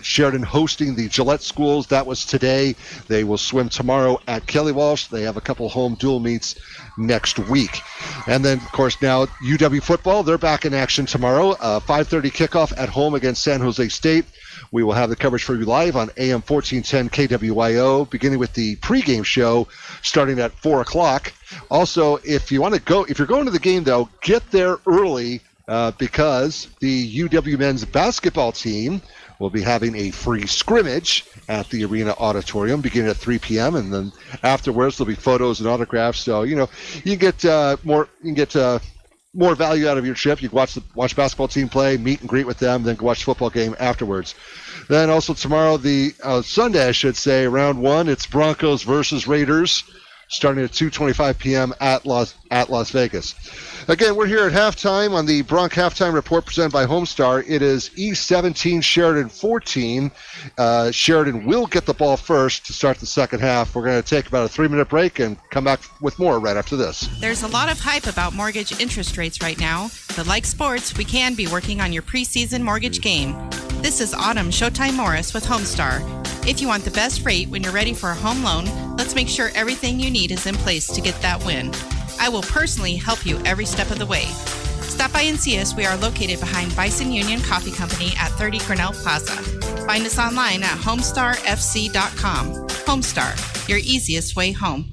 Sheridan hosting the Gillette schools. That was today. They will swim tomorrow at Kelly Walsh. They have a couple home dual meets next week. And then, of course, now UW football, they're back in action tomorrow. 5:30 kickoff at home against San Jose State. We will have the coverage for you live on AM 1410 KWYO, beginning with the pregame show starting at 4 o'clock. Also, if you're going to the game, though, get there early because the UW men's basketball team will be having a free scrimmage at the Arena Auditorium beginning at 3 p.m. And then afterwards, there'll be photos and autographs. So, you get more value out of your trip. You can watch basketball team play, meet and greet with them, then go watch the football game afterwards. Then also tomorrow, Sunday, I should say, round 1, it's Broncos versus Raiders, starting at 2:25 p.m. at Las Vegas. Again, we're here at halftime on the Bronc Halftime Report presented by Homestar. It is East 17, Sheridan 14. Sheridan will get the ball first to start the second half. We're going to take about a 3-minute break and come back with more right after this. There's a lot of hype about mortgage interest rates right now, but like sports, we can be working on your preseason mortgage game. This is Autumn Showtime Morris with Homestar. If you want the best rate when you're ready for a home loan, let's make sure everything you need is in place to get that win. I will personally help you every step of the way. Stop by and see us. We are located behind Bison Union Coffee Company at 30 Grinnell Plaza. Find us online at homestarfc.com. Homestar, your easiest way home.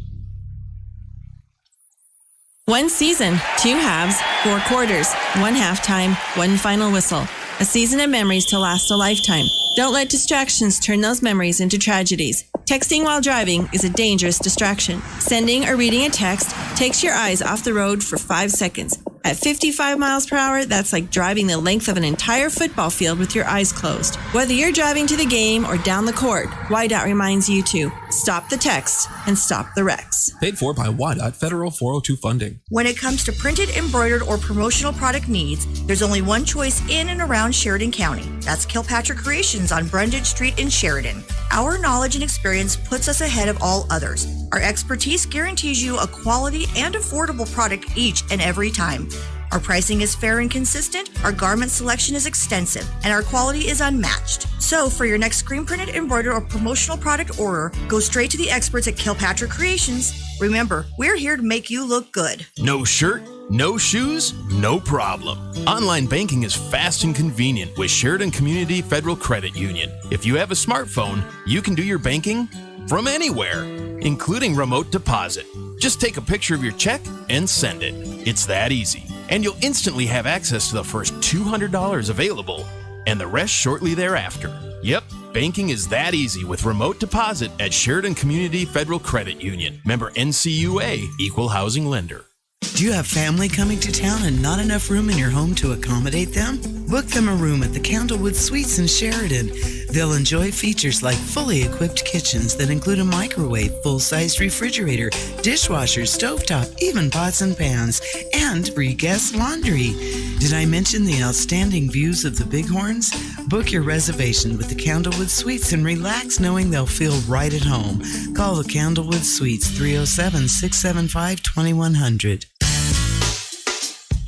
1 season, 2 halves, 4 quarters, 1 halftime, 1 final whistle. A season of memories to last a lifetime. Don't let distractions turn those memories into tragedies. Texting while driving is a dangerous distraction. Sending or reading a text takes your eyes off the road for 5 seconds. At 55 miles per hour, that's like driving the length of an entire football field with your eyes closed. Whether you're driving to the game or down the court, YDOT reminds you to stop the text and stop the wrecks. Paid for by YDOT Federal 402 funding. When it comes to printed, embroidered, or promotional product needs, there's only one choice in and around Sheridan County. That's Kilpatrick Creations on Brundage Street in Sheridan. Our knowledge and experience puts us ahead of all others. Our expertise guarantees you a quality and affordable product each and every time. Our pricing is fair and consistent, our garment selection is extensive, and our quality is unmatched. So for your next screen printed, embroidered, or promotional product order, go straight to the experts at Kilpatrick Creations. Remember, we're here to make you look good. No shirt, no shoes, no problem. Online banking is fast and convenient with Sheridan Community Federal Credit Union. If you have a smartphone, you can do your banking from anywhere, including remote deposit. Just take a picture of your check and send it. It's that easy. And you'll instantly have access to the first $200 available and the rest shortly thereafter. Yep, banking is that easy with remote deposit at Sheridan Community Federal Credit Union. Member NCUA, Equal Housing Lender. Do you have family coming to town and not enough room in your home to accommodate them? Book them a room at the Candlewood Suites in Sheridan. They'll enjoy features like fully equipped kitchens that include a microwave, full-sized refrigerator, dishwasher, stovetop, even pots and pans, and free guest laundry. Did I mention the outstanding views of the Bighorns? Book your reservation with the Candlewood Suites and relax knowing they'll feel right at home. Call the Candlewood Suites 307-675-2100.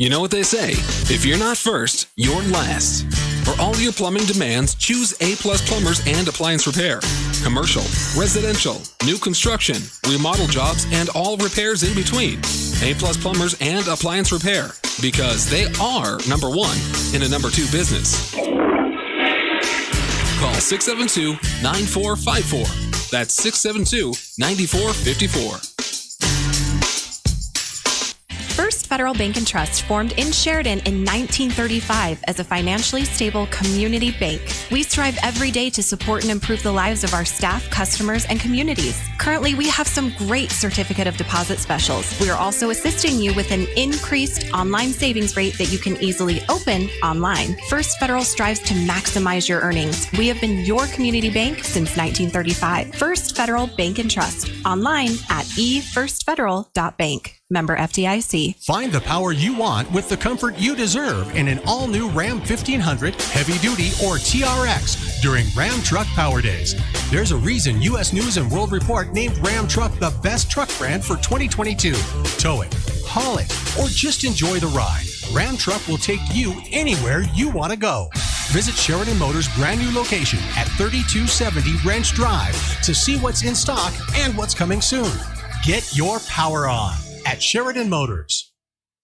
You know what they say, if you're not first, you're last. For all your plumbing demands, choose A+ Plumbers and Appliance Repair. Commercial, residential, new construction, remodel jobs, and all repairs in between. A+ Plumbers and Appliance Repair, because they are number 1 in a number 2 business. Call 672-9454. That's 672-9454. First Federal Bank and Trust formed in Sheridan in 1935 as a financially stable community bank. We strive every day to support and improve the lives of our staff, customers, and communities. Currently, we have some great certificate of deposit specials. We are also assisting you with an increased online savings rate that you can easily open online. First Federal strives to maximize your earnings. We have been your community bank since 1935. First Federal Bank and Trust. Online at efirstfederal.bank. Member FDIC. Find the power you want with the comfort you deserve in an all-new Ram 1500 Heavy Duty or TRX during Ram Truck Power Days. There's a reason U.S. News and World Report named Ram Truck the best truck brand for 2022. Tow it, haul it, or just enjoy the ride. Ram Truck will take you anywhere you want to go. Visit Sheridan Motors' brand new location at 3270 Ranch Drive to see what's in stock and what's coming soon. Get your power on at Sheridan Motors.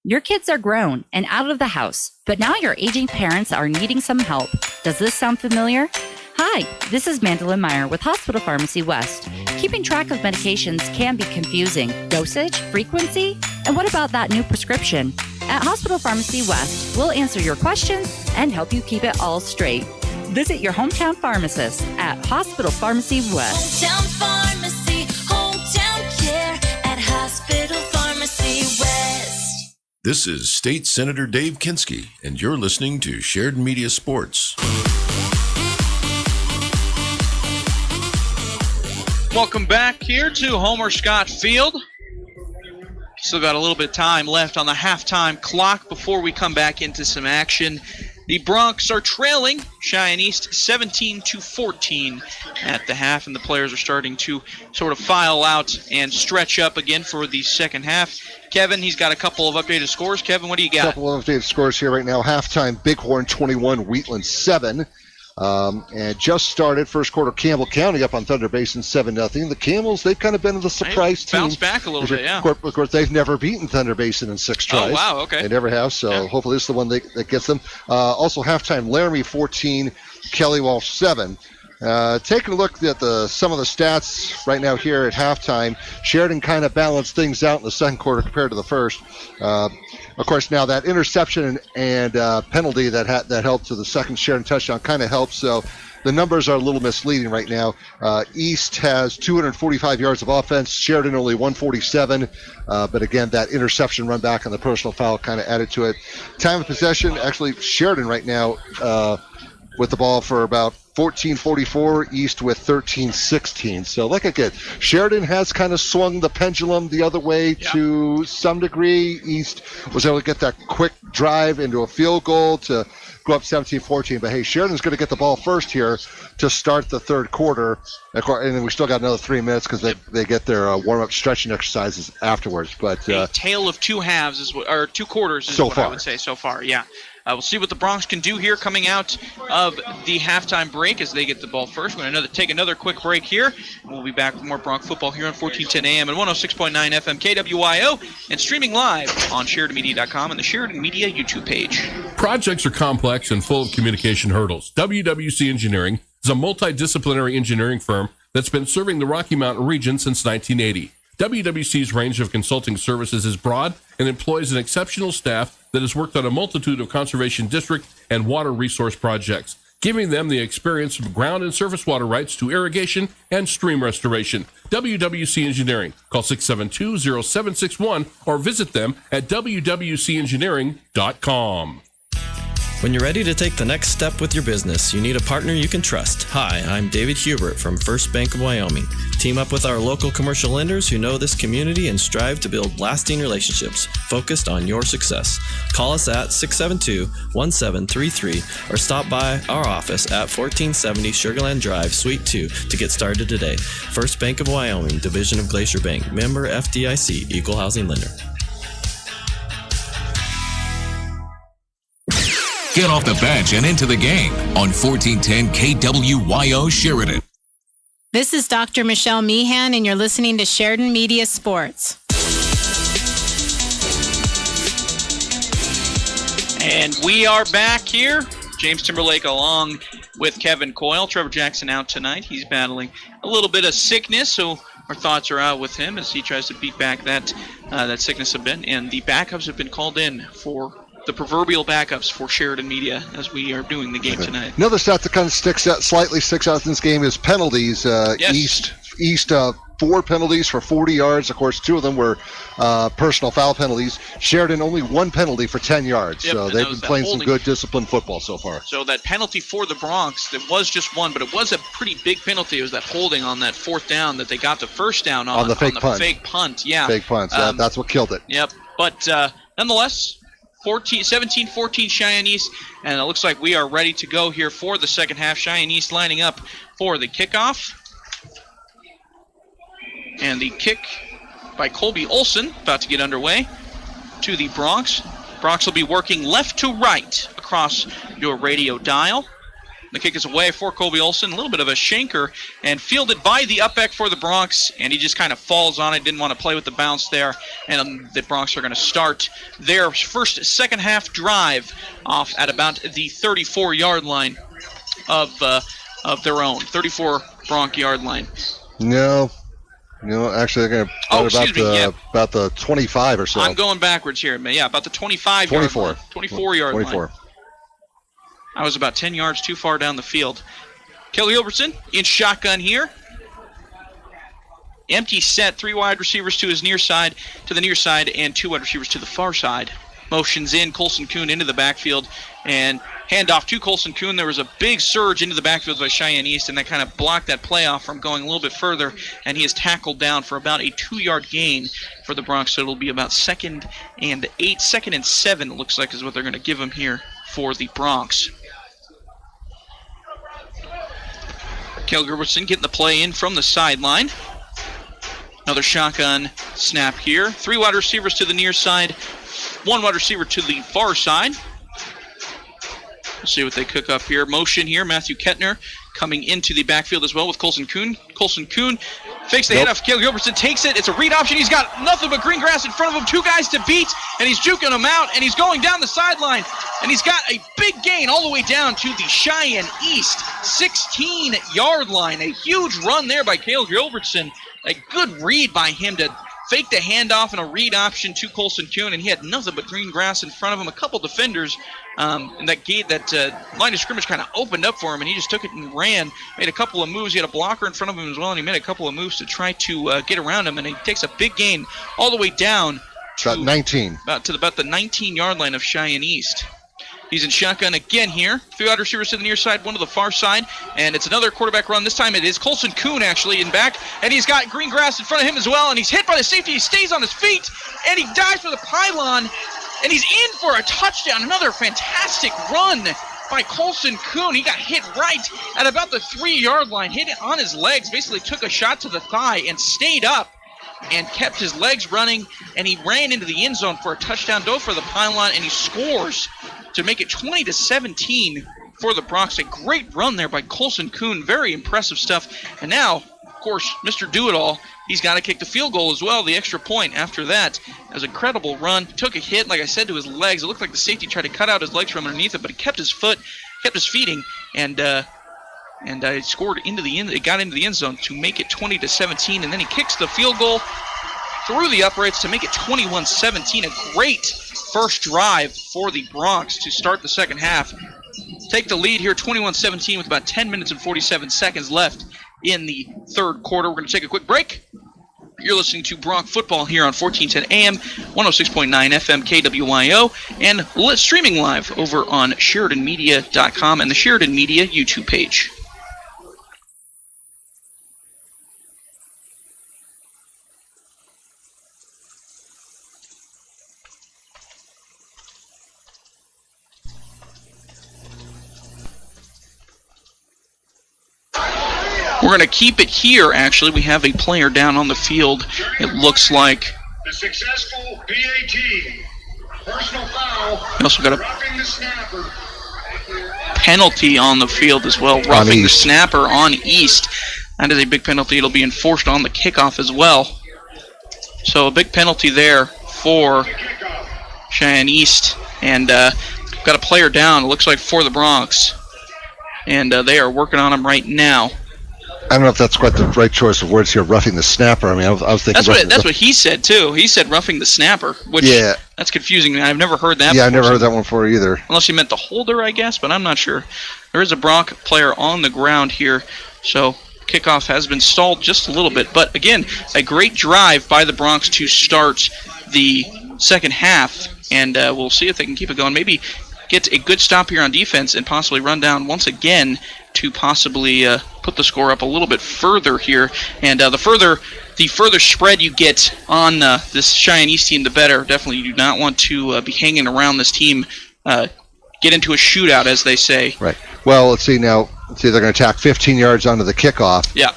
Your kids are grown and out of the house, but now your aging parents are needing some help. Does this sound familiar? Hi, this is Mandolin Meyer with Hospital Pharmacy West. Keeping track of medications can be confusing. Dosage, frequency, and what about that new prescription? At Hospital Pharmacy West, we'll answer your questions and help you keep it all straight. Visit your hometown pharmacist at Hospital Pharmacy West. Hometown Pharmacy, hometown care at Hospital Pharmacy West. This is State Senator Dave Kinski, and you're listening to Sheridan Media Sports. Welcome back here to Homer Scott Field. Still got a little bit of time left on the halftime clock before we come back into some action. The Broncs are trailing Cheyenne East 17-14 at the half, and the players are starting to sort of file out and stretch up again for the second half. Kevin, he's got a couple of updated scores. Kevin, what do you got? A couple of updated scores here right now. Halftime, Bighorn 21, Wheatland 7. And just started first quarter, Campbell County up on Thunder Basin 7-0. The Camels, they've kind of been the surprise team. Bounced back a little bit, yeah. Of course, they've never beaten Thunder Basin in 6 tries. Oh, wow, okay. They never have, so hopefully this is the one that gets them. Also, halftime, Laramie 14, Kelly Walsh 7. Taking a look at some of the stats right now here at halftime, Sheridan kind of balanced things out in the second quarter compared to the first. Of course, now that interception and penalty that helped to the second Sheridan touchdown kind of helps. So the numbers are a little misleading right now. East has 245 yards of offense. Sheridan only 147. But again, that interception run back on the personal foul kind of added to it. Time of possession, actually Sheridan right now with the ball for about 14:44, East with 13:16. So like I said, Sheridan has kind of swung the pendulum the other way to some degree. East was able to get that quick drive into a field goal to go up 17-14. But hey, Sheridan's going to get the ball first here to start the third quarter. And then we still got another 3 minutes because they get their warm-up stretching exercises afterwards. But a tale of two halves or 2 quarters is what I would say so far. Yeah. We'll see what the Broncs can do here coming out of the halftime break as they get the ball first. We're going to take another quick break here. We'll be back with more Bronc football here on 1410 AM and 106.9 FM KWYO and streaming live on SheridanMedia.com and the Sheridan Media YouTube page. Projects are complex and full of communication hurdles. WWC Engineering is a multidisciplinary engineering firm that's been serving the Rocky Mountain region since 1980. WWC's range of consulting services is broad and employs an exceptional staff that has worked on a multitude of conservation district and water resource projects, giving them the experience from ground and surface water rights to irrigation and stream restoration. WWC Engineering. Call 672-0761 or visit them at wwcengineering.com. When you're ready to take the next step with your business, you need a partner you can trust. Hi, I'm David Hubert from First Bank of Wyoming. Team up with our local commercial lenders who know this community and strive to build lasting relationships focused on your success. Call us at 672-1733 or stop by our office at 1470 Sugarland Drive, Suite 2 to get started today. First Bank of Wyoming, Division of Glacier Bank, member FDIC, Equal Housing Lender. Get off the bench and into the game on 1410 KWYO Sheridan. This is Dr. Michelle Meehan, and you're listening to Sheridan Media Sports. And we are back here. James Timberlake along with Kevin Coyle. Trevor Jackson out tonight. He's battling a little bit of sickness, so our thoughts are out with him as he tries to beat back that sickness a bit. And the backups have been called in for the proverbial backups for Sheridan Media as we are doing the game tonight. Another stat that kind of slightly sticks out in this game is penalties. Yes. East 4 penalties for 40 yards. Of course, 2 of them were personal foul penalties. Sheridan only 1 penalty for 10 yards. Yep, so they've been playing some good disciplined football so far. So that penalty for the Bronx, it was just 1, but it was a pretty big penalty. It was that holding on that 4th down that they got the first down on the fake punt. Fake punt, yeah. Fake punt, that's what killed it. Yep, but nonetheless, 17-14 Cheyenne East, and it looks like we are ready to go here for the second half. Cheyenne East lining up for the kickoff. And the kick by Colby Olson, about to get underway, to the Bronx. Bronx will be working left to right across your radio dial. The kick is away for Colby Olson, a little bit of a shanker, and fielded by the upback for the Bronx, and he just kind of falls on it, didn't want to play with the bounce there, and the Bronx are going to start their first second half drive off at about the 34-yard line of their own, 34 Bronx yard line. No, actually they're going to about the 25 or so. I'm going backwards here, man. Yeah, about the 25 yard line. 24-yard line. I was about 10 yards too far down the field. Kelly Ilberson in shotgun here. Empty set, 3 wide receivers to the near side, and 2 wide receivers to the far side. Motions in, Colson Kuhn into the backfield, and handoff to Colson Kuhn. There was a big surge into the backfield by Cheyenne East, and that kind of blocked that playoff from going a little bit further, and he is tackled down for about a 2-yard gain for the Bronx, so it'll be about 2nd and 8, 2nd and 7, it looks like is what they're going to give him here for the Bronx. Kel Gerberson getting the play in from the sideline. Another shotgun snap here. 3 wide receivers to the near side, 1 wide receiver to the far side. Let's see what they cook up here. Motion here, Matthew Kettner coming into the backfield as well with Colson Kuhn. Colson Kuhn fakes the handoff. Caleb Gilbertson takes it. It's a read option. He's got nothing but green grass in front of him. 2 guys to beat, and he's juking him out, and he's going down the sideline. And he's got a big gain all the way down to the Cheyenne East 16-yard line. A huge run there by Caleb Gilbertson. A good read by him to fake the handoff and a read option to Colson Kuhn, and he had nothing but green grass in front of him. A couple defenders, and that line of scrimmage kind of opened up for him, and he just took it and ran. Made a couple of moves. He had a blocker in front of him as well, and he made a couple of moves to try to get around him, and he takes a big gain all the way down to about 19. About the 19-yard line of Cheyenne East. He's in shotgun again here. 3 wide receivers to the near side, 1 to the far side. And it's another quarterback run. This time it is Colson Kuhn actually in back. And he's got green grass in front of him as well. And he's hit by the safety. He stays on his feet. And he dives for the pylon. And he's in for a touchdown. Another fantastic run by Colson Kuhn. He got hit right at about the 3-yard line. Hit it on his legs. Basically took a shot to the thigh and stayed up and kept his legs running. And he ran into the end zone for a touchdown. Dove for the pylon. And he scores to make it 20-17 for the Bronx. A great run there by Colson Kuhn. Very impressive stuff. And now, of course, Mr. Do-It-All, he's got to kick the field goal as well, the extra point after that. It was an incredible run. Took a hit, like I said, to his legs. It looked like the safety tried to cut out his legs from underneath it, but he kept his feeding, and scored into the end. It got into the end zone to make it 20-17, and then he kicks the field goal through the uprights to make it 21-17. A great first drive for the Bronx to start the second half. Take the lead here, 21-17, with about 10 minutes and 47 seconds left in the third quarter. We're going to take a quick break. You're listening to Bronx Football here on 1410 AM, 106.9 FM KWYO, and streaming live over on SheridanMedia.com and the Sheridan Media YouTube page. We're going to keep it here, actually. We have a player down on the field, it looks like. The successful PAT. Personal foul. We also got a penalty on the field as well. Roughing the snapper on East. That is a big penalty. It'll be enforced on the kickoff as well. So a big penalty there for Cheyenne East. And got a player down, it looks like, for the Bronx. And they are working on him right now. I don't know if that's quite the right choice of words here, roughing the snapper. I mean, I was thinking... That's what he said, too. He said roughing the snapper, which that's confusing. I've never heard that before. Yeah, I've never heard that one before either. Unless he meant the holder, I guess, but I'm not sure. There is a Bronx player on the ground here, so kickoff has been stalled just a little bit. But again, a great drive by the Broncs to start the second half, and we'll see if they can keep it going. Maybe get a good stop here on defense and possibly run down once again to possibly put the score up a little bit further here. And the further spread you get on this Cheyenne East team, the better. Definitely, you do not want to be hanging around this team. Get into a shootout, as they say. Right. Well, let's see now. They're going to attack 15 yards onto the kickoff. Yeah.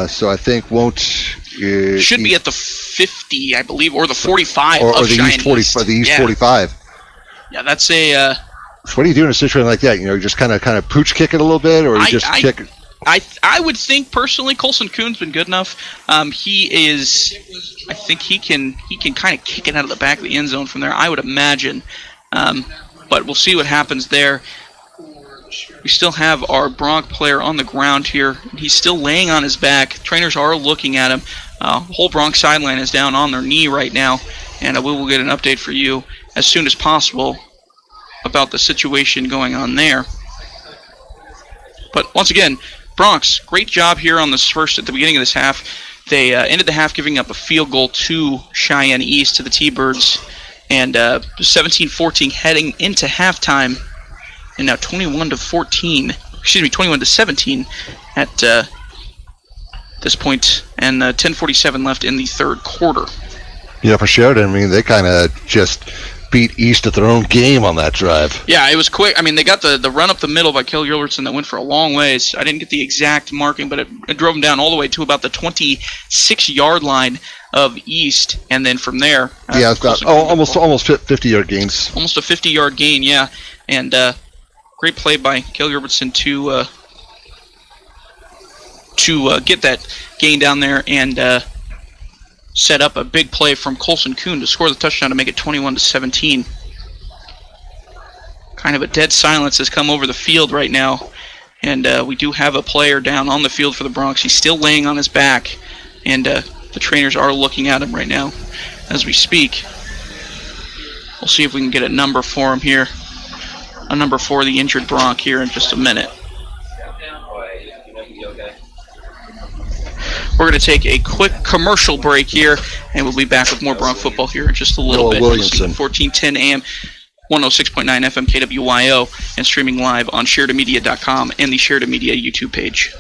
So I think should be at the 50, I believe, or the 45 or of the Cheyenne East 40, East. or the East Yeah. 45. Yeah, that's a. So what do you do in a situation like that? You just kind of pooch kick it a little bit, or you just kick it? I would think personally, Colson Kuhn's been good enough. He is. I think he can kind of kick it out of the back of the end zone from there, I would imagine. But we'll see what happens there. We still have our Bronc player on the ground here. He's still laying on his back. Trainers are looking at him. The whole Bronc sideline is down on their knee right now, and we will get an update for you as soon as possible about the situation going on there. But once again, Broncs, great job here on this at the beginning of this half. They ended the half giving up a field goal to Cheyenne East, to the T-Birds, and 17-14 heading into halftime, and now 21-17 at this point, and 10:47 left in the third quarter. Yeah, for Sheridan, I mean, they kind of just beat East at their own game on that drive. Yeah, it was quick. I mean, they got the run up the middle by Kel Gilbertson that went for a long ways. I didn't get the exact marking, but it drove them down all the way to about the 26-yard line of East, and then from there... yeah, it's got almost 50-yard gains. Almost a 50-yard gain, yeah. And great play by Kel Gilbertson to get that gain down there and set up a big play from Colson Kuhn to score the touchdown to make it 21-17. Kind of a dead silence has come over the field right now, and we do have a player down on the field for the Broncs. He's still laying on his back, and the trainers are looking at him right now as we speak. We'll see if we can get a number for him here, a number for the injured Bronc here in just a minute. We're going to take a quick commercial break here, and we'll be back with more Bronc football here in just a little bit. Williamson. 1410 AM, 106.9 FM KWYO, and streaming live on SheridanMedia.com and the Sheridan Media YouTube page.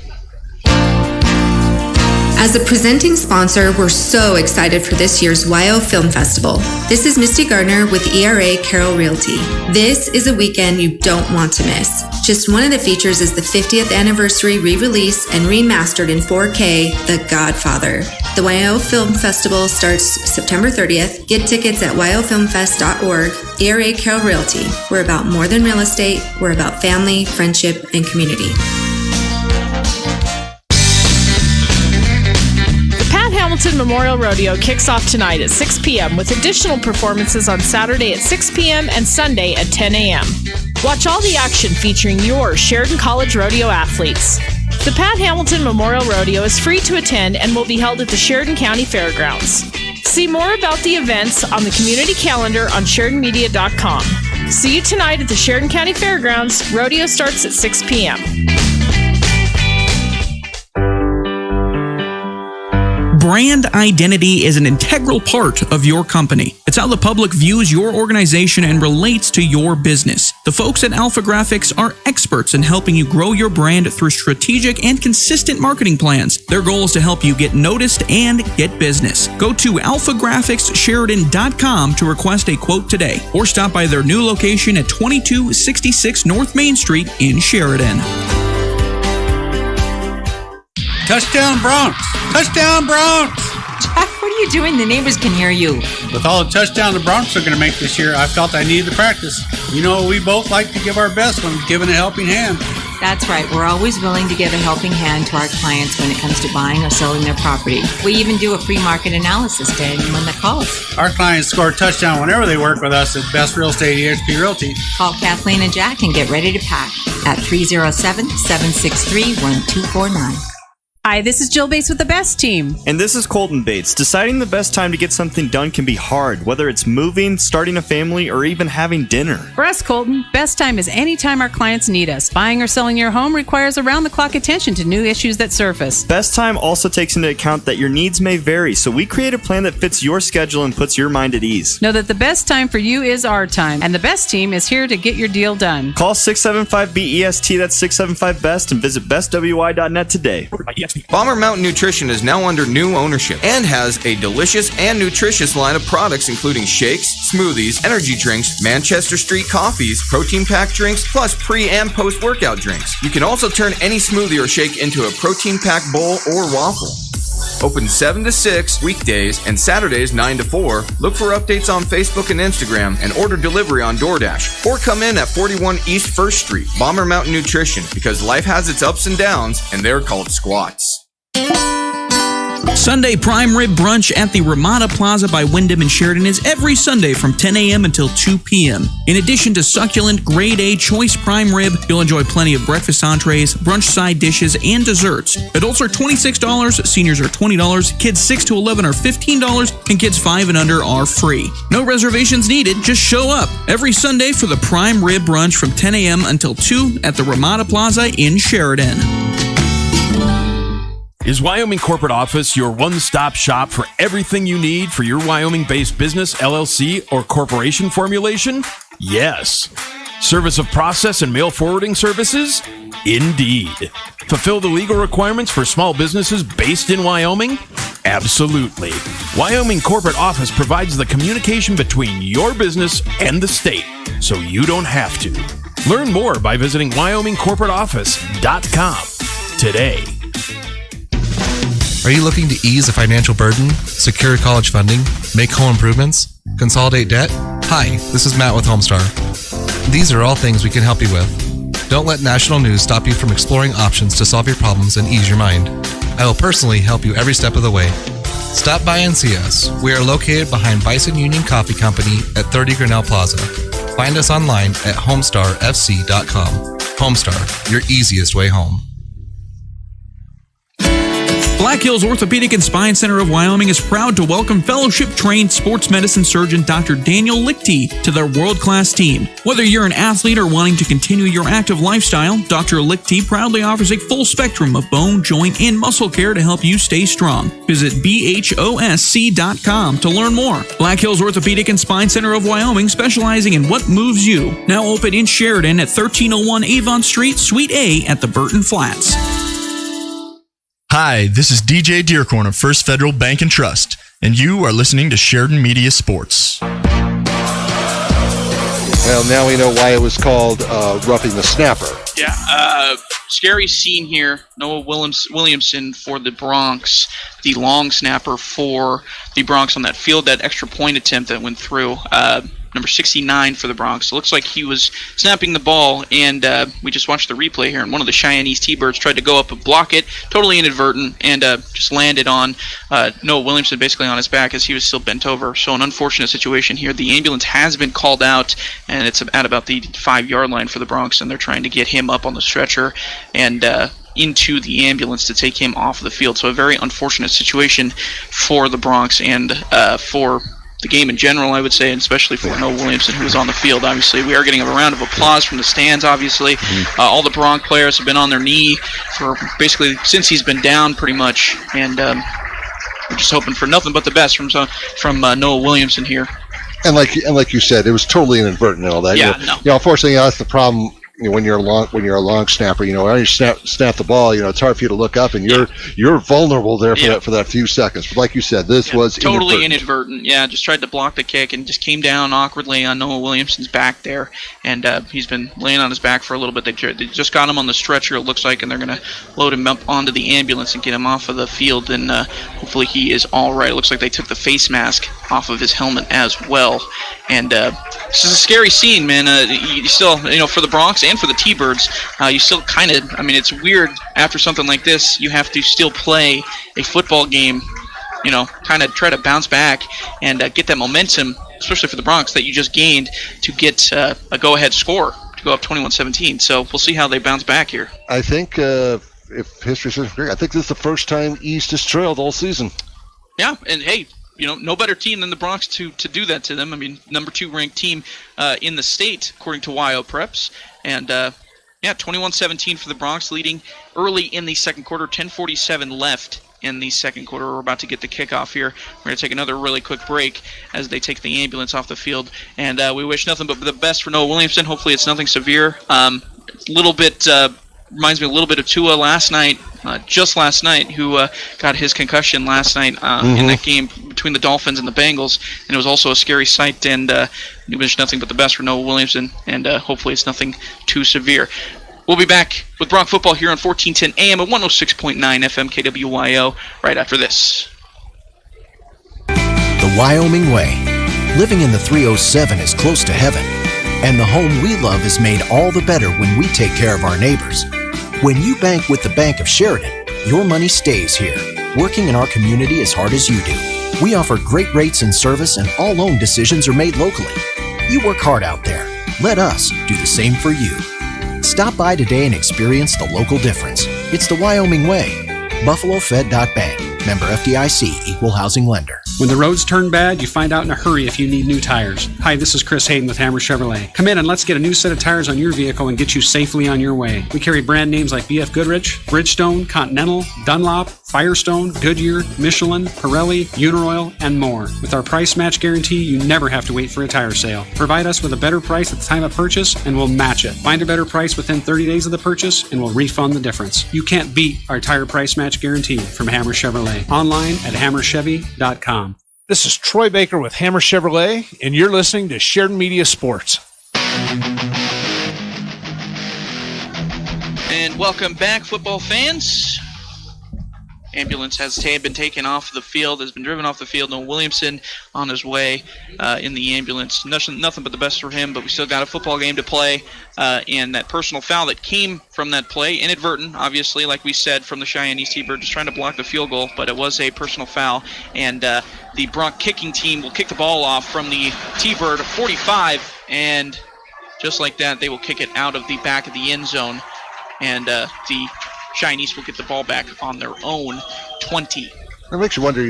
As a presenting sponsor, we're so excited for this year's WYO Film Festival. This is Misty Gardner with ERA Carroll Realty. This is a weekend you don't want to miss. Just one of the features is the 50th anniversary re-release and remastered in 4K, The Godfather. The WYO Film Festival starts September 30th. Get tickets at wyofilmfest.org. ERA Carroll Realty. We're about more than real estate. We're about family, friendship, and community. Hamilton Memorial Rodeo kicks off tonight at 6 p.m. with additional performances on Saturday at 6 p.m. and Sunday at 10 a.m. Watch all the action featuring your Sheridan College Rodeo athletes. The Pat Hamilton Memorial Rodeo is free to attend and will be held at the Sheridan County Fairgrounds. See more about the events on the community calendar on SheridanMedia.com. See you tonight at the Sheridan County Fairgrounds. Rodeo starts at 6 p.m. Brand identity is an integral part of your company. It's how the public views your organization and relates to your business. The folks at Alpha Graphics are experts in helping you grow your brand through strategic and consistent marketing plans. Their goal is to help you get noticed and get business. Go to alphagraphicssheridan.com to request a quote today, or stop by their new location at 2266 North Main Street in Sheridan. Touchdown Broncs! Touchdown Broncs! Jack, what are you doing? The neighbors can hear you. With all the touchdowns the Broncs are going to make this year, I felt I needed to practice. You know, we both like to give our best when giving a helping hand. That's right. We're always willing to give a helping hand to our clients when it comes to buying or selling their property. We even do a free market analysis to anyone that calls. Our clients score a touchdown whenever they work with us at Best Real Estate eXp Realty. Call Kathleen and Jack and get ready to pack at 307-763-1249. Hi, this is Jill Bates with the Best Team. And this is Colton Bates. Deciding the best time to get something done can be hard, whether it's moving, starting a family, or even having dinner. For us, Colton, best time is anytime our clients need us. Buying or selling your home requires around-the-clock attention to new issues that surface. Best time also takes into account that your needs may vary, so we create a plan that fits your schedule and puts your mind at ease. Know that the best time for you is our time, and the Best Team is here to get your deal done. Call 675-BEST, that's 675-BEST, and visit bestwi.net today. Bomber Mountain Nutrition is now under new ownership and has a delicious and nutritious line of products including shakes, smoothies, energy drinks, Manchester Street coffees, protein-packed drinks, plus pre- and post-workout drinks. You can also turn any smoothie or shake into a protein-packed bowl or waffle. Open 7 to 6 weekdays and Saturdays 9 to 4. Look for updates on Facebook and Instagram and order delivery on DoorDash. Or come in at 41 East 1st Street, Bomber Mountain Nutrition, because life has its ups and downs and they're called squats. Sunday Prime Rib Brunch at the Ramada Plaza by Wyndham in Sheridan is every Sunday from 10 a.m. until 2 p.m. In addition to succulent Grade A choice prime rib, you'll enjoy plenty of breakfast entrees, brunch side dishes, and desserts. Adults are $26, seniors are $20, kids 6 to 11 are $15, and kids 5 and under are free. No reservations needed, just show up every Sunday for the Prime Rib Brunch from 10 a.m. until 2 at the Ramada Plaza in Sheridan. Is Wyoming Corporate Office your one-stop shop for everything you need for your Wyoming-based business, LLC, or corporation formulation? Yes. Service of process and mail forwarding services? Indeed. Fulfill the legal requirements for small businesses based in Wyoming? Absolutely. Wyoming Corporate Office provides the communication between your business and the state, so you don't have to. Learn more by visiting WyomingCorporateOffice.com today. Are you looking to ease a financial burden, secure college funding, make home improvements, consolidate debt? Hi, this is Matt with Homestar. These are all things we can help you with. Don't let national news stop you from exploring options to solve your problems and ease your mind. I will personally help you every step of the way. Stop by and see us. We are located behind Bison Union Coffee Company at 30 Grinnell Plaza. Find us online at homestarfc.com. Homestar, your easiest way home. Black Hills Orthopedic and Spine Center of Wyoming is proud to welcome fellowship-trained sports medicine surgeon Dr. Daniel Lichty to their world-class team. Whether you're an athlete or wanting to continue your active lifestyle, Dr. Lichty proudly offers a full spectrum of bone, joint, and muscle care to help you stay strong. Visit bhosc.com to learn more. Black Hills Orthopedic and Spine Center of Wyoming, specializing in what moves you. Now open in Sheridan at 1301 Avon Street, Suite A at the Burton Flats. Hi, this is DJ Dearcorn of First Federal Bank and Trust, and you are listening to Sheridan Media Sports. Well, now we know why it was called roughing the snapper. Yeah, scary scene here. Noah Williamson for the Bronx, the long snapper for the Bronx on that field, that extra point attempt that went through. Number 69 for the Bronx. It looks like he was snapping the ball, and we just watched the replay here, and one of the Cheyenne T-Birds tried to go up and block it, totally inadvertent, and just landed on Noah Williamson basically on his back as he was still bent over. So an unfortunate situation here. The ambulance has been called out, and it's at about the 5-yard line for the Bronx, and they're trying to get him up on the stretcher and into the ambulance to take him off the field. So a very unfortunate situation for the Bronx and for the game in general, I would say, and especially for Noah Williamson, who was on the field. Obviously, we are getting a round of applause from the stands, obviously. All the Bronx players have been on their knee for basically since he's been down pretty much, and we're just hoping for nothing but the best from Noah Williamson here. And like you said, it was totally inadvertent and all that. Yeah, unfortunately, that's the problem. When you're a long snapper, when you snap the ball, it's hard for you to look up, and you're vulnerable there for that few seconds. But like you said, this was totally inadvertent. Yeah, just tried to block the kick and just came down awkwardly on Noah Williamson's back there, and he's been laying on his back for a little bit. They just got him on the stretcher, it looks like, and they're gonna load him up onto the ambulance and get him off of the field, and hopefully he is all right. It looks like they took the face mask off of his helmet as well, and this is a scary scene, man. You still, for the Bronx and for the T-Birds, you still kind of, it's weird after something like this, you have to still play a football game, kind of try to bounce back and get that momentum, especially for the Bronx, that you just gained to get a go-ahead score to go up 21-17. So we'll see how they bounce back here. I think if history says great, I think this is the first time East has trailed all season. Yeah, and hey, no better team than the Bronx to do that to them. I mean, number 2 ranked team in the state, according to YO Preps. And, 21-17 for the Bronx, leading early in the second quarter, 10:47 left in the second quarter. We're about to get the kickoff here. We're going to take another really quick break as they take the ambulance off the field. And we wish nothing but the best for Noah Williamson. Hopefully it's nothing severe. A little bit... reminds me a little bit of Tua last night, just last night, who got his concussion last night in that game between the Dolphins and the Bengals, and it was also a scary sight, and we wish nothing but the best for Noah Williamson, and hopefully it's nothing too severe. We'll be back with Bronx football here on 1410 AM and 106.9 FM KWYO right after this. The Wyoming way. Living in the 307 is close to heaven, and the home we love is made all the better when we take care of our neighbors. When you bank with the Bank of Sheridan, your money stays here, working in our community as hard as you do. We offer great rates and service, and all loan decisions are made locally. You work hard out there. Let us do the same for you. Stop by today and experience the local difference. It's the Wyoming way. BuffaloFed.Bank. Member FDIC, Equal Housing Lender. When the roads turn bad, you find out in a hurry if you need new tires. Hi, this is Chris Hayden with Hammer Chevrolet. Come in and let's get a new set of tires on your vehicle and get you safely on your way. We carry brand names like BF Goodrich, Bridgestone, Continental, Dunlop, Firestone, Goodyear, Michelin, Pirelli, Uniroyal, and more. With our price match guarantee, you never have to wait for a tire sale. Provide us with a better price at the time of purchase and we'll match it. Find a better price within 30 days of the purchase and we'll refund the difference. You can't beat our tire price match guarantee from Hammer Chevrolet. Online at hammerchevy.com. This is Troy Baker with Hammer Chevrolet, and you're listening to Sheridan Media Sports. And welcome back, football fans. Ambulance has been taken off the field, has been driven off the field. Noah Williamson on his way in the ambulance. Nothing but the best for him, but we still got a football game to play. And that personal foul that came from that play, inadvertent, obviously, like we said, from the Cheyenne East T-Bird, just trying to block the field goal, but it was a personal foul. And the Bronx kicking team will kick the ball off from the T-Bird 45, and just like that, they will kick it out of the back of the end zone. And the Cheyenne East will get the ball back on their own 20. It makes you wonder,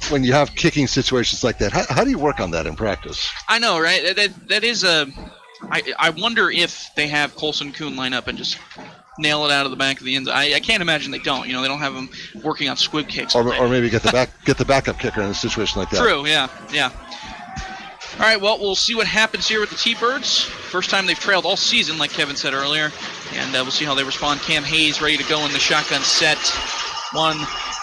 when you have kicking situations like that, how do you work on that in practice? I know, right? That is a... I wonder if they have Colson Kuhn line up and just nail it out of the back of the end zone. I can't imagine they don't. They don't have them working on squib kicks. Or maybe get the backup kicker in a situation like that. True, yeah. All right, well, we'll see what happens here with the T-Birds. First time they've trailed all season, like Kevin said earlier. And we'll see how they respond. Cam Hayes ready to go in the shotgun set. One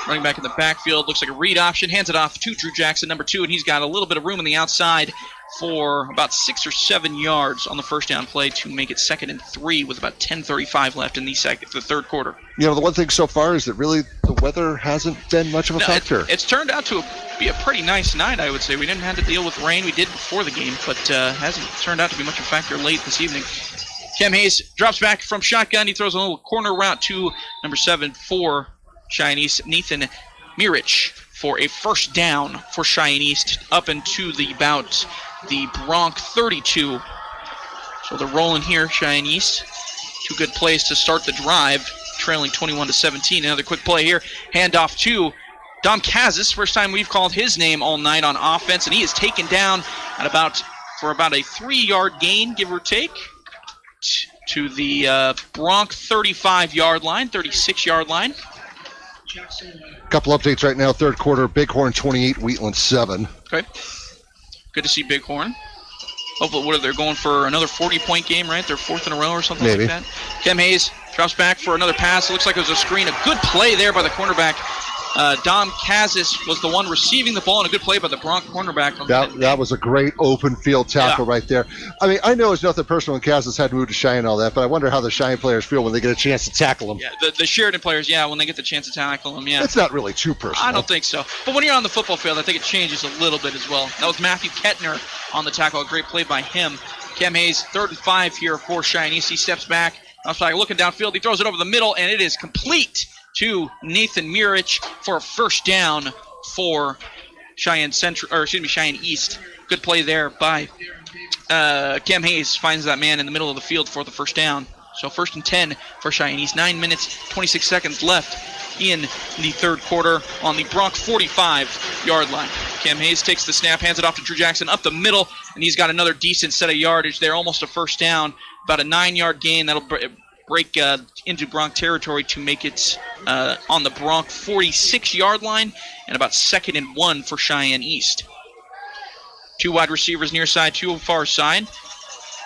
running back in the backfield. Looks like a read option. Hands it off to Drew Jackson, number 2. And he's got a little bit of room on the outside for about 6 or 7 yards on the first down play to make it 2nd and 3 with about 10:35 left in the third quarter. The one thing so far is that really the weather hasn't been much of a factor. It's turned out to be a pretty nice night, I would say. We didn't have to deal with rain. We did before the game, but hasn't turned out to be much of a factor late this evening. Cam Hayes drops back from shotgun. He throws a little corner route to number 7 for Cheyenne East, Nathan Mirich, for a first down for Cheyenne East up into the Bronx 32. So they're rolling here, Cheyenne East. 2 good plays to start the drive, trailing 21-17. Another quick play here. Handoff to Dom Kazis. First time we've called his name all night on offense, and he is taken down for about a 3-yard gain, give or take, to the Bronx 35-yard line, 36-yard line. A couple updates right now. Third quarter, Bighorn 28, Wheatland 7. Okay. Good to see Bighorn. Hopefully, they're going for another 40-point game, right? Their 4th in a row or something like that. Cam Hayes drops back for another pass. It looks like it was a screen. A good play there by the cornerback. Dom Kazis was the one receiving the ball, and a good play by the Bronx cornerback. That was a great open field tackle right there. I mean, I know it's nothing personal when Kazis had to move to Cheyenne and all that, but I wonder how the Cheyenne players feel when they get a chance to tackle him. Yeah, the Sheridan players, when they get the chance to tackle him, It's not really too personal. I don't think so. But when you're on the football field, I think it changes a little bit as well. That was Matthew Kettner on the tackle. A great play by him. Cam Hayes, 3rd and 5 here for Cheyenne East. He steps back. Outside, looking downfield. He throws it over the middle, and it is complete to Nathan Mirich for a first down for Cheyenne East. Good play there by Cam Hayes. Finds that man in the middle of the field for the first down. So 1st and 10 for Cheyenne East. 9 minutes, 26 seconds left in the third quarter on the Bronc 45-yard line. Cam Hayes takes the snap, hands it off to Drew Jackson up the middle, and he's got another decent set of yardage there, almost a first down, about a 9-yard gain. That'll break into Bronc territory to make it on the Bronc 46-yard line, and about 2nd and 1 for Cheyenne East. 2 wide receivers near side, 2 far side.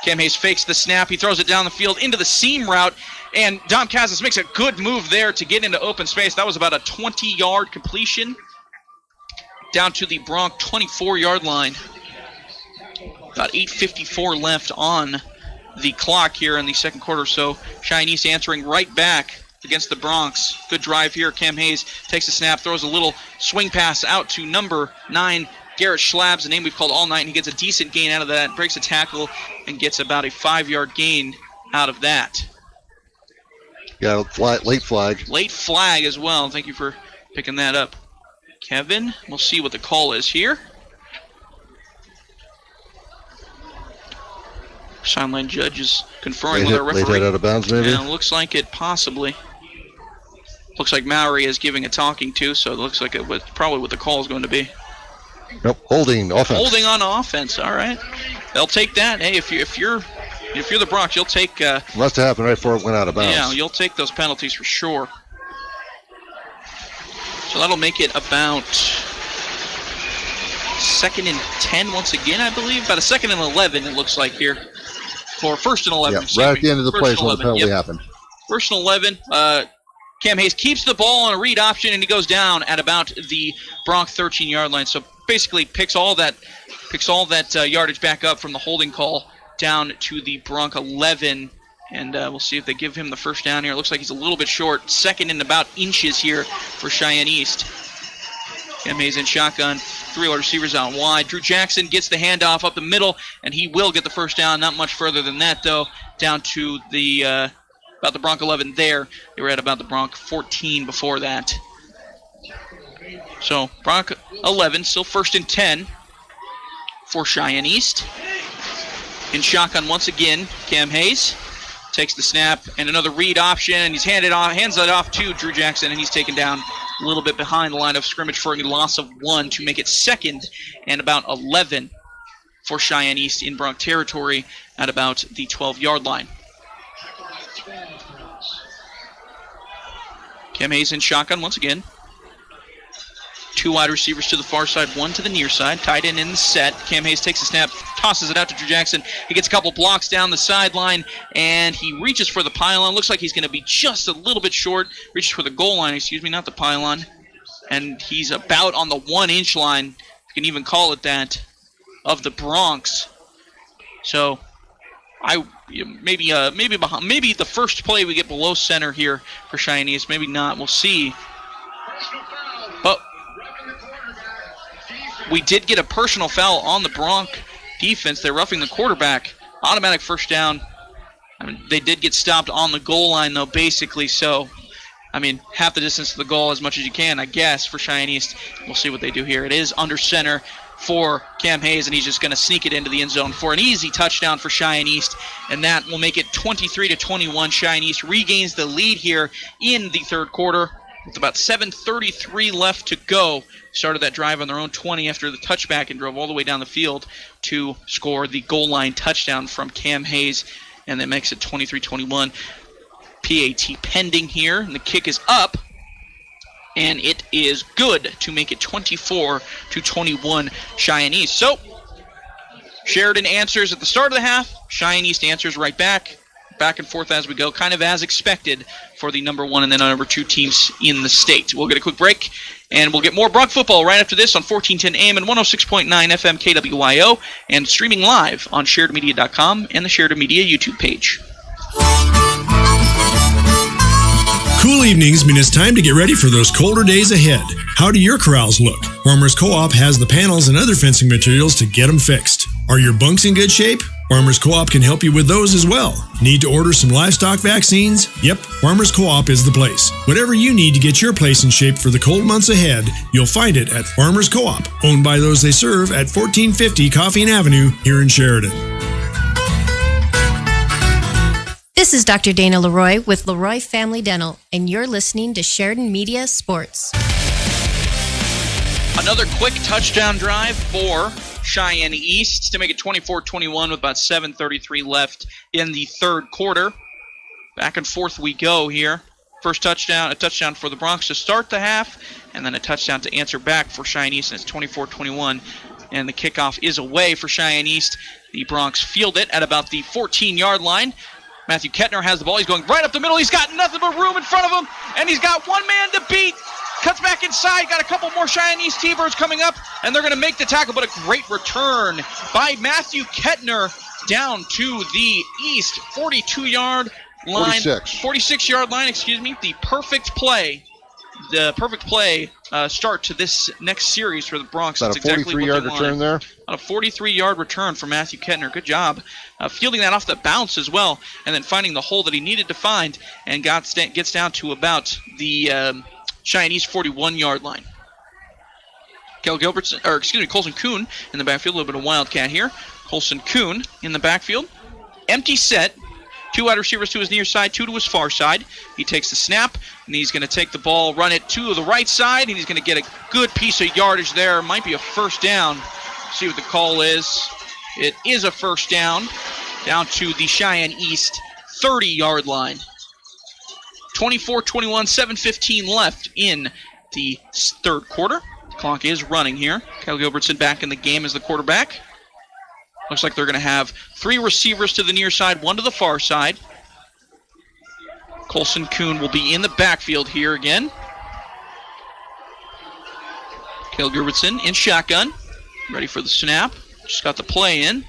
Cam Hayes fakes the snap. He throws it down the field into the seam route, and Dom Casas makes a good move there to get into open space. That was about a 20-yard completion down to the Bronc 24-yard line. About 8:54 left on the clock here in the second quarter, so Cheyenne East answering right back against the Broncs. Good drive here. Cam Hayes takes the snap, throws a little swing pass out to number 9, Garrett Schlabs, a name we've called all night, and he gets a decent gain out of that, breaks a tackle, and gets about a 5-yard gain out of that. Yeah, late flag. Late flag as well. Thank you for picking that up, Kevin. We'll see what the call is here. Sideline judge is conferring with our referee. Late hit out of bounds, maybe? Yeah, looks like it possibly. Looks like Mowry is giving a talking to, so it looks like it was probably what the call is going to be. Nope, holding offense. Holding on offense. All right, they'll take that. Hey, if you're the Broncs, you'll take. Must have happened right before it went out of bounds. Yeah, you'll take those penalties for sure. So that'll make it about 2nd and 10 once again, I believe. About a 2nd and 11, it looks like here. For 1st and 11. Yeah, right at the end of the play is when the penalty happened. 1st and 11. Cam Hayes keeps the ball on a read option, and he goes down at about the Bronc 13-yard line. So basically picks all that yardage back up from the holding call down to the Bronc 11. And we'll see if they give him the first down here. It looks like he's a little bit short. 2nd and about inches here for Cheyenne East. Cam Hayes in shotgun. 3 wide receivers out wide. Drew Jackson gets the handoff up the middle, and he will get the first down. Not much further than that, though. Down to the about the Bronc 11 there. They were at about the Bronc 14 before that. So Bronc 11, still 1st and 10 for Cheyenne East. In shotgun once again, Cam Hayes takes the snap and another read option, and he's hands it off to Drew Jackson, and he's taken down a little bit behind the line of scrimmage for a loss of 1 to make it 2nd and about 11 for Cheyenne East in Bronc territory at about the 12-yard line. Cam Hayes in shotgun once again. 2 wide receivers to the far side, 1 to the near side. Tight end in the set. Cam Hayes takes a snap, tosses it out to Drew Jackson. He gets a couple blocks down the sideline, and he reaches for the pylon. Looks like he's going to be just a little bit short. Reaches for the goal line, not the pylon. And he's about on the 1-inch line, if you can even call it that, of the Broncs. So maybe the first play we get below center here for Cheyenne East. Maybe not. We'll see. But we did get a personal foul on the Bronc defense. They're roughing the quarterback. Automatic first down. They did get stopped on the goal line, though, basically. So, half the distance to the goal as much as you can, I guess, for Cheyenne East. We'll see what they do here. It is under center for Cam Hayes, and he's just going to sneak it into the end zone for an easy touchdown for Cheyenne East, and that will make it 23-21. Cheyenne East regains the lead here in the third quarter with about 7:33 left to go. Started that drive on their own 20 after the touchback and drove all the way down the field to score the goal line touchdown from Cam Hayes, and that makes it 23-21. PAT pending here, and the kick is up, and it is good to make it 24-21 Cheyenne East. So, Sheridan answers at the start of the half. Cheyenne East answers right back and forth as we go, kind of as expected for the number 1 and then number 2 teams in the state. We'll get a quick break, and we'll get more Bronc football right after this on 1410 AM and 106.9 FM KWYO, and streaming live on SheridanMedia.com and the Sheridan Media YouTube page. Cool evenings mean it's time to get ready for those colder days ahead. How do your corrals look? Farmers Co-op has the panels and other fencing materials to get them fixed. Are your bunks in good shape? Farmers Co-op can help you with those as well. Need to order some livestock vaccines? Yep, Farmers Co-op is the place. Whatever you need to get your place in shape for the cold months ahead, you'll find it at Farmers Co-op, owned by those they serve at 1450 Coffeen Avenue here in Sheridan. This This is Dr. Dana Leroy with Leroy Family Dental, and you're listening to Sheridan Media Sports. Another quick touchdown drive for Cheyenne East to make it 24-21 with about 7:33 left in the third quarter. Back and forth we go here. First touchdown, a touchdown for the Bronx to start the half, and then a touchdown to answer back for Cheyenne East, and it's 24-21. And the kickoff is away for Cheyenne East. The Bronx field it at about the 14-yard line. Matthew Kettner has the ball. He's going right up the middle. He's got nothing but room in front of him, and he's got one man to beat. Cuts back inside. Got a couple more Cheyenne East T-Birds coming up, and they're going to make the tackle, but a great return by Matthew Kettner down to the east 42-yard line. 46-yard line, excuse me. The perfect play start to this next series for the Bronx. That's exactly a 43-yard return there? A 43-yard return for Matthew Kettner. Good job fielding that off the bounce as well, and then finding the hole that he needed to find, and gets down to about the Cheyenne East 41-yard line. Colson Kuhn in the backfield. A little bit of wildcat here. Colson Kuhn in the backfield. Empty set. Two wide receivers to his near side, two to his far side. He takes the snap, and he's going to take the ball, run it to the right side, and he's going to get a good piece of yardage there. Might be a first down. See what the call is. It is a first down to the Cheyenne East 30-yard line. 24-21, 7:15 left in the third quarter. The clock is running here. Kyle Gilbertson back in the game as the quarterback. Looks like they're going to have three receivers to the near side, one to the far side. Colson Kuhn will be in the backfield here again. Kyle Gilbertson in shotgun, ready for the snap. Just got the play in.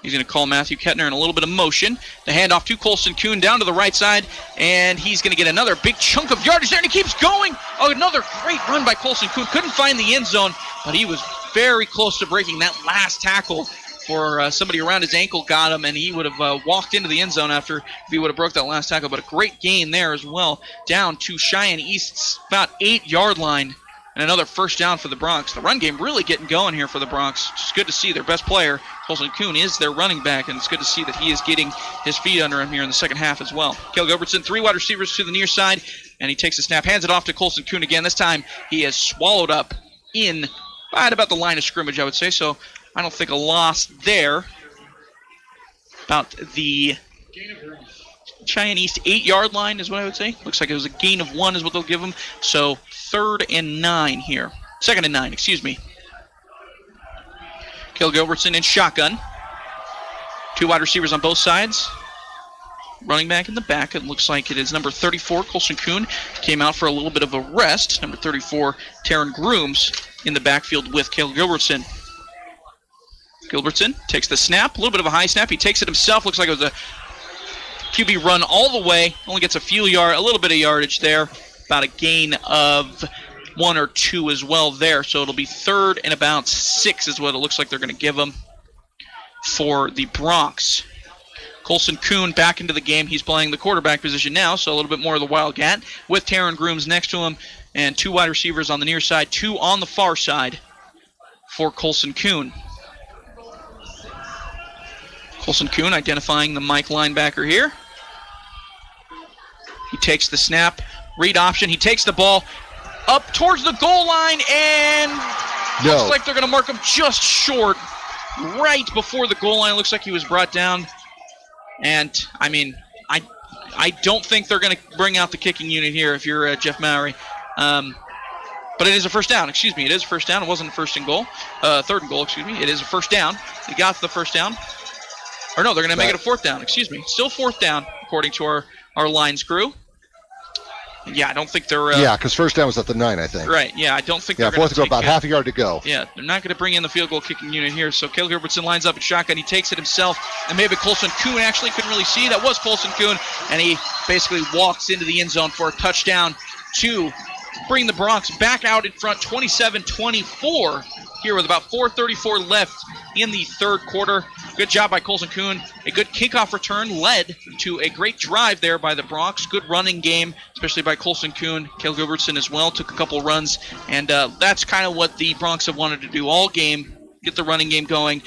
He's going to call Matthew Kettner in a little bit of motion. The handoff to Colson Kuhn down to the right side, and he's going to get another big chunk of yardage there, and he keeps going. Oh, another great run by Colson Kuhn. Couldn't find the end zone, but he was very close to breaking that last tackle for somebody around his ankle got him, and he would have walked into the end zone after if he would have broke that last tackle. But a great gain there as well, down to Cheyenne East's about 8-yard line, and another first down for the Bronx. The run game really getting going here for the Bronx. It's good to see their best player, Colson Kuhn, is their running back, and it's good to see that he is getting his feet under him here in the second half as well. Kale Gilbertson, three wide receivers to the near side, and he takes the snap, hands it off to Colson Kuhn again. This time he is swallowed up in right about the line of scrimmage, I would say, so I don't think a loss there. About the Cheyenne East 8-yard line is what I would say. Looks like it was a gain of 1 is what they'll give them. So 3rd and 9 here. 2nd and 9, excuse me. Kale Gilbertson in shotgun. Two wide receivers on both sides. Running back in the back. It looks like it is number 34, Colson Kuhn. Came out for a little bit of a rest. Number 34, Taryn Grooms in the backfield with Kale Gilbertson. Gilbertson takes the snap, a little bit of a high snap. He takes it himself. Looks like it was a QB run all the way. Only gets a little bit of yardage there. About a gain of 1 or 2 as well there. So it'll be 3rd and about 6 is what it looks like they're going to give him for the Bronx. Colson Kuhn back into the game. He's playing the quarterback position now, so a little bit more of the Wildcat with Taryn Grooms next to him and two wide receivers on the near side, two on the far side for Colson Kuhn. Colson Kuhn identifying the Mike linebacker here. He takes the snap, read option. He takes the ball up towards the goal line, and looks like they're going to mark him just short, right before the goal line. Looks like he was brought down. And, I mean, I don't think they're going to bring out the kicking unit here if you're Jeff Mowry. But it is a first down. Excuse me, it is a first down. It wasn't a 3rd and goal, excuse me. It is a first down. He got the first down. Or no, they're going to make it a 4th down. Excuse me. Still 4th down, according to our lines crew. Yeah, I don't think they're... yeah, because first down was at the 9, I think. Right, yeah, I don't think they're going to... 4th to go, about half a yard to go. Yeah, they're not going to bring in the field goal kicking unit here. So Kale Gilbertson lines up at shotgun. He takes it himself. And maybe Colson Kuhn actually couldn't really see. That was Colson Kuhn. And he basically walks into the end zone for a touchdown to bring the Bronx back out in front, 27-24 here with about 4:34 left in the third quarter. Good job by Colson Kuhn. A good kickoff return led to a great drive there by the Bronx. Good running game, especially by Colson Kuhn. Kale Gilbertson as well took a couple runs, and that's kind of what the Bronx have wanted to do all game, get the running game going.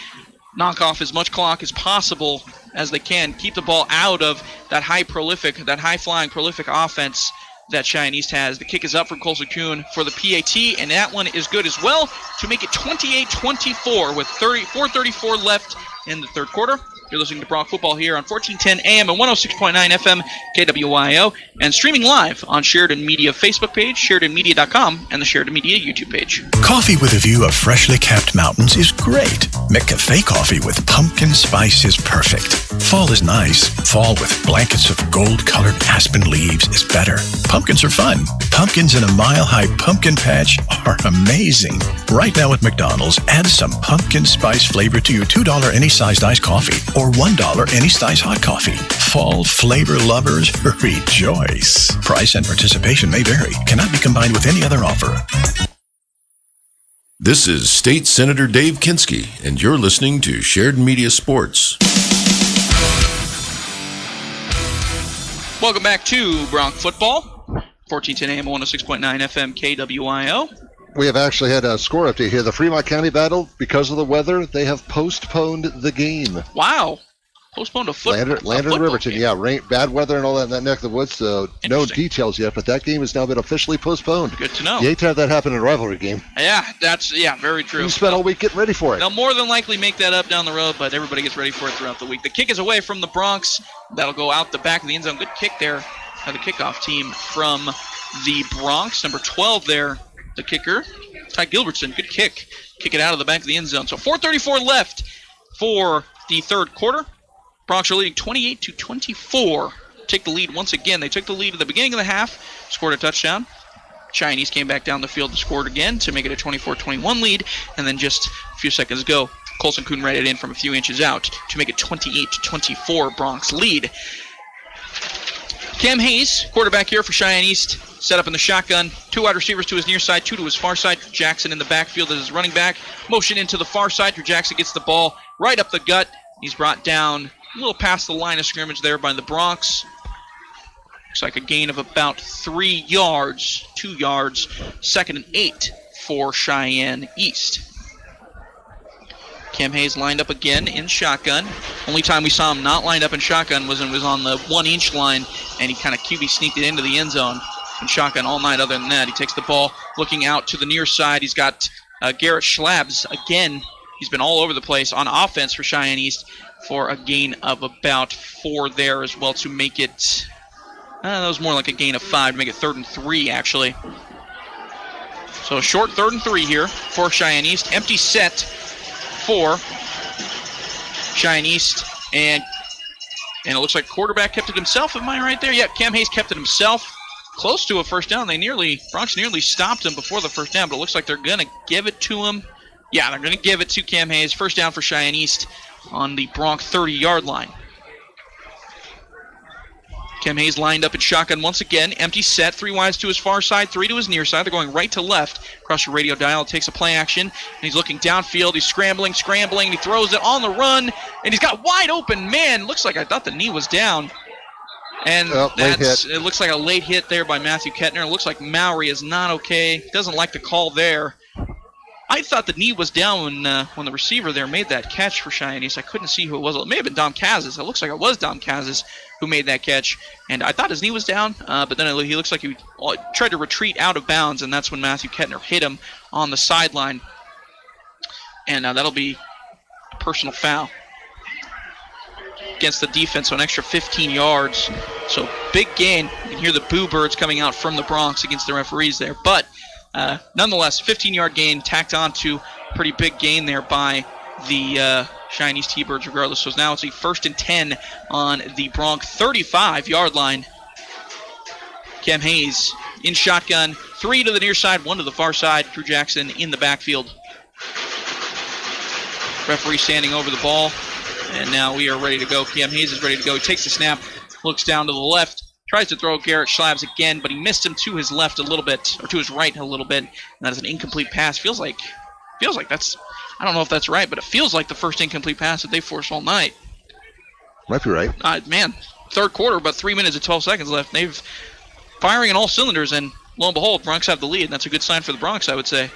knock off as much clock as possible as they can. Keep the ball out of that high-flying, prolific offense that Cheyenne East has. The kick is up from Colson Kuhn for the PAT, and that one is good as well to make it 28-24 with 4:34 left in the third quarter. You're listening to Bronc Football here on 1410 AM and 106.9 FM KWYO, and streaming live on Sheridan Media Facebook page, SheridanMedia.com, and the Sheridan Media YouTube page. Coffee with a view of freshly capped mountains is great. McCafe coffee with pumpkin spice is perfect. Fall is nice. Fall with blankets of gold-colored aspen leaves is better. Pumpkins are fun. Pumpkins in a mile-high pumpkin patch are amazing. Right now at McDonald's, add some pumpkin spice flavor to your $2 any-sized iced coffee or $1 any-size hot coffee. Fall flavor lovers, rejoice. Price and participation may vary. Cannot be combined with any other offer. This is State Senator Dave Kinski, and you're listening to Sheridan Media Sports. Welcome back to Bronc Football, 1410 AM, 106.9 FM KWYO. We have actually had a score update here. The Fremont County battle, because of the weather, they have postponed the game. Wow. Postponed a football. Lander and Riverton, game. yeah, rain, bad weather and all that in that neck of the woods, so no details yet, but that game has now been officially postponed. Good to know. You hate to have that happen in a rivalry game. Yeah, that's very true. You spent all week getting ready for it. They'll more than likely make that up down the road, but everybody gets ready for it throughout the week. The kick is away from the Bronx. That'll go out the back of the end zone. Good kick there by the kickoff team from the Bronx. Number 12 there, the kicker, Ty Gilbertson. Good kick. Kick it out of the back of the end zone. So 4:34 left for the third quarter. Bronx are leading 28-24. Take the lead once again. They took the lead at the beginning of the half, scored a touchdown. Cheyenne East came back down the field and scored again to make it a 24-21 lead. And then just a few seconds ago, Colson Kuhn ran it in from a few inches out to make it 28-24 Bronx lead. Cam Hayes, quarterback here for Cheyenne East, set up in the shotgun. Two wide receivers to his near side, two to his far side. Jackson in the backfield as his running back. Motion into the far side. Drew Jackson gets the ball right up the gut. He's brought down a little past the line of scrimmage there by the Bronx. Looks like a gain of about 3 yards, 2 yards. 2nd and 8 for Cheyenne East. Cam Hayes lined up again in shotgun. Only time we saw him not lined up in shotgun was when he was on the 1-inch line, and he kind of QB sneaked it into the end zone in shotgun all night. Other than that, he takes the ball looking out to the near side. He's got Garrett Schlabs again. He's been all over the place on offense for Cheyenne East for a gain of about 4 there as well to make it, that was more like a gain of 5 to make it 3rd and 3 actually. So a short 3rd and 3 here for Cheyenne East. Empty set for Cheyenne East, and it looks like quarterback kept it himself. Am I right there? Yeah, Cam Hayes kept it himself. Close to a first down. Bronx nearly stopped him before the first down, but it looks like they're going to give it to him. Yeah, they're going to give it to Cam Hayes. First down for Cheyenne East on the Bronx 30-yard line. Cam Hayes lined up in shotgun once again. Empty set. 3 wides to his far side, 3 to his near side. They're going right to left. Across your radio dial, takes a play action. And he's looking downfield. He's scrambling. He throws it on the run. And he's got wide open. Man, looks like I thought the knee was down. And it looks like a late hit there by Matthew Kettner. It looks like Mowry is not okay. Doesn't like the call there. I thought the knee was down when the receiver there made that catch for Cheyenne East. I couldn't see who it was. It may have been Dom Kazis. It looks like it was Dom Kazis who made that catch. And I thought his knee was down, but then he looks like he tried to retreat out of bounds, and that's when Matthew Kettner hit him on the sideline. And that'll be a personal foul against the defense, so an extra 15 yards. So big gain. You can hear the boo birds coming out from the Bronx against the referees there. But nonetheless, 15-yard gain tacked on to pretty big gain there by the Cheyenne East T-Birds regardless. So now it's a 1st and 10 on the Bronx 35-yard line. Cam Hayes in shotgun, 3 to the near side, 1 to the far side. Drew Jackson in the backfield. Referee standing over the ball, and now we are ready to go. Cam Hayes is ready to go. He takes the snap, looks down to the left, tries to throw Garrett Schlabs again, but he missed him to his left a little bit, or to his right a little bit. And that is an incomplete pass. Feels like that's, I don't know if that's right, but it feels like the first incomplete pass that they forced all night. Might be right. Man, third quarter, about 3 minutes and 12 seconds left. They've firing on all cylinders, and lo and behold, Bronx have the lead. And that's a good sign for the Bronx, I would say.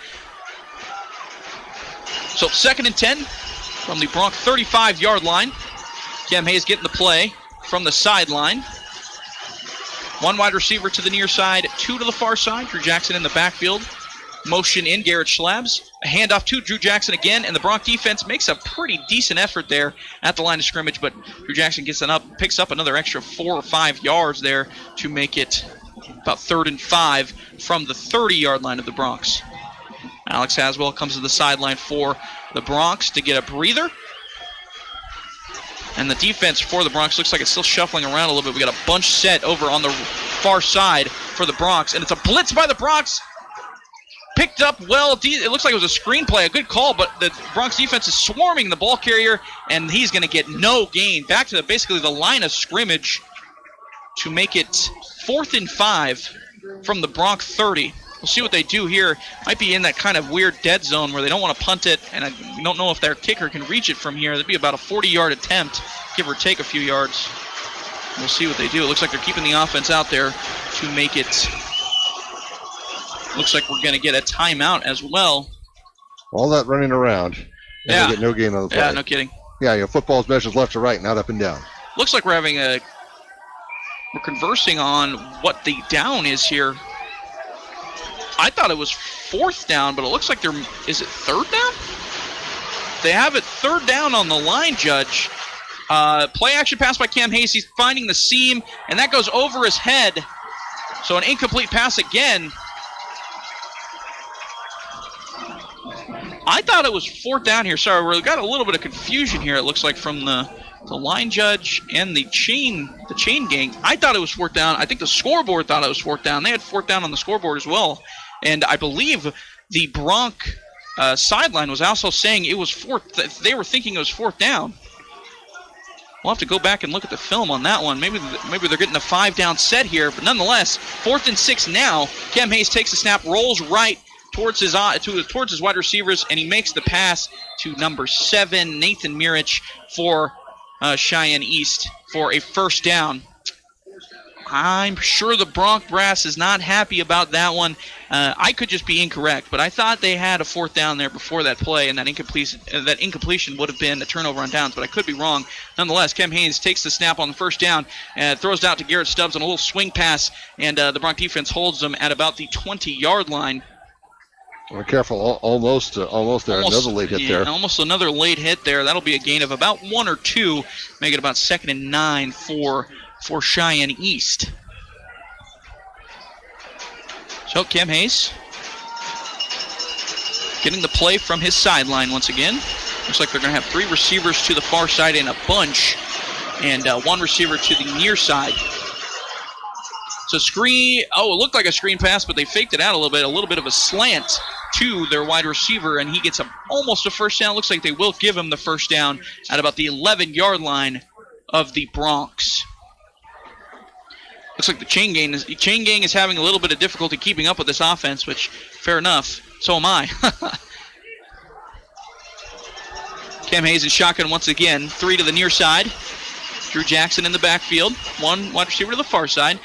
So 2nd and 10 from the Bronx 35-yard line. Cam Hayes getting the play from the sideline. One wide receiver to the near side, two to the far side. Drew Jackson in the backfield. Motion in, Garrett Schlabs. A handoff to Drew Jackson again, and the Bronx defense makes a pretty decent effort there at the line of scrimmage, but Drew Jackson picks up another extra 4 or 5 yards there to make it about 3rd and 5 from the 30-yard line of the Bronx. Alex Haswell comes to the sideline for the Bronx to get a breather. And the defense for the Bronx looks like it's still shuffling around a little bit. We got a bunch set over on the far side for the Bronx, and it's a blitz by the Bronx. Picked up well. It looks like it was a screenplay, a good call, but the Bronx defense is swarming the ball carrier, and he's going to get no gain. Back to basically the line of scrimmage to make it 4th and 5 from the Bronx 30. We'll see what they do here. Might be in that kind of weird dead zone where they don't want to punt it, and I don't know if their kicker can reach it from here. That'd be about a 40-yard attempt, give or take a few yards. We'll see what they do. It looks like they're keeping the offense out there to make it. Looks like we're going to get a timeout as well. All that running around. And yeah. They get no gain on the play. Yeah, no kidding. Yeah, football's measures left to right, not up and down. Looks like we're conversing on what the down is here. I thought it was 4th down, but it looks like is it 3rd down? They have it 3rd down on the line, Judge. Play action pass by Cam Hayes. He's finding the seam, and that goes over his head. So an incomplete pass again. I thought it was 4th down here. Sorry, we got a little bit of confusion here, it looks like, from the line judge and the chain gang. I thought it was 4th down. I think the scoreboard thought it was 4th down. They had 4th down on the scoreboard as well. And I believe the Bronx sideline was also saying it was 4th. They were thinking it was 4th down. We'll have to go back and look at the film on that one. Maybe they're getting a 5-down set here. But nonetheless, 4th and 6 now. Cam Hayes takes the snap, rolls right towards his wide receivers, and he makes the pass to number 7, Nathan Mirich, for Cheyenne East for a 1st down. I'm sure the Bronx brass is not happy about that one. I could just be incorrect, but I thought they had a 4th down there before that play, and that incompletion would have been a turnover on downs, but I could be wrong. Nonetheless, Cam Hayes takes the snap on the 1st down and throws it out to Garrett Stubbs on a little swing pass, and the Bronx defense holds them at about the 20-yard line. Well, careful, almost there. Another late hit there. Almost another late hit there. That'll be a gain of about 1 or 2, make it about 2nd and 9 for Cheyenne East. So Cam Hayes getting the play from his sideline once again. Looks like they're going to have 3 receivers to the far side in a bunch, and 1 receiver to the near side. So screen, it looked like a screen pass, but they faked it out a little bit of a slant to their wide receiver, and he gets almost a 1st down. Looks like they will give him the 1st down at about the 11-yard line of the Bronx. Looks like the chain gang is having a little bit of difficulty keeping up with this offense, which, fair enough, so am I. Cam Hayes in shotgun once again, 3 to the near side. Drew Jackson in the backfield, 1 wide receiver to the far side.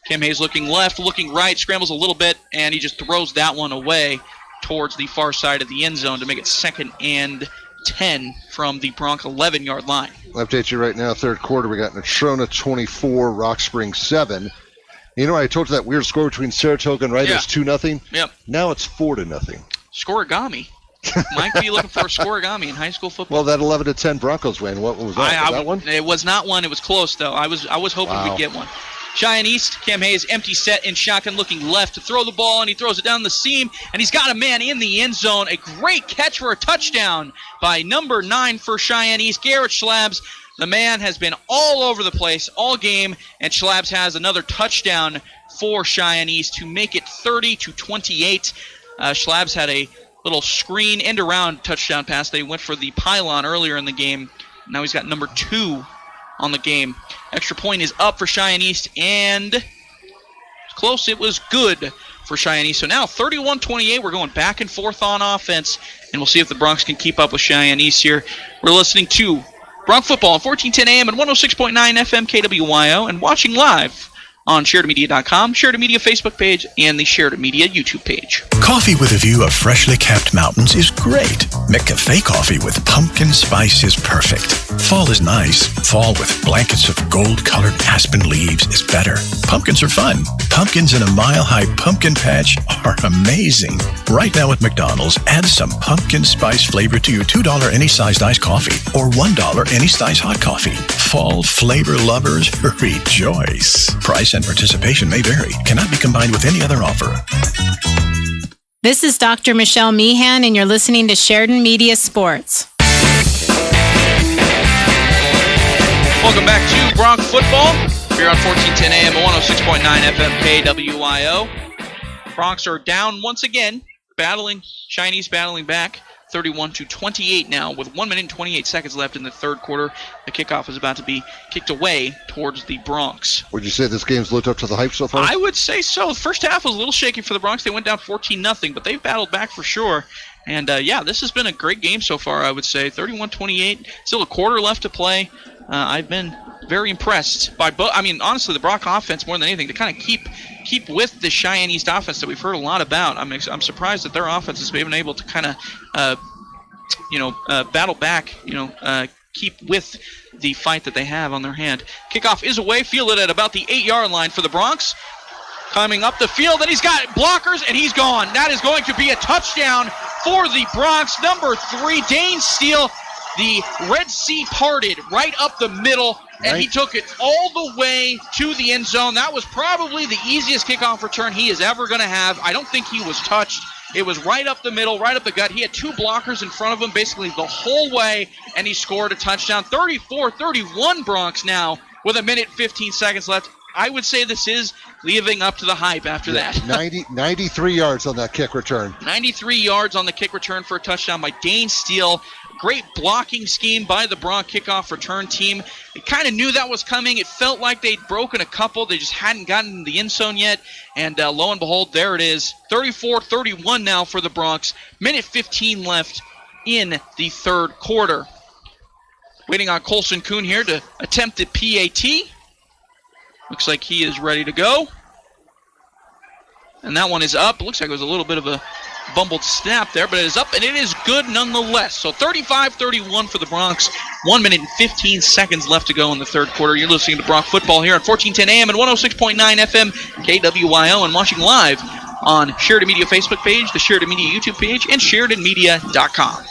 Cam Hayes looking left, looking right, scrambles a little bit, and he just throws that one away towards the far side of the end zone to make it 2nd and 10 from the Bronx 11-yard line. I'll update you right now, 3rd quarter, we got Natrona 24, Rock Springs 7. You know, I told you that weird score between Saratoga and Wright. It's 2-0. Yep. Now it's 4-0. Scorigami. Might be looking for a scorigami in high school football. Well, that 11-10 Broncos win. What was that? Was that one? It was not one. It was close, though. I was hoping we'd get one. Cheyenne East, Cam Hayes, empty set in shotgun, looking left to throw the ball, and he throws it down the seam, and he's got a man in the end zone. A great catch for a touchdown by number 9 for Cheyenne East, Garrett Schlabs. The man has been all over the place all game, and Schlabs has another touchdown for Cheyenne East to make it 30-28. Schlabs had a little screen end-around touchdown pass. They went for the pylon earlier in the game. Now he's got number 2 on the game. Extra point is up for Cheyenne East, and it's close. It was good for Cheyenne East. So now 31-28. We're going back and forth on offense, and we'll see if the Bronx can keep up with Cheyenne East here. We're listening to Bronx football on 1410 AM and 106.9 FM KWYO, and watching live on SheridanMedia.com, Sheridan Media Facebook page, and the Sheridan Media YouTube page. Coffee with a view of freshly capped mountains is great. McCafe coffee with pumpkin spice is perfect. Fall is nice. Fall with blankets of gold-colored aspen leaves is better. Pumpkins are fun. Pumpkins in a mile-high pumpkin patch are amazing. Right now at McDonald's, add some pumpkin spice flavor to your $2 any-sized iced coffee or $1 any-size hot coffee. Fall flavor lovers, rejoice. Price and participation may vary. Cannot be combined with any other offer. This is Dr. Michelle Meehan, and you're listening to Sheridan Media Sports. Welcome back to Bronc Football here on 1410 AM and 106.9 FM KWIO. Broncs are down once again, Chinese battling back, 31-28 now, with 1 minute and 28 seconds left in the third quarter. The kickoff is about to be kicked away towards the Broncs. Would you say this game's lived up to the hype so far? I would say so. The first half was a little shaky for the Broncs. They went down 14-0, but they've battled back for sure. And, this has been a great game so far, I would say. 31-28, still a quarter left to play. I've been very impressed by both. I mean, honestly, the Bronc offense, more than anything, to kind of keep with the Cheyenne East offense that we've heard a lot about. I'm surprised that their offense has been able to kind of, battle back, keep with the fight that they have on their hand. Kickoff is away, fielded at about the 8-yard line for the Broncs. Coming up the field, and he's got blockers, and he's gone. That is going to be a touchdown for the Broncs. Number 3, Dane Steele. The Red Sea parted right up the middle, and he took it all the way to the end zone. That was probably the easiest kickoff return he is ever going to have. I don't think he was touched. It was right up the middle, right up the gut. He had 2 blockers in front of him basically the whole way, and he scored a touchdown. 34-31 Broncs now with 1 minute 15 seconds left. I would say this is living up to the hype after that. 93 yards on that kick return. 93 yards on the kick return for a touchdown by Dane Steele. Great blocking scheme by the Bronc kickoff return team. They kind of knew that was coming. It felt like they'd broken a couple. They just hadn't gotten in the end zone yet. And lo and behold, there it is. 34-31 now for the Broncs. Minute 15 left in the third quarter. Waiting on Colson Kuhn here to attempt a PAT. Looks like he is ready to go. And that one is up. Looks like it was a little bit of a bumbled snap there, but it is up, and it is good nonetheless. So 35-31 for the Broncs. 1 minute and 15 seconds left to go in the third quarter. You're listening to Bronc Football here on 1410 AM and 106.9 FM KWIO, and watching live on Sheridan Media Facebook page, the Sheridan Media YouTube page, and SheridanMedia.com.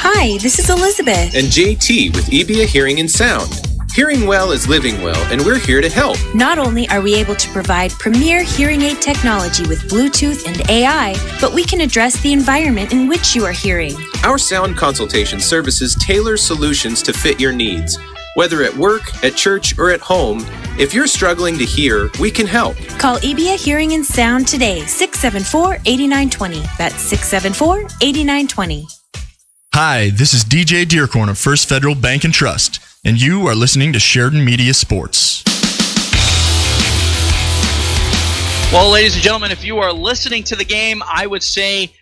Hi, this is Elizabeth. And JT with EBIA Hearing and Sound. Hearing well is living well, and we're here to help. Not only are we able to provide premier hearing aid technology with Bluetooth and AI, but we can address the environment in which you are hearing. Our sound consultation services tailor solutions to fit your needs. Whether at work, at church, or at home, if you're struggling to hear, we can help. Call EBIA Hearing and Sound today, 674-8920. That's 674-8920. Hi, this is DJ Dearcorn of First Federal Bank and Trust, and you are listening to Sheridan Media Sports. Well, ladies and gentlemen, if you are listening to the game, I would say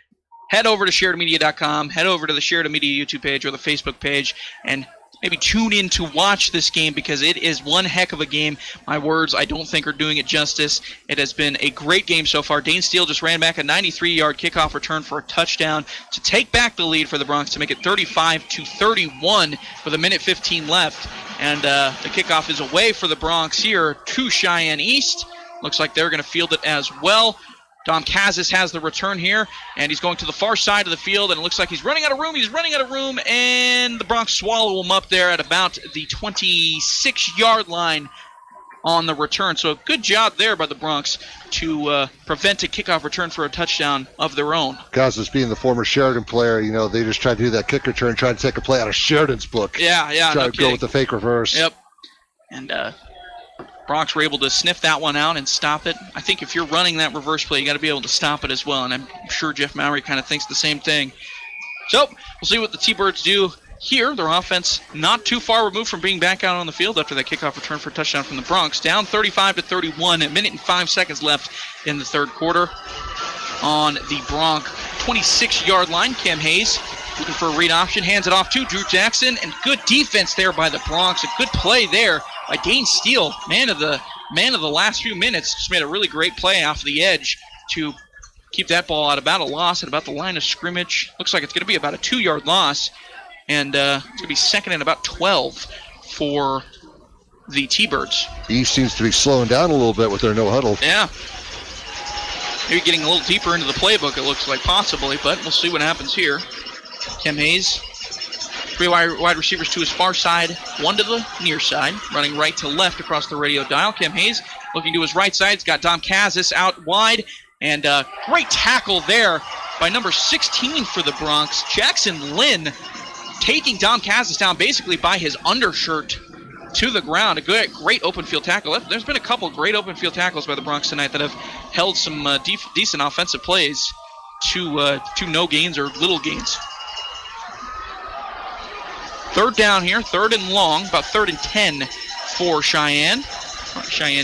head over to SheridanMedia.com, head over to the Sheridan Media YouTube page or the Facebook page, and maybe tune in to watch this game because it is one heck of a game. My words, I don't think are doing it justice. It has been a great game so far. Dane Steele just ran back a 93-yard kickoff return for a touchdown to take back the lead for the Broncs to make it 35-31 with 1 minute 15 left. And the kickoff is away for the Broncs here to Cheyenne East. Looks like they're going to field it as well. Dom Kazis has the return here, and he's going to the far side of the field, and it looks like he's running out of room. He's running out of room, and the Broncs swallow him up there at about the 26-yard line on the return. So a good job there by the Broncs to prevent a kickoff return for a touchdown of their own. Kazis being the former Sheridan player, they just tried to do that kick return, tried to take a play out of Sheridan's book. Yeah, Try to go with the fake reverse. Yep. And Broncs were able to sniff that one out and stop it. I think if you're running that reverse play, you got to be able to stop it as well, and I'm sure Jeff Mowry kind of thinks the same thing. So we'll see what the T-Birds do here. Their offense not too far removed from being back out on the field after that kickoff return for a touchdown from the Broncs. Down 35-31, 1 minute and 5 seconds left in the third quarter. On the Bronc 26-yard line, Cam Hayes looking for a read option, hands it off to Drew Jackson, and good defense there by the Broncs. A good play there by Dane Steele, man of the last few minutes. Just made a really great play off the edge to keep that ball at about a loss at about the line of scrimmage. Looks like it's going to be about a 2-yard loss, and it's going to be second and about 12 for the T-Birds. East seems to be slowing down a little bit with their no huddle. Yeah. Maybe getting a little deeper into the playbook, it looks like, possibly, but we'll see what happens here. Cam Hayes, 3 wide receivers to his far side, 1 to the near side, running right to left across the radio dial. Cam Hayes looking to his right side. He's got Dom Kazis out wide. And great tackle there by number 16 for the Bronx, Jackson Lynn, taking Dom Kazis down basically by his undershirt to the ground. A great open field tackle. There's been a couple great open field tackles by the Bronx tonight that have held some decent offensive plays to no gains or little gains. 3rd down here, 3rd and long, about 3rd and 10 for Cheyenne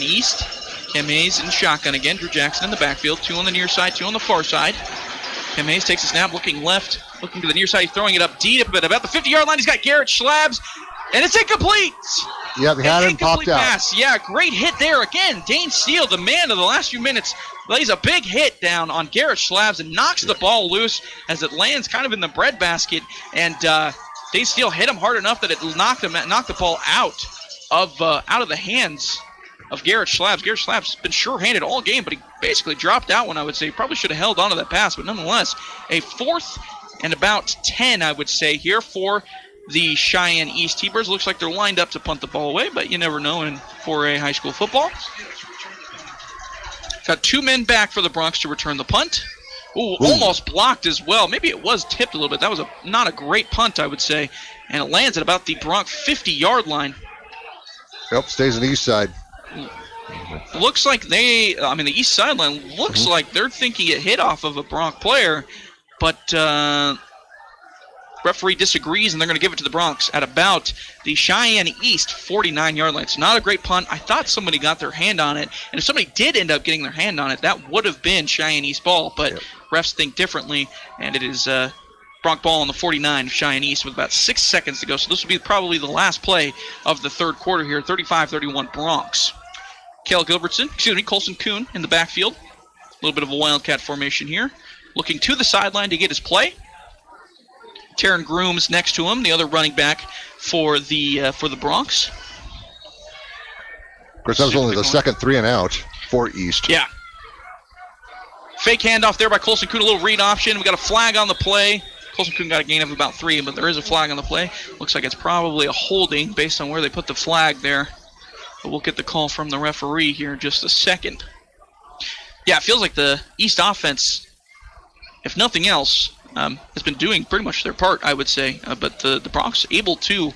East. Cam Hayes in shotgun again. Drew Jackson in the backfield. 2 on the near side, 2 on the far side. Cam Hayes takes a snap, looking left, looking to the near side. He's throwing it up deep, but about the 50-yard line. He's got Garrett Schlabs, and it's incomplete. Yeah, they had him popped out. Pass. Yeah, great hit there again. Dane Steele, the man of the last few minutes, lays a big hit down on Garrett Schlabs and knocks the ball loose as it lands kind of in the breadbasket. And Dane Steele hit him hard enough that it knocked the ball out of the hands of Garrett Schlabs. Garrett Schlabs has been sure-handed all game, but he basically dropped out one, I would say. He probably should have held on to that pass, but nonetheless, a 4th and about 10, I would say, here for the Cheyenne East T-Birds. Looks like they're lined up to punt the ball away, but you never know in 4A high school football. Got 2 men back for the Bronx to return the punt. Ooh, almost blocked as well. Maybe it was tipped a little bit. That was not a great punt, I would say, and it lands at about the Bronx 50-yard line. Yep, stays on the east side. Looks like the east sideline looks like they're thinking it hit off of a Bronx player, but referee disagrees, and they're going to give it to the Bronx at about the Cheyenne East 49-yard line. It's not a great punt. I thought somebody got their hand on it, and if somebody did end up getting their hand on it, that would have been Cheyenne East ball, but refs think differently, and it is Bronx ball on the 49 of Cheyenne East with about 6 seconds to go. So this will be probably the last play of the 3rd quarter here, 35-31 Bronx. Colson Kuhn in the backfield. A little bit of a wildcat formation here. Looking to the sideline to get his play. Taryn Grooms next to him, the other running back for the Bronx. Of course, that was only the second 3 and out for East. Yeah. Fake handoff there by Colson Kuhn, a little read option. We got a flag on the play. Colson Kuhn got a gain of about 3, but there is a flag on the play. Looks like it's probably a holding based on where they put the flag there. But we'll get the call from the referee here in just a second. Yeah, it feels like the East offense, if nothing else, has been doing pretty much their part, I would say. But the Bronx able to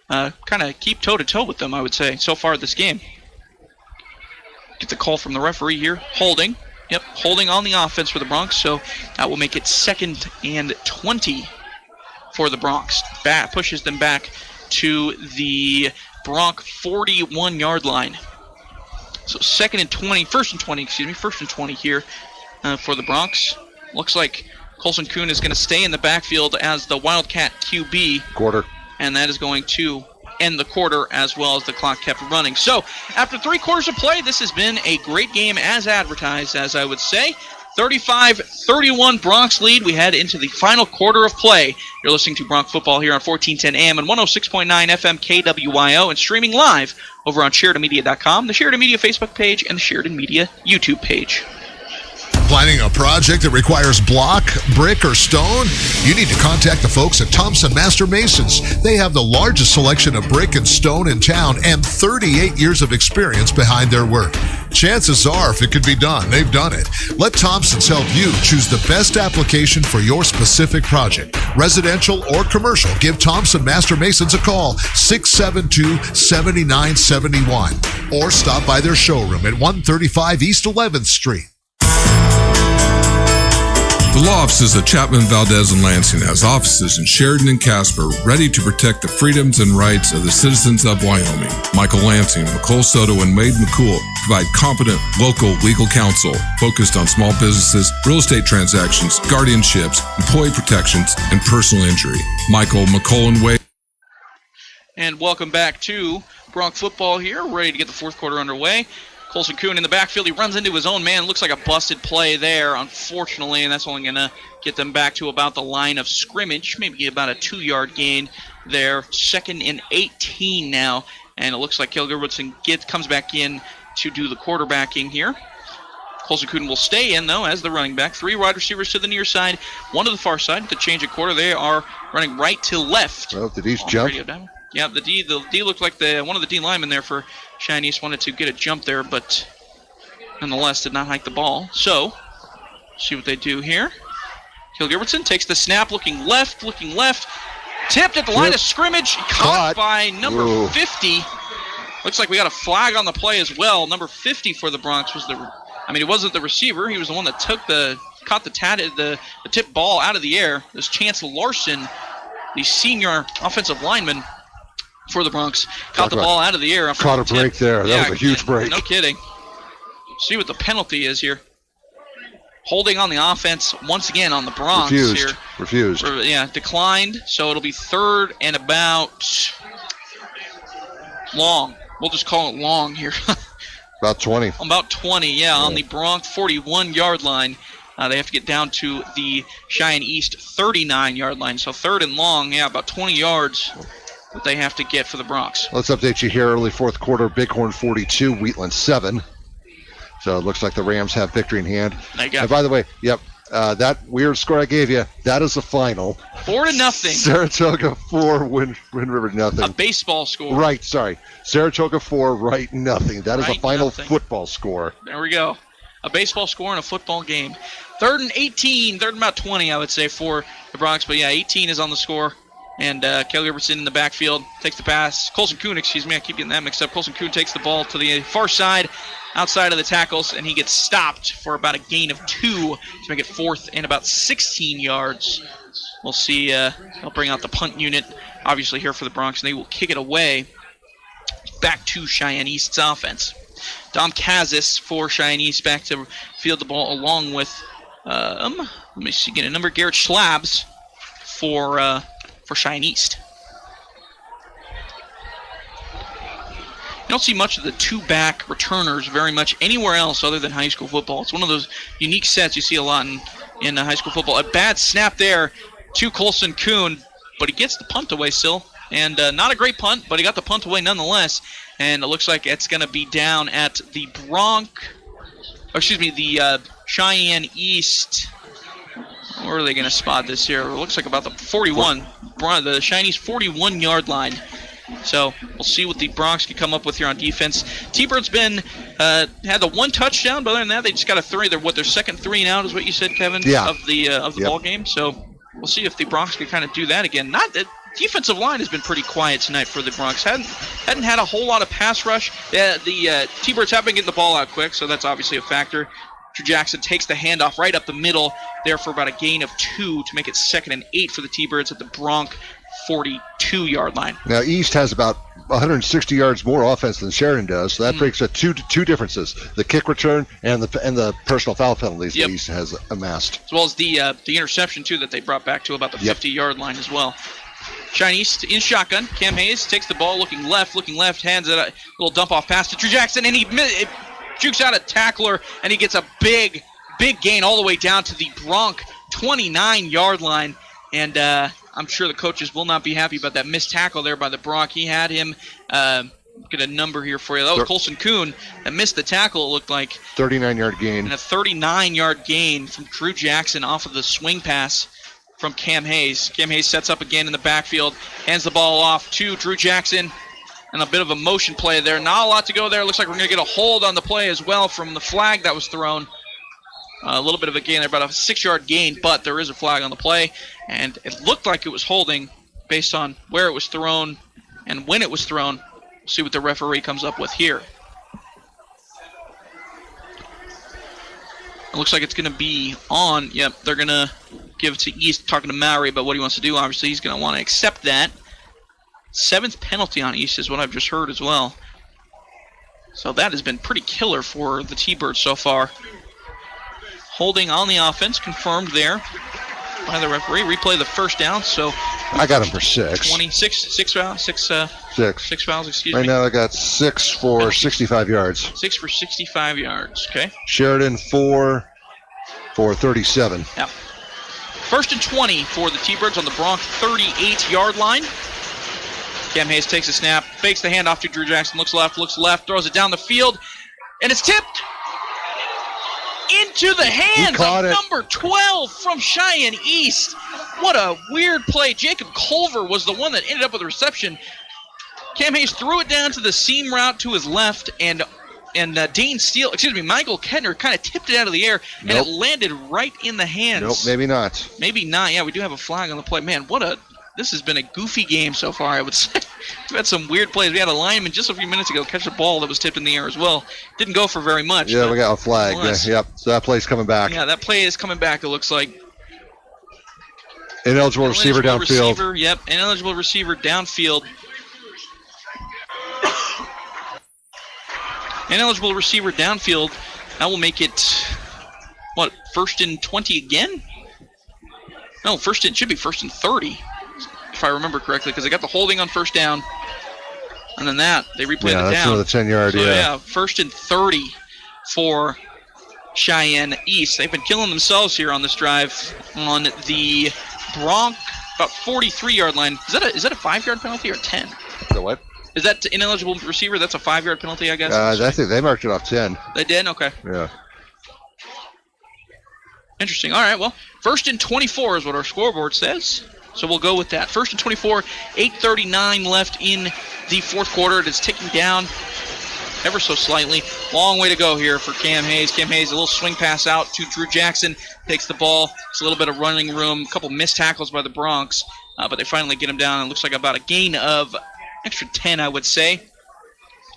kind of keep toe-to-toe with them, I would say, so far this game. Get the call from the referee here. Holding. Yep, holding on the offense for the Bronx, so that will make it 2nd and 20 for the Bronx. Pushes them back to the Bronx 41-yard line. So 1st and 20 here for the Bronx. Looks like Colson Kuhn is going to stay in the backfield as the Wildcat QB. Quarter. And that is going to end the quarter as well as the clock kept running. So after 3 quarters of play, this has been a great game as advertised, as I would say. 35-31 Bronx lead. We head into the final quarter of play. You're listening to Bronx football here on 1410 AM and 106.9 FM KWYO and streaming live over on SheridanMedia.com, the Sheridan Media Facebook page, and the Sheridan Media YouTube page. Planning a project that requires block, brick, or stone? You need to contact the folks at Thompson Master Masons. They have the largest selection of brick and stone in town and 38 years of experience behind their work. Chances are, if it could be done, they've done it. Let Thompson's help you choose the best application for your specific project. Residential or commercial, give Thompson Master Masons a call, 672-7971. Or stop by their showroom at 135 East 11th Street. The law offices of Chapman, Valdez, and Lansing has offices in Sheridan and Casper ready to protect the freedoms and rights of the citizens of Wyoming. Michael Lansing, McCole Soto, and Wade McCool provide competent local legal counsel focused on small businesses, real estate transactions, guardianships, employee protections, and personal injury. Michael, McCole, and Wade. And welcome back to Bronc football here, ready to get the fourth quarter underway. Colson Kuhn in the backfield. He runs into his own man. Looks like a busted play there, unfortunately, and that's only going to get them back to about the line of scrimmage, maybe about a 2-yard gain there. 2nd and 18 now, and it looks like Caleb Woodson comes back in to do the quarterbacking here. Colson Kuhn will stay in, though, as the running back. 3 wide receivers to the near side, 1 to the far side. To change a quarter, they are running right to left. Oh, did East jump? Yeah, the D looked like one of the D linemen there for Cheyenne East wanted to get a jump there, but nonetheless did not hike the ball. So, see what they do here. Caleb Gilbertson takes the snap, looking left. Tipped at the line of scrimmage, caught by number 50. Looks like we got a flag on the play as well. Number 50 for the Broncs was it wasn't the receiver. He was the one that caught the tip ball out of the air. This Chance Larson, the senior offensive lineman for the Broncs, caught the ball out of the air. Caught a break there. That was a huge break. No kidding. See what the penalty is here. Holding on the offense once again on the Broncs here. Refused. Declined. So it'll be 3rd and about long. We'll just call it long here. About 20. About 20, on the Bronc 41-yard line. They have to get down to the Cheyenne East 39-yard line. So 3rd and long, about 20 yards that they have to get for the Broncs. Let's update you here. Early fourth quarter, Bighorn 42, Wheatland 7. So it looks like the Rams have victory in hand. And by the way, that weird score I gave you, that is the final. 4-0. Saratoga 4, Wind River nothing. A baseball score. Right, sorry. Saratoga 4, Wright nothing. That is the final football score. There we go. A baseball score in a football game. 3rd and 18, 3rd and about 20, I would say, for the Broncs. But 18 is on the score. And Caleb Gilbertson in the backfield takes the pass. Colson Kuhn, I keep getting that mixed up. Colson Kuhn takes the ball to the far side, outside of the tackles, and he gets stopped for about a gain of 2 to make it 4th and about 16 yards. We'll see. They'll bring out the punt unit, obviously, here for the Broncs, and they will kick it away back to Cheyenne East's offense. Dom Kazis for Cheyenne East back to field the ball along with, let me see, get a number, Garrett Schlabs for Cheyenne East. You don't see much of the 2-back returners very much anywhere else other than high school football. It's one of those unique sets you see a lot in high school football. A bad snap there to Colson Kuhn, but he gets the punt away still. And not a great punt, but he got the punt away nonetheless. And it looks like it's going to be down at the Cheyenne East. Where are they going to spot this here? It looks like about the 41. The Cheyenne East 41-yard line. So we'll see what the Broncs can come up with here on defense. T-Birds had the 1 touchdown, but other than that, they just got a 3. Their second 3 and out is what you said, Kevin, of the ball game. So we'll see if the Broncs can kind of do that again. Not that defensive line has been pretty quiet tonight for the Broncs. Hadn't had a whole lot of pass rush. The T-Birds have been getting the ball out quick, so that's obviously a factor. Drew Jackson takes the handoff right up the middle there for about a gain of 2 to make it 2nd and 8 for the T-Birds at the Bronc 42-yard line. Now, East has about 160 yards more offense than Sheridan does, so that breaks up two differences: the kick return and the personal foul penalties that East has amassed, as well as the interception too that they brought back to about the 50-yard line as well. Cheyenne East in shotgun. Cam Hayes takes the ball, looking left, hands it a little dump off pass to Drew Jackson, and he jukes out a tackler, and he gets a big gain all the way down to the Bronc 29-yard line. And I'm sure the coaches will not be happy about that missed tackle there by the Bronc. He had him, get a number here for you. That was Colson Kuhn that missed the tackle, it looked like. 39-yard gain. And a 39-yard gain from Drew Jackson off of the swing pass from Cam Hayes. Cam Hayes sets up again in the backfield, hands the ball off to Drew Jackson, and a bit of a motion play there. Not a lot to go there. Looks like we're going to get a hold on the play as well from the flag that was thrown. A little bit of a gain there, about a 6-yard gain, but there is a flag on the play, and it looked like it was holding based on where it was thrown and when it was thrown. We'll see what the referee comes up with here. It looks like it's going to be on. Yep, they're going to give it to East, talking to Mowry about what he wants to do. Obviously, he's going to want to accept that. 7th penalty on East is what I've just heard as well. So that has been pretty killer for the T-Birds so far. Holding on the offense, confirmed there by the referee. Replay the first down, so I got him for 6. 6 fouls, 6 fouls, excuse me. Right now I got 6 for 65 yards. 6 for 65 yards, okay. Sheridan 4 for 37. Yeah. First and 20 for the T-Birds on the Bronx 38-yard line. Cam Hayes takes a snap, fakes the handoff to Drew Jackson, looks left, throws it down the field, and it's tipped into the hands of number 12 from Cheyenne East. What a weird play. Jacob Culver was the one that ended up with the reception. Cam Hayes threw it down to the seam route to his left, and Michael Kettner kind of tipped it out of the air, and it landed right in the hands. Nope, maybe not. Maybe not. Yeah, we do have a flag on the play. Man, this has been a goofy game so far, I would say. We've had some weird plays. We had a lineman just a few minutes ago catch a ball that was tipped in the air as well. Didn't go for very much. Yeah, we got a flag. Yep, so that play's coming back. Yeah, that play is coming back, it looks like. Ineligible receiver downfield. Ineligible receiver downfield. Ineligible receiver downfield. That will make it, first and 20 again? No, should be first and 30, if I remember correctly, because they got the holding on first down. And then they replayed it down. Yeah, that's another 10-yard, So, first and 30 for Cheyenne East. They've been killing themselves here on this drive on the Bronx, about 43-yard line. Is that a 5-yard penalty or 10? The what? Is that ineligible receiver? That's a 5-yard penalty, I guess? I think they marked it off 10. They did? Okay. Yeah. Interesting. All right, well, first and 24 is what our scoreboard says. So we'll go with that. First and 24, 8:39 left in the fourth quarter. It is ticking down ever so slightly. Long way to go here for Cam Hayes. Cam Hayes, a little swing pass out to Drew Jackson. Takes the ball. It's a little bit of running room. A couple missed tackles by the Bronx. But they finally get him down. It looks like about a gain of extra 10, I would say.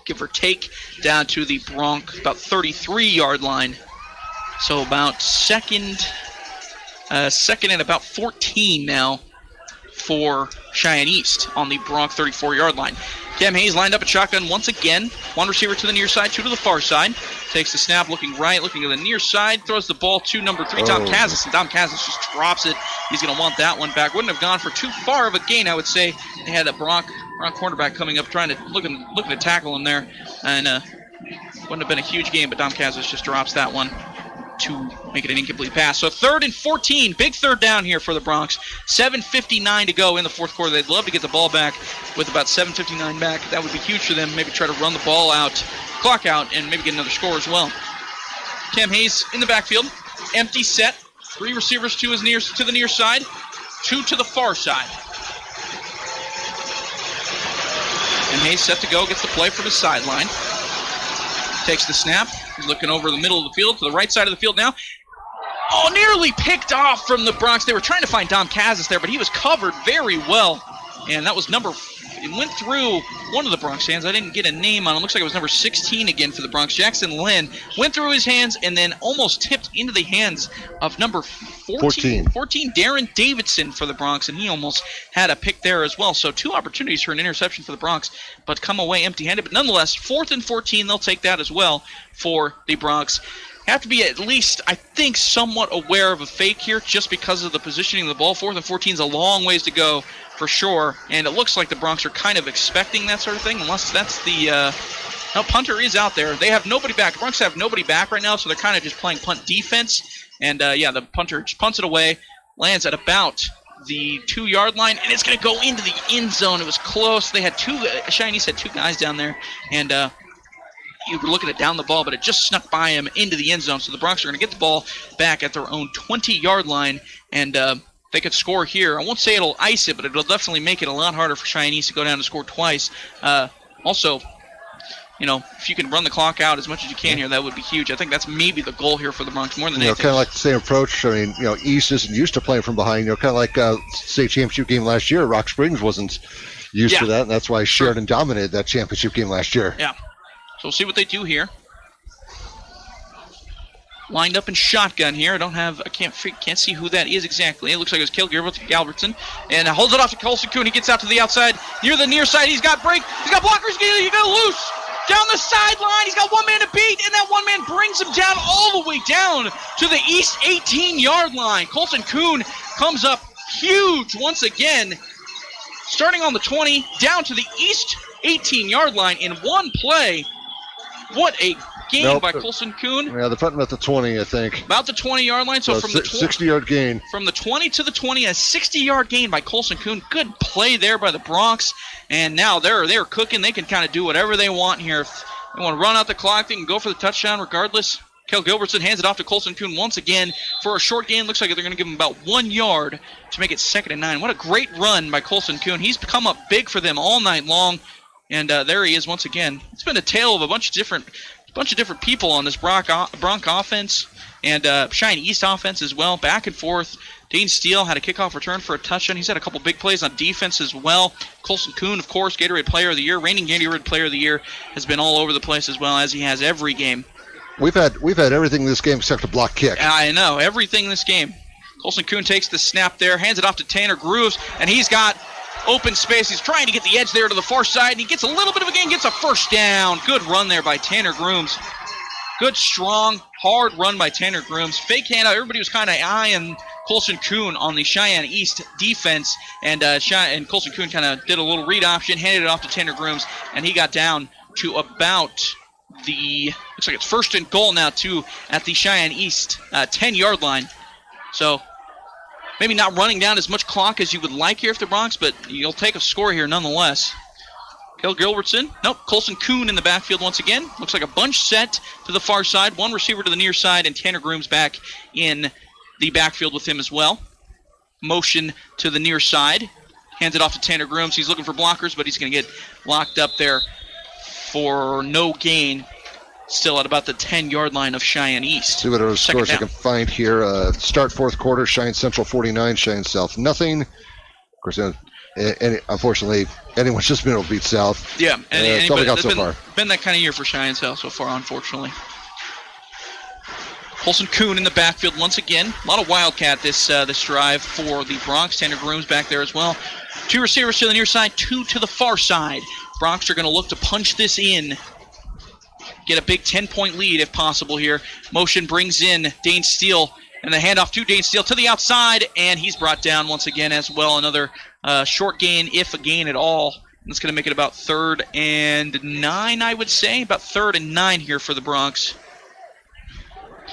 Give or take, down to the Bronx, about 33-yard line. So about second and about 14 now for Cheyenne East on the Bronx 34-yard line. Cam Hayes lined up at shotgun once again. One receiver to the near side, two to the far side. Takes the snap, looking right, looking to the near side. Throws the ball to number 3, Dom Kazis. And Dom Kazis just drops it. He's going to want that one back. Wouldn't have gone for too far of a gain, I would say. They had that Bronx cornerback coming up, trying to looking to tackle him there. And wouldn't have been a huge gain, but Dom Kazis just drops that one to make it an incomplete pass. So 3rd and 14, big third down here for the Bronx. 7:59 to go in the fourth quarter. They'd love to get the ball back with about 7:59 back. That would be huge for them. Maybe try to run the ball out, clock out, and maybe get another score as well. Cam Hayes in the backfield, empty set. 3 receivers to the near side, 2 to the far side. And Hayes set to go, gets the play from his sideline. Takes the snap. He's looking over the middle of the field to the right side of the field now. Oh, nearly picked off from the Bronx. They were trying to find Dom Kazis there, but he was covered very well. And that was it went through one of the Bronx hands. I didn't get a name on him. Looks like it was number 16 again for the Bronx. Jackson Lynn went through his hands and then almost tipped into the hands of number 14, Darren Davidson for the Bronx, and he almost had a pick there as well. So 2 opportunities for an interception for the Bronx, but come away empty-handed. But nonetheless, 4th and 14, they'll take that as well for the Bronx. Have to be at least, I think, somewhat aware of a fake here just because of the positioning of the ball. 4th and 14 is a long ways to go for sure, and it looks like the Bronx are kind of expecting that sort of thing, unless that's the no, punter is out there. They have nobody back. The Bronx have nobody back right now, so they're kind of just playing punt defense. And the punter just punts it away, lands at about the 2-yard line, and it's going to go into the end zone. It was close. They had Cheyenne East had 2 guys down there, and you were looking at down the ball, but it just snuck by him into the end zone. So the Bronx are going to get the ball back at their own 20-yard line, and they could score here. I won't say it'll ice it, but it'll definitely make it a lot harder for Cheyenne East to go down and score twice. Also, if you can run the clock out as much as you can here, that would be huge. I think that's maybe the goal here for the Bronx more than anything. Kind of like the same approach. I mean, East isn't used to playing from behind. Kind of like state championship game last year. Rock Springs wasn't used to that, and that's why Sheridan dominated that championship game last year. Yeah. So we'll see what they do here. Lined up in shotgun here. I can't see who that is exactly. It looks like it was Cale Galbertson. And holds it off to Colson Kuhn. He gets out to the outside. Near the near side. He's got break. He's got blockers. He got loose. Down the sideline. He's got one man to beat. And that one man brings him down all the way down to the East 18-yard line. Colson Kuhn comes up huge once again. starting on the 20, down to the east 18-yard line in one play. What a gain by Colson Kuhn. Yeah, they're putting him at the 20, I think. About the 20-yard line. So from the 60-yard gain. From the 20 to the 20, a 60-yard gain by Colson Kuhn. Good play there by the Bronx. And now they're cooking. They can kind of do whatever they want here. If they want to run out the clock, they can go for the touchdown regardless. Kel Gilbertson hands it off to Colson Kuhn once again for a short gain. Looks like they're going to give him about 1 yard to make it 2nd and 9. What a great run by Colson Kuhn. He's come up big for them all night long. And there he is once again. It's been a tale of a bunch of different people on this Bronx offense and Cheyenne East offense as well. Back and forth. Dane Steele had a kickoff return for a touchdown. He's had a couple big plays on defense as well. Colson Kuhn, of course, Gatorade Player of the Year, reigning Gatorade Player of the Year, has been all over the place as well, as he has every game. We've had everything in this game except a block kick. I know, everything in this game. Colson Kuhn takes the snap there, hands it off to Tanner Grooves, and he's got open space. He's trying to get the edge there to the far side, and he gets a little bit of a gain, gets a first down. Good run there by Tanner Grooms. Good, strong, hard run by Tanner Grooms. Fake handout. Everybody was kind of eyeing Colson Kuhn on the Cheyenne East defense, and Colson Kuhn kind of did a little read option, handed it off to Tanner Grooms, and he got down to about looks like it's 1st and goal now, too, at the Cheyenne East 10-yard line. So maybe not running down as much clock as you would like here for the Bronx, but you'll take a score here nonetheless. Kel Gilbertson. Nope, Colson Kuhn in the backfield once again. Looks like a bunch set to the far side. One receiver to the near side, and Tanner Grooms back in the backfield with him as well. Motion to the near side. Hands it off to Tanner Grooms. He's looking for blockers, but he's going to get locked up there for no gain. Still at about the 10-yard line of Cheyenne East. See what other scores I can find here. Start 4th quarter, Cheyenne Central 49, Cheyenne South nothing. Of course, unfortunately, anyone's just been able to beat South. Yeah, and that's all we got so far. Been that kind of year for Cheyenne South so far, unfortunately. Colson Kuhn in the backfield once again. A lot of Wildcat this drive for the Bronx. Tanner Grooms back there as well. 2 receivers to the near side, 2 to the far side. Bronx are going to look to punch this in. Get a big 10-point lead if possible here. Motion brings in Dane Steele, and the handoff to Dane Steele to the outside, and he's brought down once again as well. Another short gain, if a gain at all. That's going to make it about 3rd and 9, I would say. About 3rd and 9 here for the Bronx.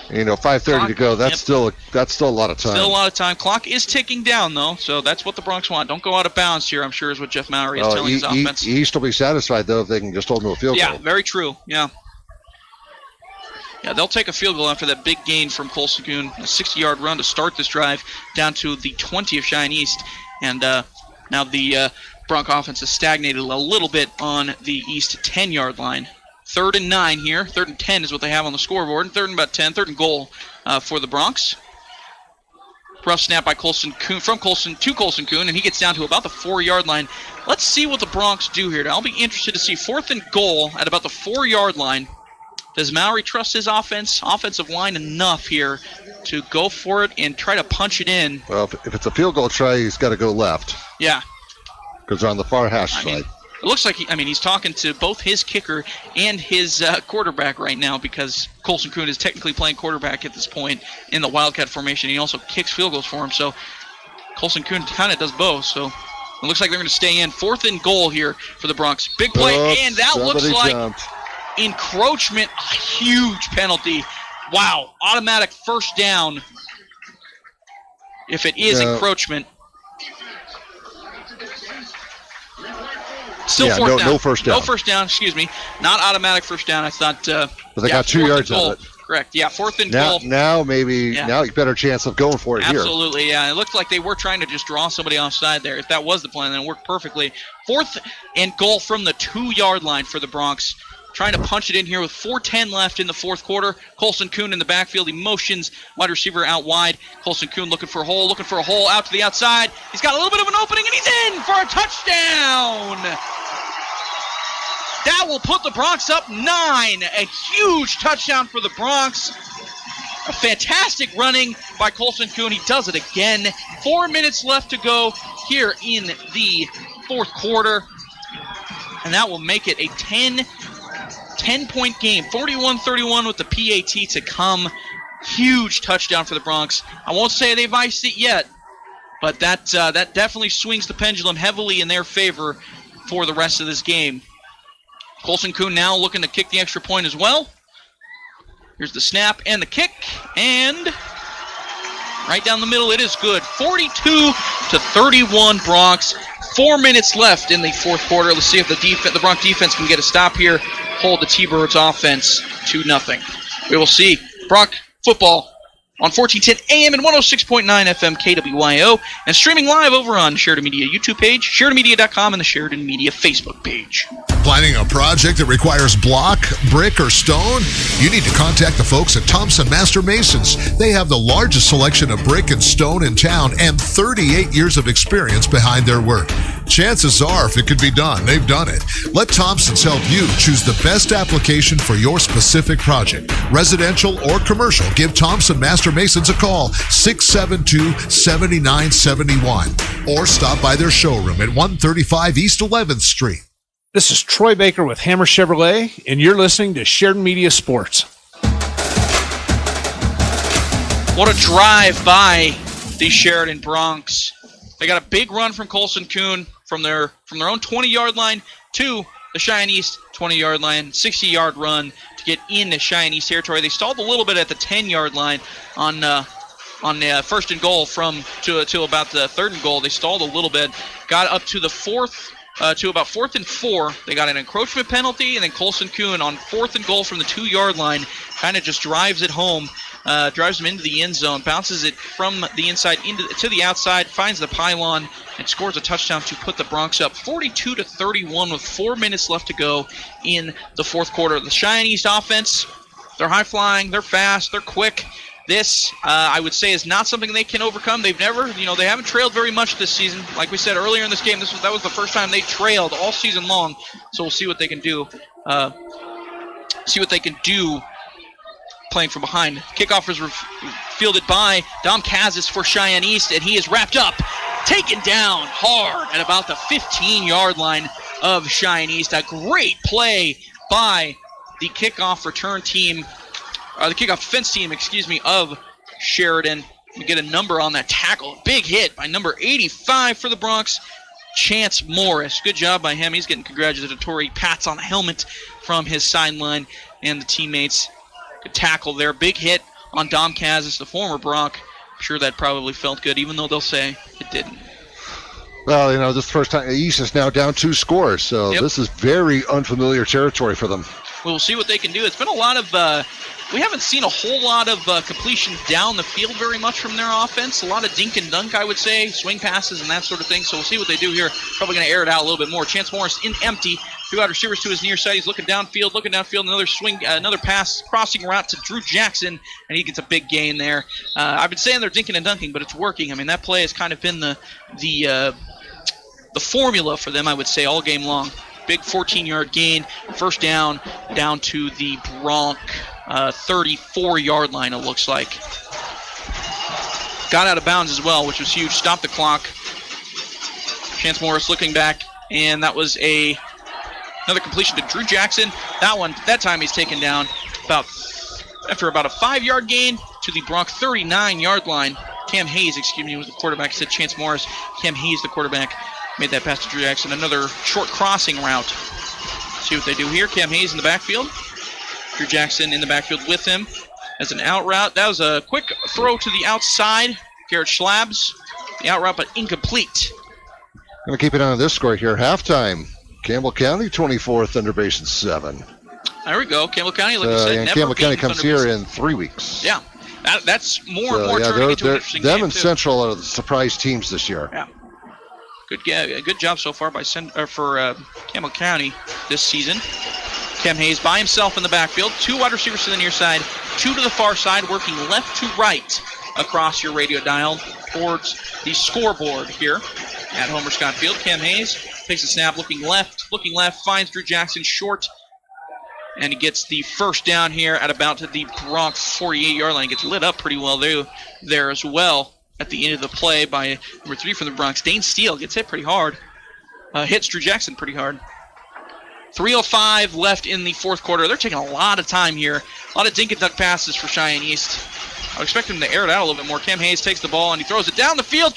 5:30 to go. That's still a lot of time. Still a lot of time. Clock is ticking down, though, so that's what the Bronx want. Don't go out of bounds here, I'm sure, is what Jeff Mowry is telling his offense. East will be satisfied, though, if they can just hold them to a field goal. Yeah, very true. Yeah, they'll take a field goal after that big gain from Colson Kuhn. A 60-yard run to start this drive down to the 20 of Cheyenne East. And now the Bronx offense has stagnated a little bit on the East 10-yard line. 3rd and 9 here. 3rd and 10 is what they have on the scoreboard. 3rd and about 10. 3rd and goal for the Bronx. Rough snap by Colson Kuhn, from Colson to Colson Kuhn, and he gets down to about the 4-yard line. Let's see what the Bronx do here. I'll be interested to see 4th and goal at about the 4-yard line. Does Mowry trust his offensive line enough here to go for it and try to punch it in? Well, if it's a field goal try, he's got to go left. Yeah. Because they're on the far hash side. It looks like he's talking to both his kicker and his quarterback right now, because Colson Kuhn is technically playing quarterback at this point in the Wildcat formation. He also kicks field goals for him, so Colson Kuhn kind of does both. So it looks like they're going to stay in. 4th and goal here for the Bronx. Big play, and that looks like encroachment. A huge penalty. Wow. Automatic first down if it is encroachment. Still fourth down. No first down. No first down, excuse me. Not automatic first down. I thought. But they got 2 yards of it. Correct. Yeah, 4th and goal. Now maybe now you better chance of going for it here. Absolutely, yeah. It looked like they were trying to just draw somebody offside there. If that was the plan, then it worked perfectly. 4th and goal from the 2-yard line for the Bronx. Trying to punch it in here with 4:10 left in the 4th quarter. Colson Kuhn in the backfield. He motions wide receiver out wide. Colson Kuhn looking for a hole out to the outside. He's got a little bit of an opening, and he's in for a touchdown. That will put the Bronx up 9. A huge touchdown for the Bronx. A fantastic running by Colson Kuhn. He does it again. 4 minutes left to go here in the 4th quarter. And that will make it a 10-point game. 41-31 with the PAT to come. Huge touchdown for the Bronx. I won't say they've iced it yet, But that definitely swings the pendulum heavily in their favor for the rest of this game. Colson Kuhn now looking to kick the extra point as well. Here's the snap and the kick, and right down the middle, it is good. 42-31 Bronx. 4 minutes left in the fourth quarter. Let's see if the Bronx defense can get a stop here. Hold the T-Birds offense 2-0. We will see. Bronx football on 1410 AM and 106.9 FM KWYO, and streaming live over on Sheridan Media YouTube page, SheridanMedia.com, and the Sheridan Media Facebook page. Planning a project that requires block, brick, or stone? You need to contact the folks at Thompson Master Masons. They have the largest selection of brick and stone in town and 38 years of experience behind their work. Chances are, if it could be done, they've done it. Let Thompson's help you choose the best application for your specific project. Residential or commercial, give Thompson Master Masons a call, 672-7971. Or stop by their showroom at 135 East 11th Street. This is Troy Baker with Hammer Chevrolet, and you're listening to Sheridan Media Sports. What a drive by the Sheridan Bronx. They got a big run from Colson Kuhn from their own 20-yard line to the Cheyenne East 20-yard line, 60-yard run to get into Cheyenne East territory. They stalled a little bit at the 10-yard line on first and goal to about the third and goal. They stalled a little bit, got up to the fourth. To about 4th and 4, they got an encroachment penalty, and then Colson Kuhn on 4th and goal from the 2-yard line kind of just drives it home, drives them into the end zone, bounces it from the inside to the outside, finds the pylon, and scores a touchdown to put the Bronx up 42-31 with 4 minutes left to go in the fourth quarter. The Cheyenne East offense, they're high-flying, they're fast, they're quick. This, I would say, is not something they can overcome. They haven't trailed very much this season. Like we said earlier in this game, that was the first time they trailed all season long. So we'll see what they can do. Playing from behind. Kickoff is fielded by Dom Kazis for Cheyenne East, and he is wrapped up, taken down hard at about the 15-yard line of Cheyenne East. A great play by the kickoff return team. The kickoff defense team, of Sheridan. We get a number on that tackle. Big hit by number 85 for the Bronx, Chance Morris. Good job by him. He's getting congratulatory pats on the helmet from his sideline and the teammates. Good tackle there. Big hit on Dom Kazis, the former Bronx. I'm sure that probably felt good, even though they'll say it didn't. Well, this first time, East is now down 2 scores, so This is very unfamiliar territory for them. We'll see what they can do. It's been a lot of we haven't seen a whole lot of completion down the field very much from their offense. A lot of dink and dunk, I would say, swing passes and that sort of thing. So we'll see what they do here. Probably going to air it out a little bit more. Chance Morris in empty. 2 wide receivers to his near side. He's looking downfield. Another swing, another pass, crossing route to Drew Jackson, and he gets a big gain there. I've been saying they're dinking and dunking, but it's working. I mean, that play has kind of been the formula for them, I would say, all game long. Big 14-yard gain, first down to the Bronx 34-yard line, it looks like. Got out of bounds as well, which was huge. Stopped the clock. Chance Morris looking back, and that was another completion to Drew Jackson. That time he's taken down after about a 5-yard gain to the Bronx 39-yard line. Cam Hayes, was the quarterback. I said Chance Morris. Cam Hayes, the quarterback, made that pass to Drew Jackson. Another short crossing route. See what they do here. Cam Hayes in the backfield. Drew Jackson in the backfield with him as an out route. That was a quick throw to the outside. Garrett Schlabs, the out route, but incomplete. Going to keep it on this score here. Halftime. Campbell County 24, Thunderbirds 7. There we go. Campbell County, like you said, and Campbell County comes here in 3 weeks. Yeah, that's more and more turning into an interesting game, them and Central are the surprise teams this year. Yeah. Good job so far for Campbell County this season. Cam Hayes by himself in the backfield. 2 wide receivers to the near side, 2 to the far side, working left to right across your radio dial towards the scoreboard here at Homer Scott Field. Cam Hayes takes a snap, looking left, finds Drew Jackson short, and he gets the first down here at about the Bronx 48-yard line. He gets lit up pretty well there as well at the end of the play by number 3 from the Bronx. Dane Steele gets hit pretty hard. Hits Drew Jackson pretty hard. 3:05 left in the fourth quarter. They're taking a lot of time here. A lot of dink and dunk passes for Cheyenne East. I would expect him to air it out a little bit more. Cam Hayes takes the ball and he throws it down the field.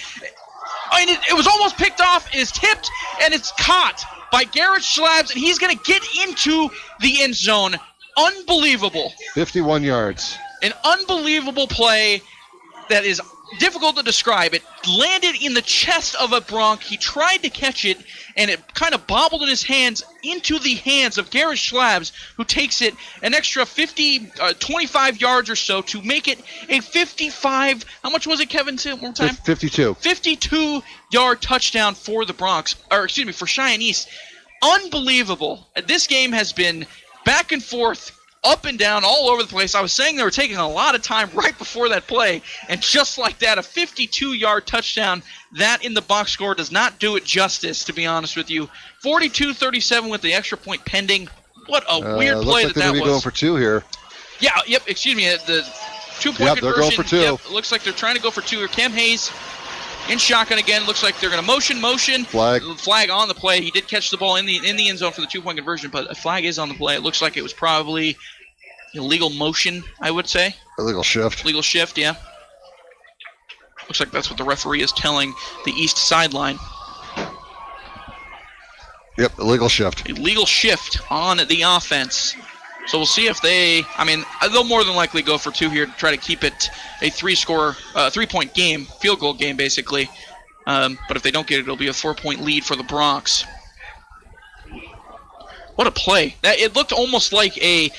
and it was almost picked off. It is tipped, and it's caught by Garrett Schlabs, and he's going to get into the end zone. Unbelievable. 51 yards. An unbelievable play that is difficult to describe. It landed in the chest of a Bronc. He tried to catch it, and it kind of bobbled in his hands into the hands of Garrett Schlabs, who takes it an extra 25 yards or so to make it a 55. How much was it, Kevin? Say it one more time. 52. 52-yard touchdown for the Bronx, for Cheyenne East. Unbelievable. This game has been back and forth, up and down, all over the place. I was saying they were taking a lot of time right before that play, and just like that, a 52-yard touchdown. That in the box score does not do it justice, to be honest with you. 42-37 with the extra point pending. What a weird play like that was. They're going for two here. Yeah, yep, excuse me. The two-point conversion. They're going for two. Yep, looks like they're trying to go for two here. Cam Hayes in shotgun again. Looks like they're going to motion. Flag on the play. He did catch the ball in the end zone for the two-point conversion, but a flag is on the play. It looks like it was probably illegal motion, I would say. Illegal shift. Illegal shift, yeah. Looks like that's what the referee is telling the east sideline. Yep, illegal shift. Illegal shift on the offense. So we'll see if they'll more than likely go for two here to try to keep it a three-point game, field goal game basically. But if they don't get it, it'll be a 4-point lead for the Bronx. What a play. It looked almost like a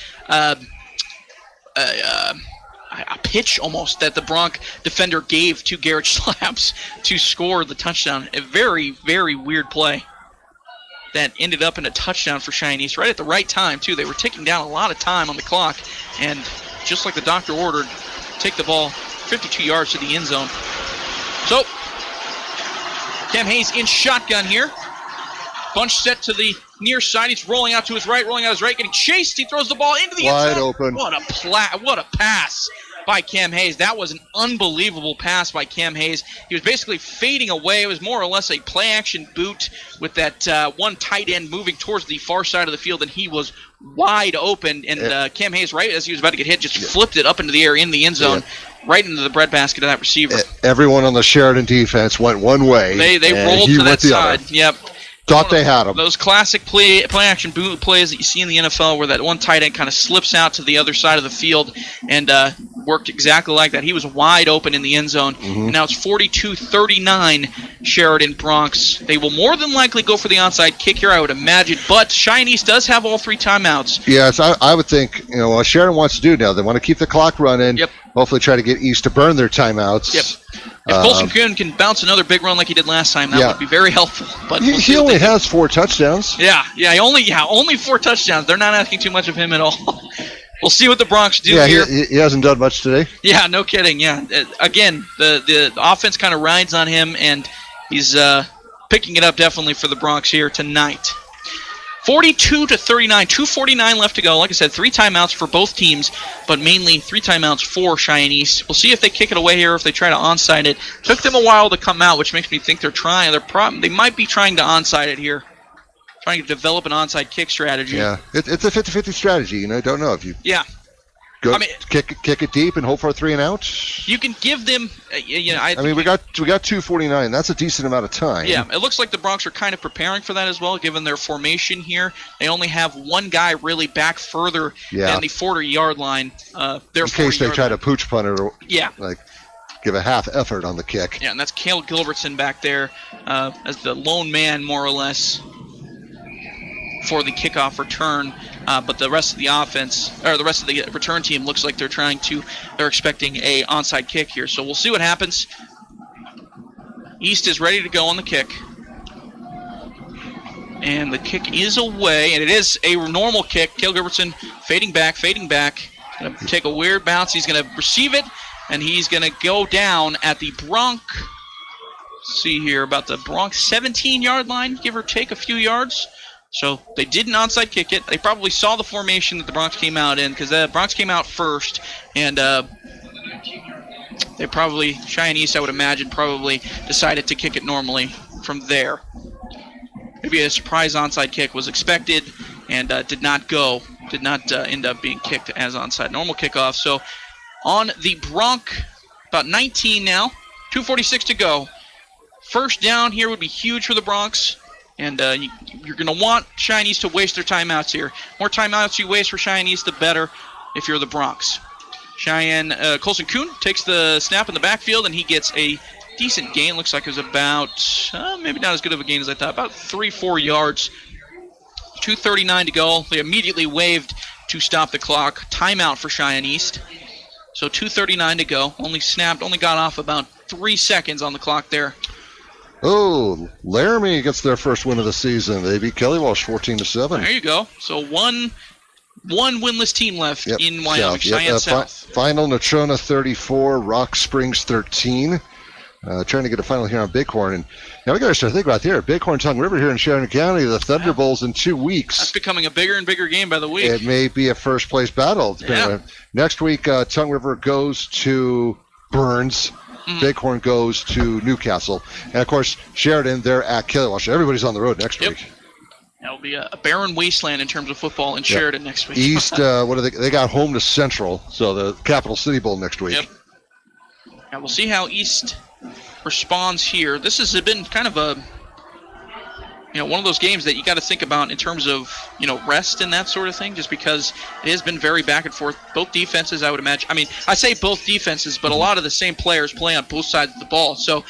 pitch almost that the Bronx defender gave to Garrett Schlabs to score the touchdown. A very, very weird play that ended up in a touchdown for Cheyenne East right at the right time, too. They were ticking down a lot of time on the clock, and just like the doctor ordered, take the ball 52 yards to the end zone. So, Cam Hayes in shotgun here. Bunch set to the near side. He's rolling out to his right, getting chased. He throws the ball into the end zone. Wide open. What a pass by Cam Hayes. That was an unbelievable pass by Cam Hayes. He was basically fading away. It was more or less a play-action boot with that one tight end moving towards the far side of the field, and he was wide open. And Cam Hayes, right as he was about to get hit, just flipped it up into the air in the end zone, right into the breadbasket of that receiver. Everyone on the Sheridan defense went one way. They rolled to that side. Other. Yep. Thought they had him. Those classic play-action boot plays that you see in the NFL where that one tight end kind of slips out to the other side of the field and worked exactly like that. He was wide open in the end zone. Mm-hmm. And now it's 42-39 Sheridan Bronx. They will more than likely go for the onside kick here, I would imagine. But Cheyenne East does have all three timeouts. Yes, I would think, what Sheridan wants to do now, they want to keep the clock running. Yep. Hopefully try to get East to burn their timeouts. Yep. If Colson Kuhn can bounce another big run like he did last time, that would be very helpful. But he only has 4 touchdowns. Only 4 touchdowns. They're not asking too much of him at all. We'll see what the Bronx do here. He hasn't done much today. Yeah, no kidding. Yeah, again, the offense kind of rides on him, and he's picking it up definitely for the Bronx here tonight. 42-39, 2:49 left to go. Like I said, 3 timeouts for both teams, but mainly 3 timeouts for Cheyenne East. We'll see if they kick it away here or if they try to onside it. Took them a while to come out, which makes me think they're trying. They might be trying to onside it here, trying to develop an onside kick strategy. Yeah, it's a 50-50 strategy. Don't know if you. Yeah. Go, kick it deep and hope for a 3 and out. You can give them, we got 2:49. That's a decent amount of time. Yeah, it looks like the Bronx are kind of preparing for that as well, given their formation here. They only have one guy really back further than the 40-yard line. In case they try to pooch punt it or give a half effort on the kick. Yeah, and that's Cale Gilbertson back there as the lone man, more or less, for the kickoff return. But the rest of the offense, or the rest of the return team, looks like they're expecting a onside kick here. So we'll see what happens. East is ready to go on the kick. And the kick is away, and it is a normal kick. Cale Gilbertson fading back. Going to take a weird bounce. He's going to receive it, and he's going to go down at the Bronx. See here, about the Bronx 17-yard line, give or take a few yards. So they did an onside kick it. They probably saw the formation that the Bronx came out in, because the Bronx came out first, and they probably, Cheyenne East, I would imagine, probably decided to kick it normally from there. Maybe a surprise onside kick was expected and did not end up being kicked as onside. Normal kickoff. So on the Bronx, about 19 now, 2:46 to go. First down here would be huge for the Bronx. And you're going to want Cheyenne East to waste their timeouts here. More timeouts you waste for Cheyenne East, the better if you're the Bronx. Colson Kuhn takes the snap in the backfield, and he gets a decent gain. Looks like it was about, maybe not as good of a gain as I thought, about 3-4 yards. 2:39 to go. They immediately waved to stop the clock. Timeout for Cheyenne East. So 2:39 to go. Only got off about 3 seconds on the clock there. Oh, Laramie gets their first win of the season. They beat Kelly Walsh 14-7. There you go. So one winless team left in Wyoming. Cheyenne South. Final, Natrona 34, Rock Springs 13. Trying to get a final here on Bighorn. And now we got to start thinking about here. Bighorn, Tongue River here in Sheridan County, the Thunderbirds in 2 weeks. That's becoming a bigger and bigger game by the week. It may be a first-place battle. Next week, Tongue River goes to Burns. Bighorn goes to Newcastle. And, of course, Sheridan, they're at Kelly Walsh. Everybody's on the road next week. That'll be a barren wasteland in terms of football in Sheridan next week. East, they got home to Central, so the Capital City Bowl next week. Yep. Now we'll see how East responds here. This has been kind of a, one of those games that you got to think about in terms of, rest and that sort of thing, just because it has been very back and forth. Both defenses, I would imagine. I mean, I say both defenses, but a lot of the same players play on both sides of the ball. So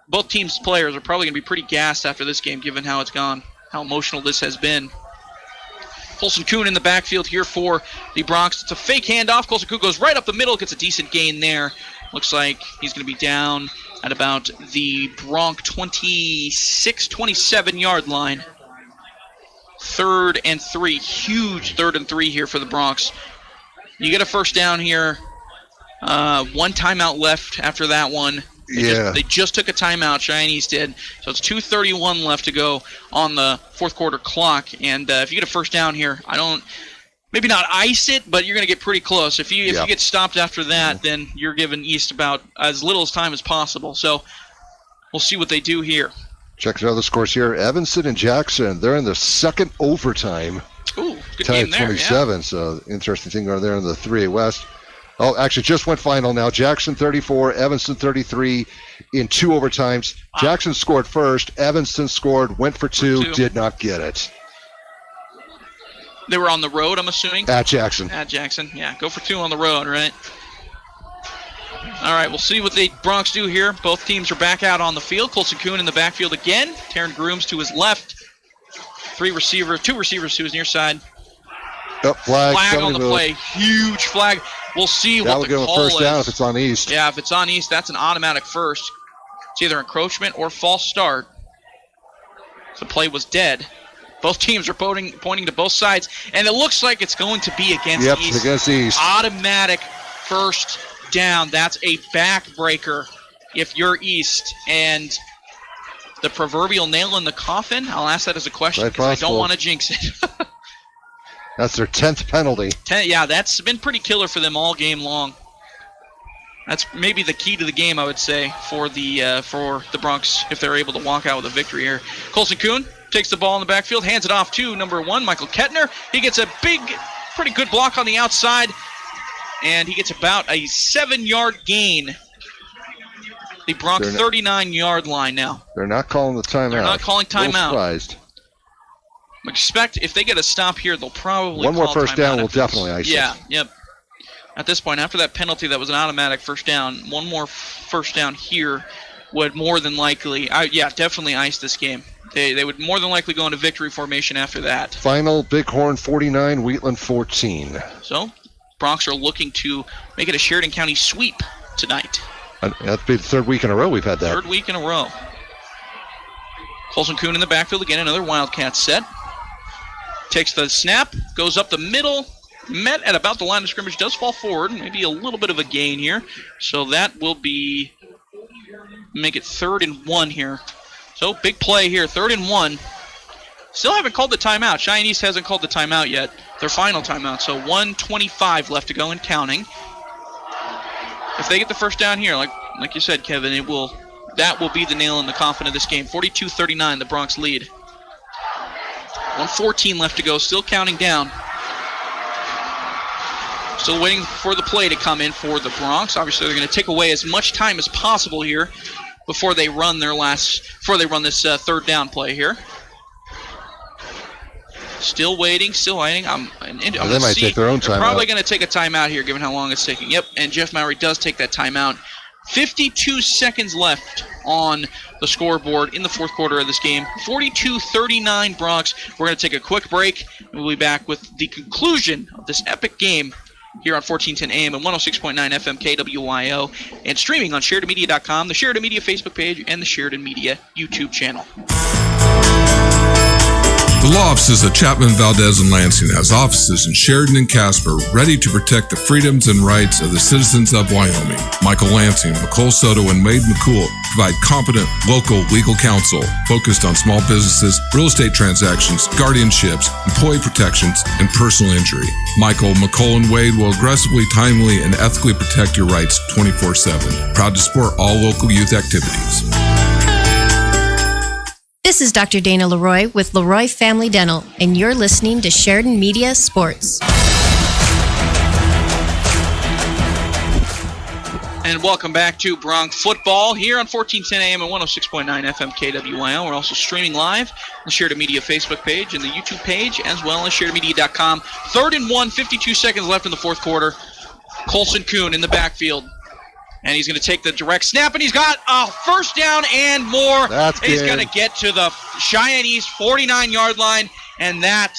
both teams' players are probably going to be pretty gassed after this game, given how it's gone, how emotional this has been. Colson Kuhn in the backfield here for the Bronx. It's a fake handoff. Colson Kuhn goes right up the middle, gets a decent gain there. Looks like he's going to be down at about the Bronx 27-yard line. 3rd and 3. Huge 3rd and 3 here for the Bronx. You get a first down here. One timeout left after that one. They just took a timeout, Cheyenne East did. So it's 2:31 left to go on the fourth quarter clock. And if you get a first down here, maybe not ice it, but you're going to get pretty close. If you get stopped after that, then you're giving East about as little time as possible. So we'll see what they do here. Check out the scores here. Evanston and Jackson, they're in the second overtime. Ooh, good tied game there. 27, so interesting thing going there in the 3A West. Oh, actually, just went final now. Jackson 34, Evanston 33 in 2 overtimes. Wow. Jackson scored first. Evanston scored, went for two, did not get it. They were on the road, I'm assuming? At Jackson. Yeah. Go for 2 on the road, right? All right, we'll see what the Bronx do here. Both teams are back out on the field. Colson Kuhn in the backfield again. Taryn Grooms to his left. 2 receivers to his near side. Flag on the play. Huge flag. We'll see what the call is. That will give him a first down if it's on East. Yeah, if it's on East, that's an automatic first. It's either encroachment or false start. The play was dead. Both teams are pointing to both sides, and it looks like it's going to be against East. Yep, against East. Automatic first down. That's a backbreaker if you're East. And the proverbial nail in the coffin, I'll ask that as a question because I don't want to jinx it. That's their 10th penalty. That's been pretty killer for them all game long. That's maybe the key to the game, I would say, for the Bronx if they're able to walk out with a victory here. Colson Kuhn takes the ball in the backfield, hands it off to number 1, Michael Kettner. He gets a pretty good block on the outside, and he gets about a 7-yard gain. The Bronx 39-yard line now. They're not calling the timeout. They're not calling timeout. Surprised. I expect if they get a stop here, they'll probably one more first down will definitely ice it. Yep. At this point, after that penalty that was an automatic first down, one more first down here would more than likely, definitely ice this game. They would more than likely go into victory formation after that. Final, Bighorn 49, Wheatland 14. So, Bronx are looking to make it a Sheridan County sweep tonight. That'd be the 3rd week in a row we've had that. 3rd week in a row. Colson Kuhn in the backfield again, another Wildcat set. Takes the snap, goes up the middle, met at about the line of scrimmage, does fall forward, maybe a little bit of a gain here. So that will make it 3rd and 1 here. So big play here, 3rd and 1. Still haven't called the timeout. Cheyenne East hasn't called the timeout yet, their final timeout. So 1:25 left to go and counting. If they get the first down here, like you said, Kevin, that will be the nail in the coffin of this game. 42-39, the Bronx lead. 1:14 left to go, still counting down. Still waiting for the play to come in for the Bronx. Obviously, they're going to take away as much time as possible here before they run this third down play here. Still waiting. They might take their own timeout. They're probably going to take a timeout here, given how long it's taking. Yep, and Jeff Mowry does take that timeout. 52 seconds left on the scoreboard in the fourth quarter of this game. 42-39 Bronx. We're going to take a quick break, and we'll be back with the conclusion of this epic game here on 1410 AM and 106.9 FM KWYO, and streaming on SheridanMedia.com, the Sheridan Media Facebook page, and the Sheridan Media YouTube channel. The law offices of Chapman, Valdez, and Lansing has offices in Sheridan and Casper ready to protect the freedoms and rights of the citizens of Wyoming. Michael Lansing, McCole Soto, and Wade McCool provide competent local legal counsel focused on small businesses, real estate transactions, guardianships, employee protections, and personal injury. Michael, McCole, and Wade will aggressively, timely, and ethically protect your rights 24/7. Proud to support all local youth activities. This is Dr. Dana Leroy with Leroy Family Dental, and you're listening to Sheridan Media Sports. And welcome back to Bronx football here on 1410 AM and 106.9 FM KWYO. We're also streaming live on the Sheridan Media Facebook page and the YouTube page, as well as SheridanMedia.com. 3rd and 1, 52 seconds left in the fourth quarter. Colson Kuhn in the backfield. And he's going to take the direct snap, and he's got a first down and more. He's going to get to the Cheyenne East 49-yard line, and that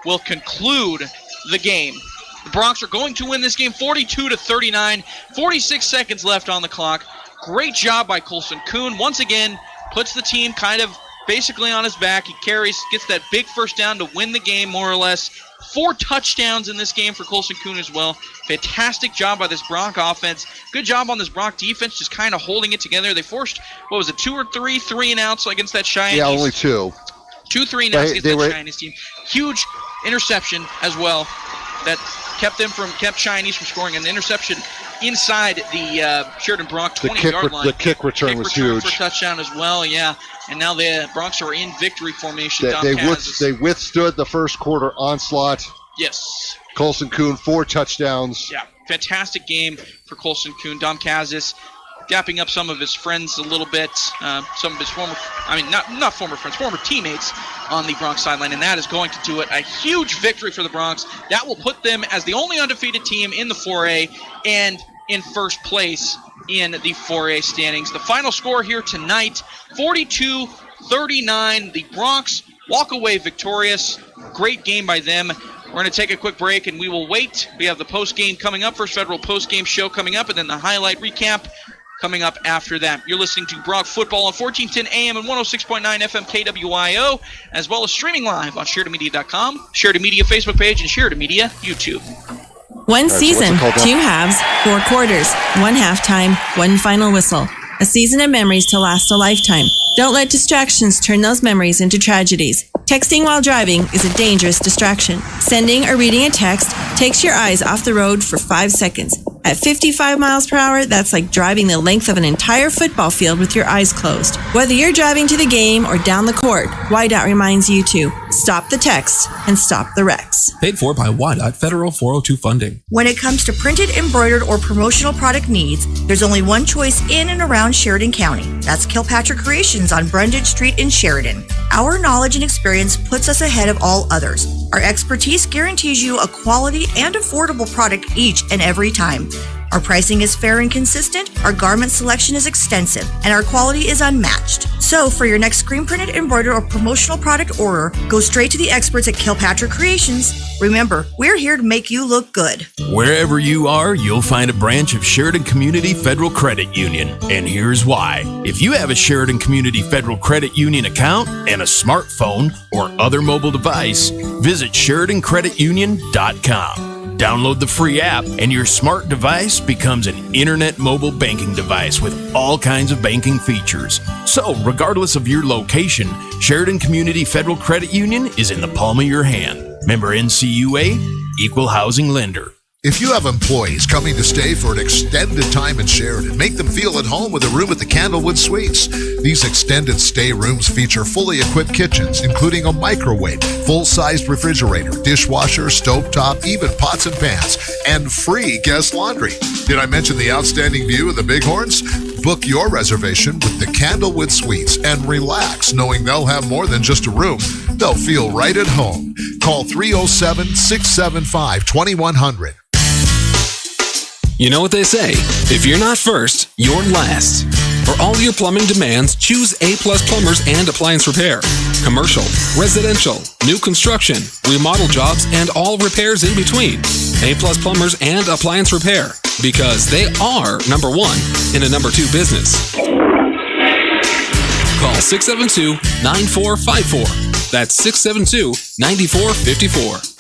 will conclude the game. The Bronx are going to win this game 42-39. 46 seconds left on the clock. Great job by Colson Kuhn. Once again, puts the team kind of basically on his back. He gets that big first down to win the game, more or less. 4 touchdowns in this game for Colson Kuhn as well. Fantastic job by this Bronx offense. Good job on this Bronx defense, just kind of holding it together. They forced, 2 or 3 3-and-outs against that Cheyenne. Yeah, only 2. 2 3-and-outs against that Cheyenne team. Huge interception as well that kept Cheyenne East from scoring. An interception inside the Sheridan Bronx 20-yard line. The kick return was huge. For a touchdown as well, yeah. And now the Bronx are in victory formation. They withstood the first quarter onslaught. Yes. Colson Kuhn, 4 touchdowns. Yeah, fantastic game for Colson Kuhn. Dom Kazis gapping up some of his friends a little bit. Some of his former teammates on the Bronx sideline. And that is going to do it. A huge victory for the Bronx. That will put them as the only undefeated team in the 4A and in first place in the 4A standings. The final score here tonight, 42-39. The Bronx walk away victorious. Great game by them. We're going to take a quick break, and we will wait. We have the post-game coming up, First Federal post-game show coming up, and then the highlight recap coming up after that. You're listening to Bronx Football on 1410 AM and 106.9 FM KWYO, as well as streaming live on SheridanMedia.com, Sheridan Media Facebook page, and Sheridan Media YouTube. One season, 2 halves, 4 quarters, 1 halftime, 1 final whistle. A season of memories to last a lifetime. Don't let distractions turn those memories into tragedies. Texting while driving is a dangerous distraction. Sending or reading a text takes your eyes off the road for 5 seconds. At 55 miles per hour, that's like driving the length of an entire football field with your eyes closed. Whether you're driving to the game or down the court, WYDOT reminds you to stop the text and stop the wrecks. Paid for by WYDOT Federal 402 funding. When it comes to printed, embroidered, or promotional product needs, there's only one choice in and around Sheridan County. That's Kilpatrick Creations on Brundage Street in Sheridan. Our knowledge and experience puts us ahead of all others. Our expertise guarantees you a quality and affordable product each and every time. Our pricing is fair and consistent, our garment selection is extensive, and our quality is unmatched. So for your next screen printed, embroidered, or promotional product order, go straight to the experts at Kilpatrick Creations. Remember, we're here to make you look good. Wherever you are, you'll find a branch of Sheridan Community Federal Credit Union. And here's why. If you have a Sheridan Community Federal Credit Union account and a smartphone or other mobile device, visit SheridanCreditUnion.com. Download the free app, and your smart device becomes an internet mobile banking device with all kinds of banking features. So, regardless of your location, Sheridan Community Federal Credit Union is in the palm of your hand. Member NCUA, Equal Housing Lender. If you have employees coming to stay for an extended time in Sheridan, make them feel at home with a room at the Candlewood Suites. These extended stay rooms feature fully equipped kitchens, including a microwave, full-sized refrigerator, dishwasher, stovetop, even pots and pans, and free guest laundry. Did I mention the outstanding view of the Bighorns? Book your reservation with the Candlewood Suites and relax knowing they'll have more than just a room. They'll feel right at home. Call 307-675-2100. You know what they say, if you're not first, you're last. For all your plumbing demands, choose A-Plus Plumbers and Appliance Repair. Commercial, residential, new construction, remodel jobs, and all repairs in between. A-Plus Plumbers and Appliance Repair, because they are number one in a number two business. Call 672-9454. That's 672-9454.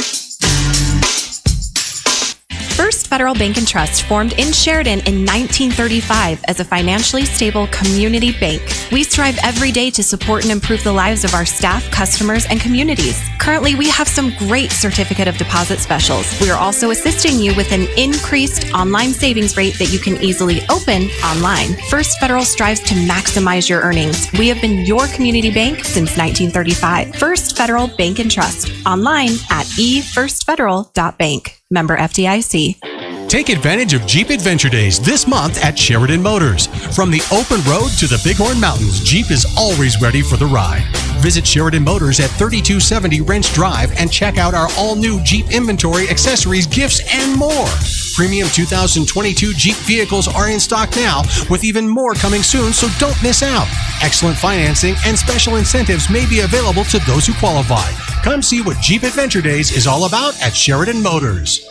First Federal Bank and Trust formed in Sheridan in 1935 as a financially stable community bank. We strive every day to support and improve the lives of our staff, customers, and communities. Currently, we have some great certificate of deposit specials. We are also assisting you with an increased online savings rate that you can easily open online. First Federal strives to maximize your earnings. We have been your community bank since 1935. First Federal Bank and Trust. Online at efirstfederal.bank. Member FDIC. Take advantage of Jeep Adventure Days this month at Sheridan Motors. From the open road to the Bighorn Mountains, Jeep is always ready for the ride. Visit Sheridan Motors at 3270 Wrench Drive and check out our all-new Jeep inventory, accessories, gifts, and more. Premium 2022 Jeep vehicles are in stock now, with even more coming soon, so don't miss out. Excellent financing and special incentives may be available to those who qualify. Come see what Jeep Adventure Days is all about at Sheridan Motors.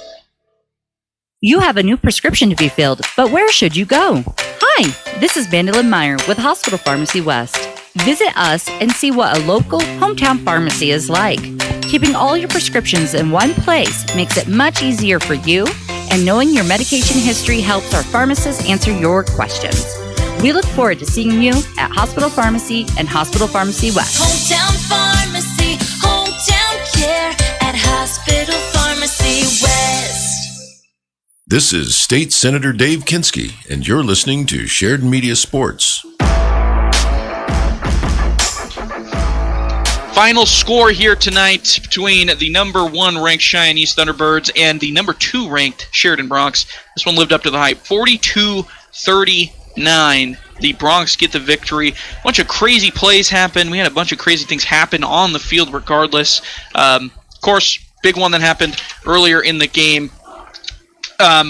You have a new prescription to be filled, but where should you go? Hi, this is Vandalyn Meyer with Hospital Pharmacy West. Visit us and see what a local hometown pharmacy is like. Keeping all your prescriptions in one place makes it much easier for you, and knowing your medication history helps our pharmacists answer your questions. We look forward to seeing you at Hospital Pharmacy and Hospital Pharmacy West. Hometown pharmacy, hometown care at Hospital Pharmacy West. This is State Senator Dave Kinski, and you're listening to Sheridan Media Sports. Final score here tonight between the number 1 ranked Cheyenne Thunderbirds and the number 2 ranked Sheridan Broncs. This one lived up to the hype. 42-39. The Broncs get the victory. A bunch of crazy plays happen. We had a bunch of crazy things happen on the field regardless. Of course, big one that happened earlier in the game. Let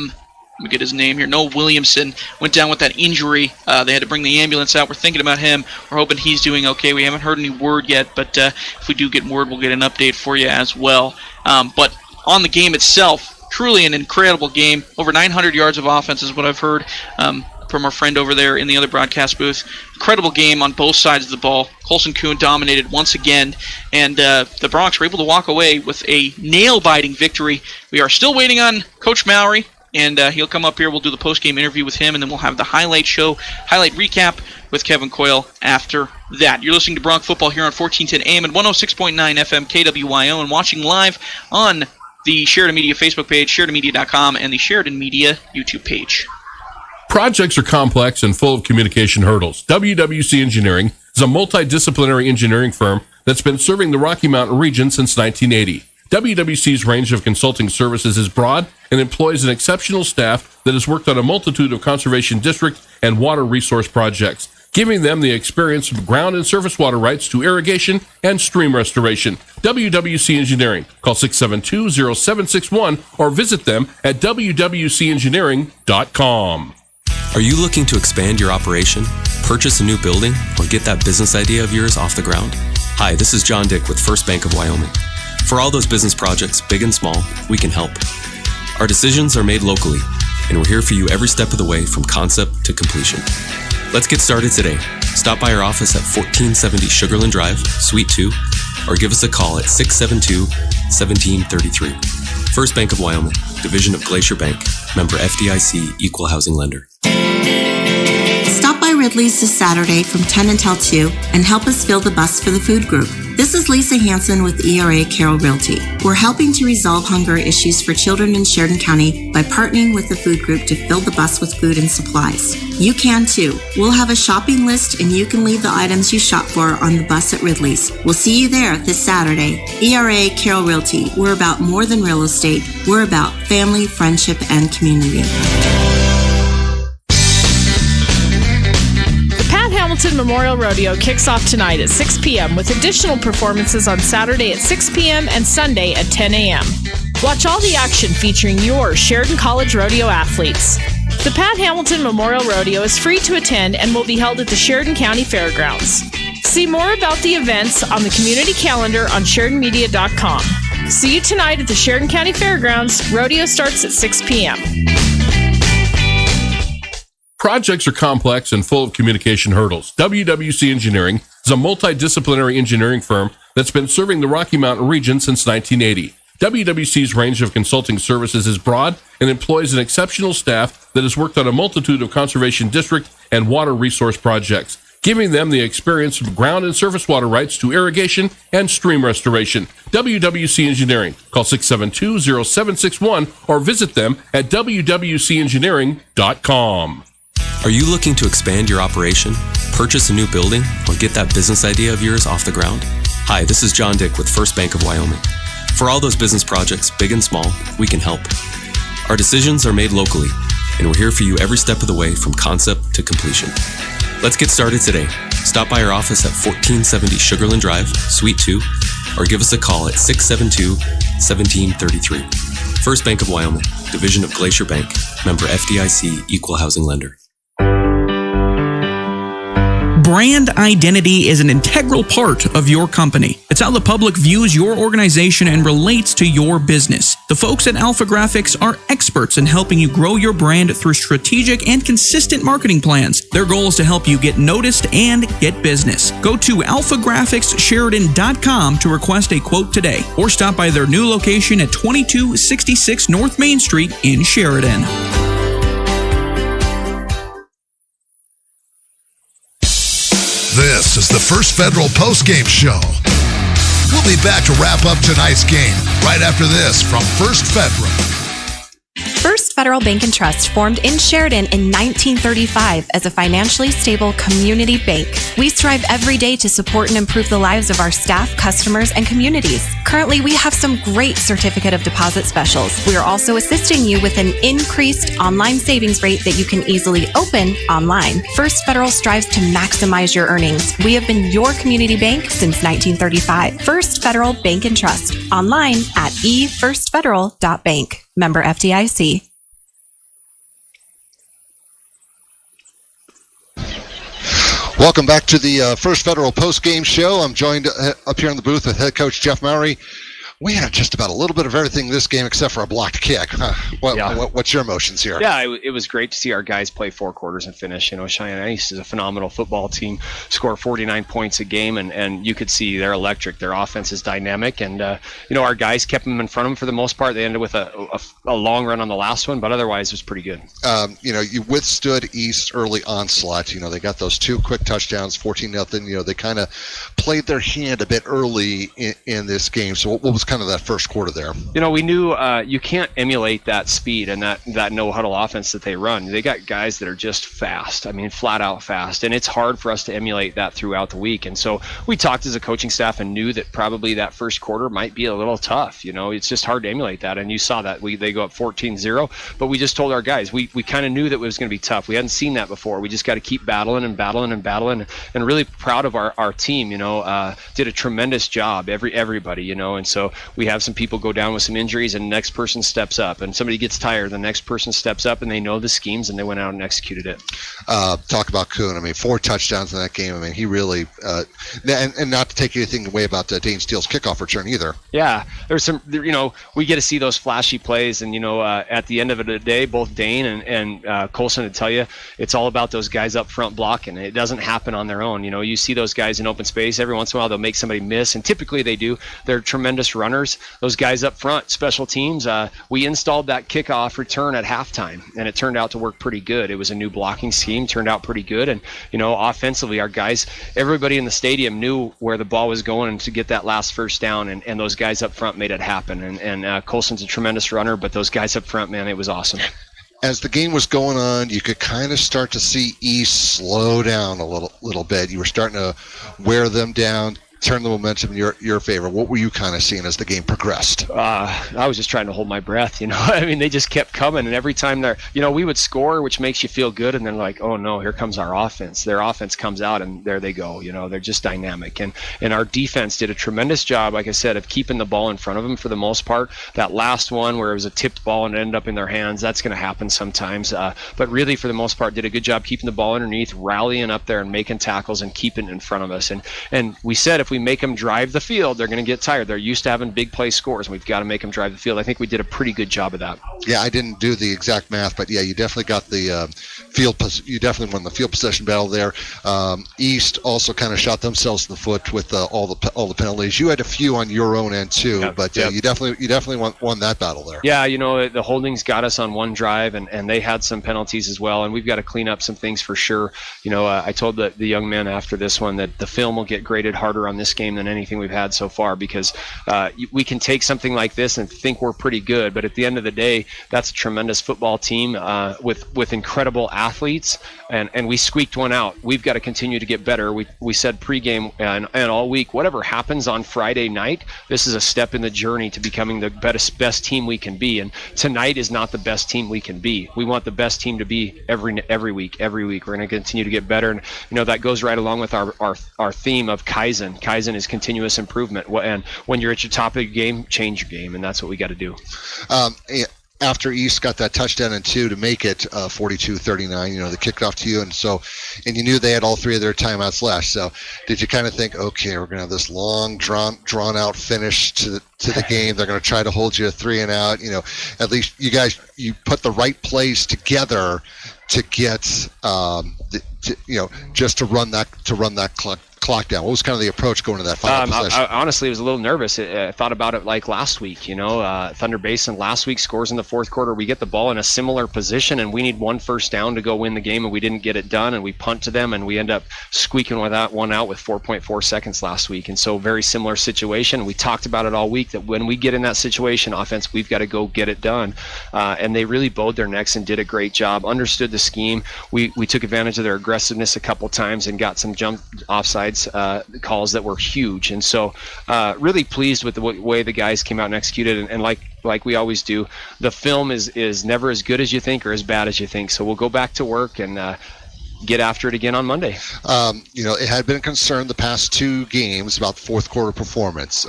me get his name here. Noah Williamson went down with that injury. They had to bring the ambulance out. We're thinking about him. We're hoping he's doing okay. We haven't heard any word yet, but if we do get word, we'll get an update for you as well. But on the game itself, truly an incredible game. Over 900 yards of offense is what I've heard from our friend over there in the other broadcast booth. Incredible game on both sides of the ball. Colson Kuhn dominated once again, and the Broncs were able to walk away with a nail-biting victory. We are still waiting on Coach Mallory, and he'll come up here. We'll do the post-game interview with him, and then we'll have the highlight recap with Kevin Coyle after that. You're listening to Bronc Football here on 1410 AM and 106.9 FM KWYO, and watching live on the Sheridan Media Facebook page, SheridanMedia.com, and the Sheridan Media YouTube page. Projects are complex and full of communication hurdles. WWC Engineering is a multidisciplinary engineering firm that's been serving the Rocky Mountain region since 1980. WWC's range of consulting services is broad and employs an exceptional staff that has worked on a multitude of conservation district and water resource projects, giving them the experience from ground and surface water rights to irrigation and stream restoration. WWC Engineering. Call 672-0761 or visit them at wwcengineering.com. Are you looking to expand your operation, purchase a new building, or get that business idea of yours off the ground? Hi, this is John Dick with First Bank of Wyoming. For all those business projects, big and small, we can help. Our decisions are made locally, and we're here for you every step of the way from concept to completion. Let's get started today. Stop by our office at 1470 Sugarland Drive, Suite 2, or give us a call at 672-1733. First Bank of Wyoming, Division of Glacier Bank, member FDIC, Equal Housing Lender. Stop by Ridley's this Saturday from 10 until 2 and help us fill the bus for the food group. This is Lisa Hanson with ERA Carroll Realty. We're helping to resolve hunger issues for children in Sheridan County by partnering with the food group to fill the bus with food and supplies. You can too. We'll have a shopping list and you can leave the items you shop for on the bus at Ridley's. We'll see you there this Saturday. ERA Carroll Realty. We're about more than real estate. We're about family, friendship, and community. Hamilton Memorial Rodeo kicks off tonight at 6 p.m. with additional performances on Saturday at 6 p.m. and Sunday at 10 a.m. Watch all the action featuring your Sheridan College Rodeo athletes. The Pat Hamilton Memorial Rodeo is free to attend and will be held at the Sheridan County Fairgrounds. See more about the events on the community calendar on SheridanMedia.com. See you tonight at the Sheridan County Fairgrounds. Rodeo starts at 6 p.m. Projects are complex and full of communication hurdles. WWC Engineering is a multidisciplinary engineering firm that's been serving the Rocky Mountain region since 1980. WWC's range of consulting services is broad and employs an exceptional staff that has worked on a multitude of conservation district and water resource projects, giving them the experience from ground and surface water rights to irrigation and stream restoration. WWC Engineering. Call 672-0761 or visit them at wwcengineering.com. Are you looking to expand your operation, purchase a new building, or get that business idea of yours off the ground? Hi, this is John Dick with First Bank of Wyoming. For all those business projects, big and small, we can help. Our decisions are made locally, and we're here for you every step of the way from concept to completion. Let's get started today. Stop by our office at 1470 Sugarland Drive, Suite 2, or give us a call at 672-1733. First Bank of Wyoming, division of Glacier Bank, member FDIC, equal housing lender. Brand identity is an integral part of your company. It's how the public views your organization and relates to your business. The folks at Alpha Graphics are experts in helping you grow your brand through strategic and consistent marketing plans. Their goal is to help you get noticed and get business. Go to alphagraphicssheridan.com to request a quote today, or stop by their new location at 2266 North Main Street in Sheridan. This is the First Federal Postgame Show. We'll be back to wrap up tonight's game right after this from First Federal. First Federal Bank and Trust formed in Sheridan in 1935 as a financially stable community bank. We strive every day to support and improve the lives of our staff, customers, and communities. Currently, we have some great certificate of deposit specials. We are also assisting you with an increased online savings rate that you can easily open online. First Federal strives to maximize your earnings. We have been your community bank since 1935. First Federal Bank and Trust. Online at efirstfederal.bank. Member FDIC. Welcome back to the First Federal Post-Game Show. I'm joined up here in the booth with head coach Jeff Mowry. We had just about a little bit of everything this game except for a blocked kick. What's your emotions here? Yeah, it was great to see our guys play 4 quarters and finish. Cheyenne is a phenomenal football team, score 49 points a game, and you could see they're electric. Their offense is dynamic, and our guys kept them in front of them for the most part. They ended with a long run on the last one, but otherwise it was pretty good. You withstood East early onslaught. They got those 2 quick touchdowns, 14-0. They kind of played their hand a bit early in this game. So what was kind of that first quarter there? We knew you can't emulate that speed and that no-huddle offense that they run. They got guys that are just fast. Flat out fast. And it's hard for us to emulate that throughout the week. And so we talked as a coaching staff and knew that probably that first quarter might be a little tough. It's just hard to emulate that. And you saw that. They go up 14-0. But we just told our guys, we kind of knew that it was going to be tough. We hadn't seen that before. We just got to keep battling and battling and battling. And really proud of our team, did a tremendous job, everybody, and so we have some people go down with some injuries and the next person steps up, and somebody gets tired, the next person steps up, and they know the schemes and they went out and executed it. Talk about Kuhn. 4 touchdowns in that game. He really and not to take anything away about Dane Steele's kickoff return either. Yeah, there's some, we get to see those flashy plays, and at the end of the day, both Dane and Colson would tell you it's all about those guys up front blocking. It doesn't happen on their own. You see those guys in open space every once in a while, they'll make somebody miss, and typically they do. They're tremendous runners. Those guys up front, special teams, we installed that kickoff return at halftime, and it turned out to work pretty good. It was a new blocking scheme, turned out pretty good, and offensively, our guys, everybody in the stadium knew where the ball was going to get that last first down, and those guys up front made it happen. And Colson's a tremendous runner, but those guys up front, man, it was awesome. As the game was going on, you could kind of start to see East slow down a little bit. You were starting to wear them down. turn the momentum in your favor? What were you kind of seeing as the game progressed? I was just trying to hold my breath, I mean, they just kept coming, and every time we would score, which makes you feel good, and then like, oh no, here comes our offense. Their offense comes out, and there they go. They're just dynamic, and our defense did a tremendous job, like I said, of keeping the ball in front of them for the most part. That last one where it was a tipped ball and it ended up in their hands, that's going to happen sometimes. But really, for the most part, did a good job keeping the ball underneath, rallying up there and making tackles and keeping it in front of us. And we said if we make them drive the field, they're going to get tired. They're used to having big play scores, and we've got to make them drive the field. I think we did a pretty good job of that. Yeah, I didn't do the exact math, but yeah, you definitely got the you definitely won the field possession battle there. East also kind of shot themselves in the foot with all the penalties. You had a few on your own end too, but you definitely won that battle there. Yeah, the holdings got us on one drive, and they had some penalties as well, and we've got to clean up some things for sure. I told the young men after this one that the film will get graded harder on this game than anything we've had so far, because we can take something like this and think we're pretty good, but at the end of the day, that's a tremendous football team with incredible athletes, and we squeaked one out. We've got to continue to get better. We said pregame and all week, whatever happens on Friday night, this is a step in the journey to becoming the best team we can be, and tonight is not the best team we can be. We want the best team to be every week. We're going to continue to get better, and that goes right along with our theme of Kaizen. Kaizen is continuous improvement, and when you're at your top of your game, change your game, and that's what we got to do. After East got that touchdown and 2 to make it 42-39, they kicked off to you, and you knew they had all 3 of their timeouts left. So did you kind of think, okay, we're going to have this long, drawn out finish to the game? They're going to try to hold you a 3 and out. At least you put the right plays together to get just to run that clock down. What was kind of the approach going to that final possession? I honestly was a little nervous. I thought about it like last week. Thunder Basin last week scores in the fourth quarter. We get the ball in a similar position, and we need one first down to go win the game, and we didn't get it done, and we punt to them, and we end up squeaking one out with 4.4 seconds last week. And so very similar situation. We talked about it all week, that when we get in that situation, offense, we've got to go get it done. And they really bowed their necks and did a great job, understood the scheme. We took advantage of their aggressiveness a couple times and got some jump offsides calls that were huge, and so really pleased with the way the guys came out and executed, and like we always do, the film is never as good as you think or as bad as you think, so we'll go back to work and get after it again on Monday. It had been a concern the past 2 games about the fourth quarter performance.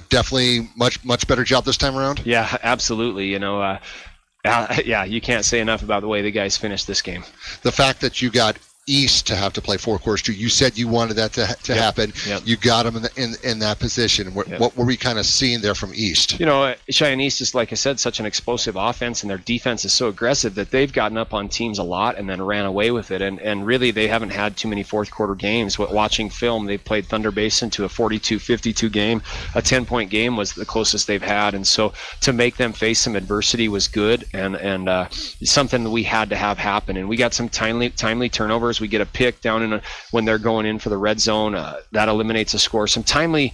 Definitely much better job this time around. Yeah, absolutely. You can't say enough about the way the guys finished this game. The fact that you got East to have to play 4 quarters too. You said you wanted that to happen. Yep. You got them in that position. What were we kind of seeing there from East? Cheyenne East is, like I said, such an explosive offense, and their defense is so aggressive that they've gotten up on teams a lot and then ran away with it. And really, they haven't had too many fourth quarter games. Watching film, they played Thunder Basin to a 42-52 game. A 10-point game was the closest they've had, and so to make them face some adversity was good, and something that we had to have happen. And we got some timely turnovers. We get a pick down when they're going in for the red zone. That eliminates a score. Some timely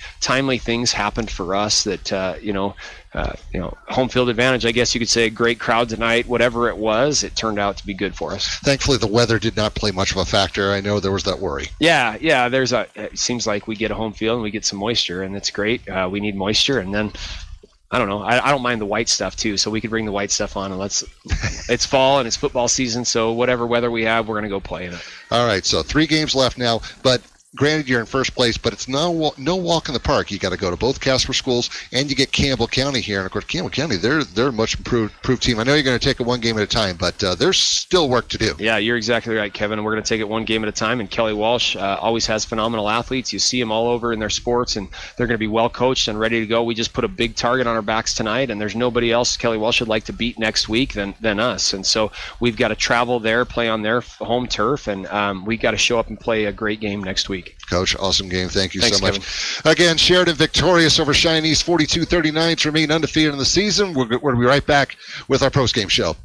things happened for us that home field advantage, I guess you could say. A great crowd tonight. Whatever it was, it turned out to be good for us. Thankfully, the weather did not play much of a factor. I know there was that worry. Yeah. It seems like we get a home field and we get some moisture, and it's great. We need moisture, and then I don't know. I don't mind the white stuff too, so we could bring the white stuff on, and it's fall and it's football season, so whatever weather we have, we're going to go play in it. All right, so 3 games left now, but granted you're in first place, but it's no walk in the park. You got to go to both Casper schools, and you get Campbell County here. And of course, Campbell County, they're a much improved team. I know you're going to take it one game at a time, but there's still work to do. Yeah, you're exactly right, Kevin. We're going to take it one game at a time. And Kelly Walsh always has phenomenal athletes. You see them all over in their sports, and they're going to be well coached and ready to go. We just put a big target on our backs tonight, and there's nobody else Kelly Walsh would like to beat next week than us. And so we've got to travel there, play on their home turf, and we got to show up and play a great game next week. Coach, awesome game. Thank you Thanks, so much. Kevin. Again, Sheridan victorious over Cheyenne East 42-39 to remain undefeated in the season. We're going to be right back with our postgame show.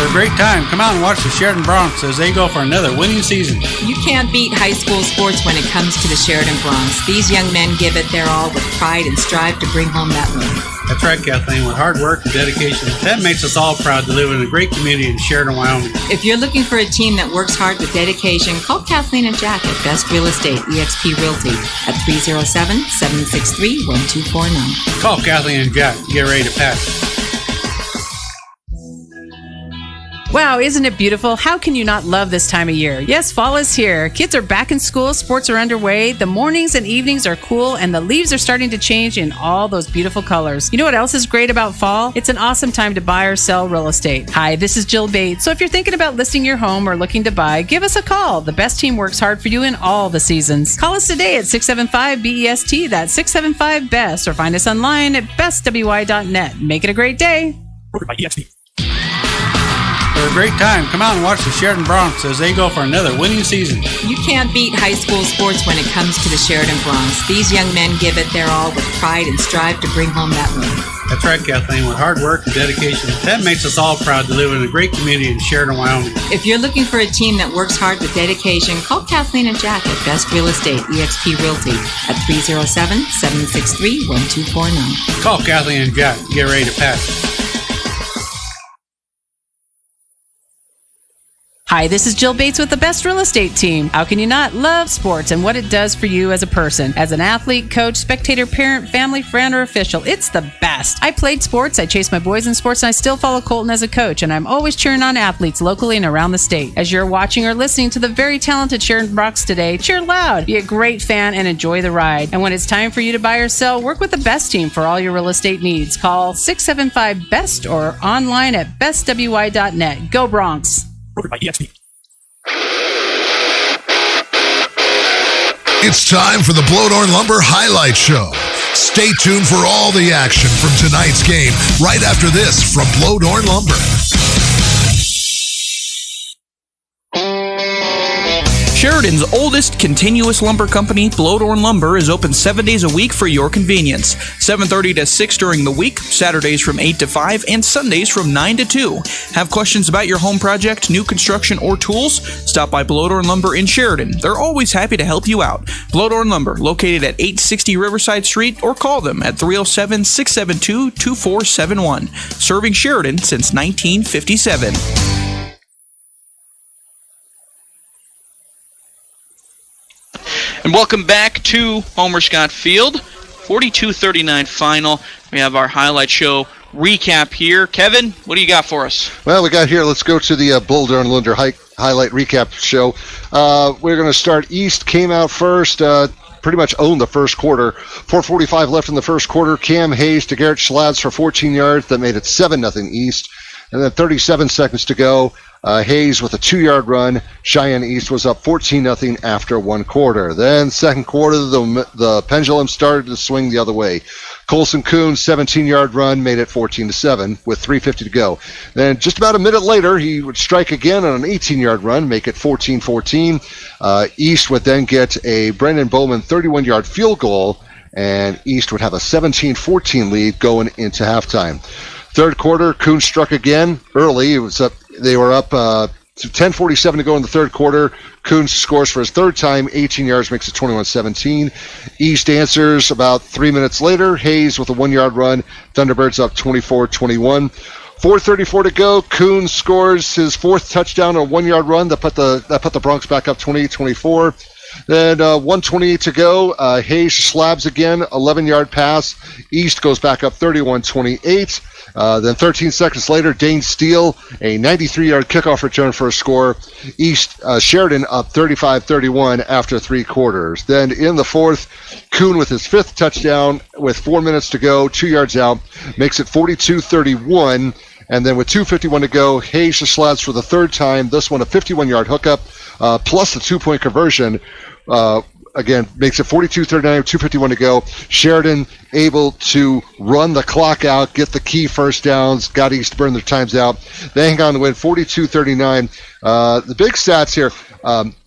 For a great time, come out and watch the Sheridan Broncs as they go for another winning season. You can't beat high school sports when it comes to the Sheridan Broncs. These young men give it their all with pride and strive to bring home that win. That's right, Kathleen. With hard work and dedication, that makes us all proud to live in a great community in Sheridan, Wyoming. If you're looking for a team that works hard with dedication, call Kathleen and Jack at Best Real Estate, EXP Realty, at 307-763-1249. Call Kathleen and Jack. Get ready to pass. Wow, isn't it beautiful? How can you not love this time of year? Yes, fall is here. Kids are back in school, sports are underway, the mornings and evenings are cool, and the leaves are starting to change in all those beautiful colors. You know what else is great about fall? It's an awesome time to buy or sell real estate. Hi, this is Jill Bates. So if you're thinking about listing your home or looking to buy, give us a call. The best team works hard for you in all the seasons. Call us today at 675-BEST, that's 675-BEST, or find us online at bestwy.net. Make it a great day. For a great time, come out and watch the Sheridan Broncs as they go for another winning season. You can't beat high school sports when it comes to the Sheridan Broncs. These young men give it their all with pride and strive to bring home that win. That's right, Kathleen. With hard work and dedication, that makes us all proud to live in a great community in Sheridan, Wyoming. If you're looking for a team that works hard with dedication, call Kathleen and Jack at Best Real Estate, EXP Realty, at 307-763-1249. Call Kathleen and Jack. Get ready to pass. Hi, this is Jill Bates with the Best Real Estate Team. How can you not love sports and what it does for you as a person? As an athlete, coach, spectator, parent, family, friend, or official, it's the best. I played sports, I chased my boys in sports, and I still follow Colton as a coach, and I'm always cheering on athletes locally and around the state. As you're watching or listening to the very talented Sheridan Broncs today, cheer loud, be a great fan, and enjoy the ride. And when it's time for you to buy or sell, work with the best team for all your real estate needs. Call 675-BEST or online at bestwy.net. Go Broncs! It's time for the Blowdorn Lumber Highlight Show. Stay tuned for all the action from tonight's game right after this from Blowdorn Lumber. Sheridan's oldest continuous lumber company, Blowdorn Lumber, is open 7 days a week for your convenience. 7:30 to 6 during the week, Saturdays from 8 to 5, and Sundays from 9 to 2. Have questions about your home project, new construction, or tools? Stop by Blowdorn Lumber in Sheridan. They're always happy to help you out. Blowdorn Lumber, located at 860 Riverside Street, or call them at 307-672-2471. Serving Sheridan since 1957. And welcome back to Homer Scott Field. 42-39 final. We have our highlight show recap here. Kevin, what do you got for us? Well, we got here, let's go to the Blowdorn Lumber highlight recap show. We're going to start East, came out first, pretty much owned the first quarter. 4:45 left in the first quarter. Cam Hayes to Garrett Schlads for 14 yards. That made it 7-0 East. And then 37 seconds to go. Hayes with a 2-yard run. Cheyenne East was up 14-0 after one quarter. Then second quarter, the pendulum started to swing the other way. Colson Coon's 17-yard run made it 14-7 with 3:50 to go. Then just about a minute later, he would strike again on an 18-yard run, make it 14-14. East would then get a Brendan Bowman 31-yard field goal, and East would have a 17-14 lead going into halftime. Third quarter, Coon struck again early. It was up. They were up to 10:47 to go in the third quarter. Coon scores for his third time, 18 yards, makes it 21-17. East answers about 3 minutes later. Hayes with a 1-yard run. Thunderbirds up 24-21. 4:34 to go. Coon scores his fourth touchdown on a 1-yard run. That put the Broncs back up 28-24. Then 1:28 to go. Hayes slabs again, 11-yard pass. East goes back up 31-28. Then 13 seconds later, Dane Steele, a 93-yard kickoff return for a score. East Sheridan up 35-31 after three quarters. Then in the fourth, Coon with his fifth touchdown with 4 minutes to go, 2 yards out, makes it 42-31. And then with 2:51 to go, Hayes slabs for the third time. This one a 51-yard hookup plus the 2-point conversion. Again, makes it 42-39, 2:51 to go. Sheridan able to run the clock out, get the key first downs, got East to burn their times out. They hang on to win 42-39. The big stats here,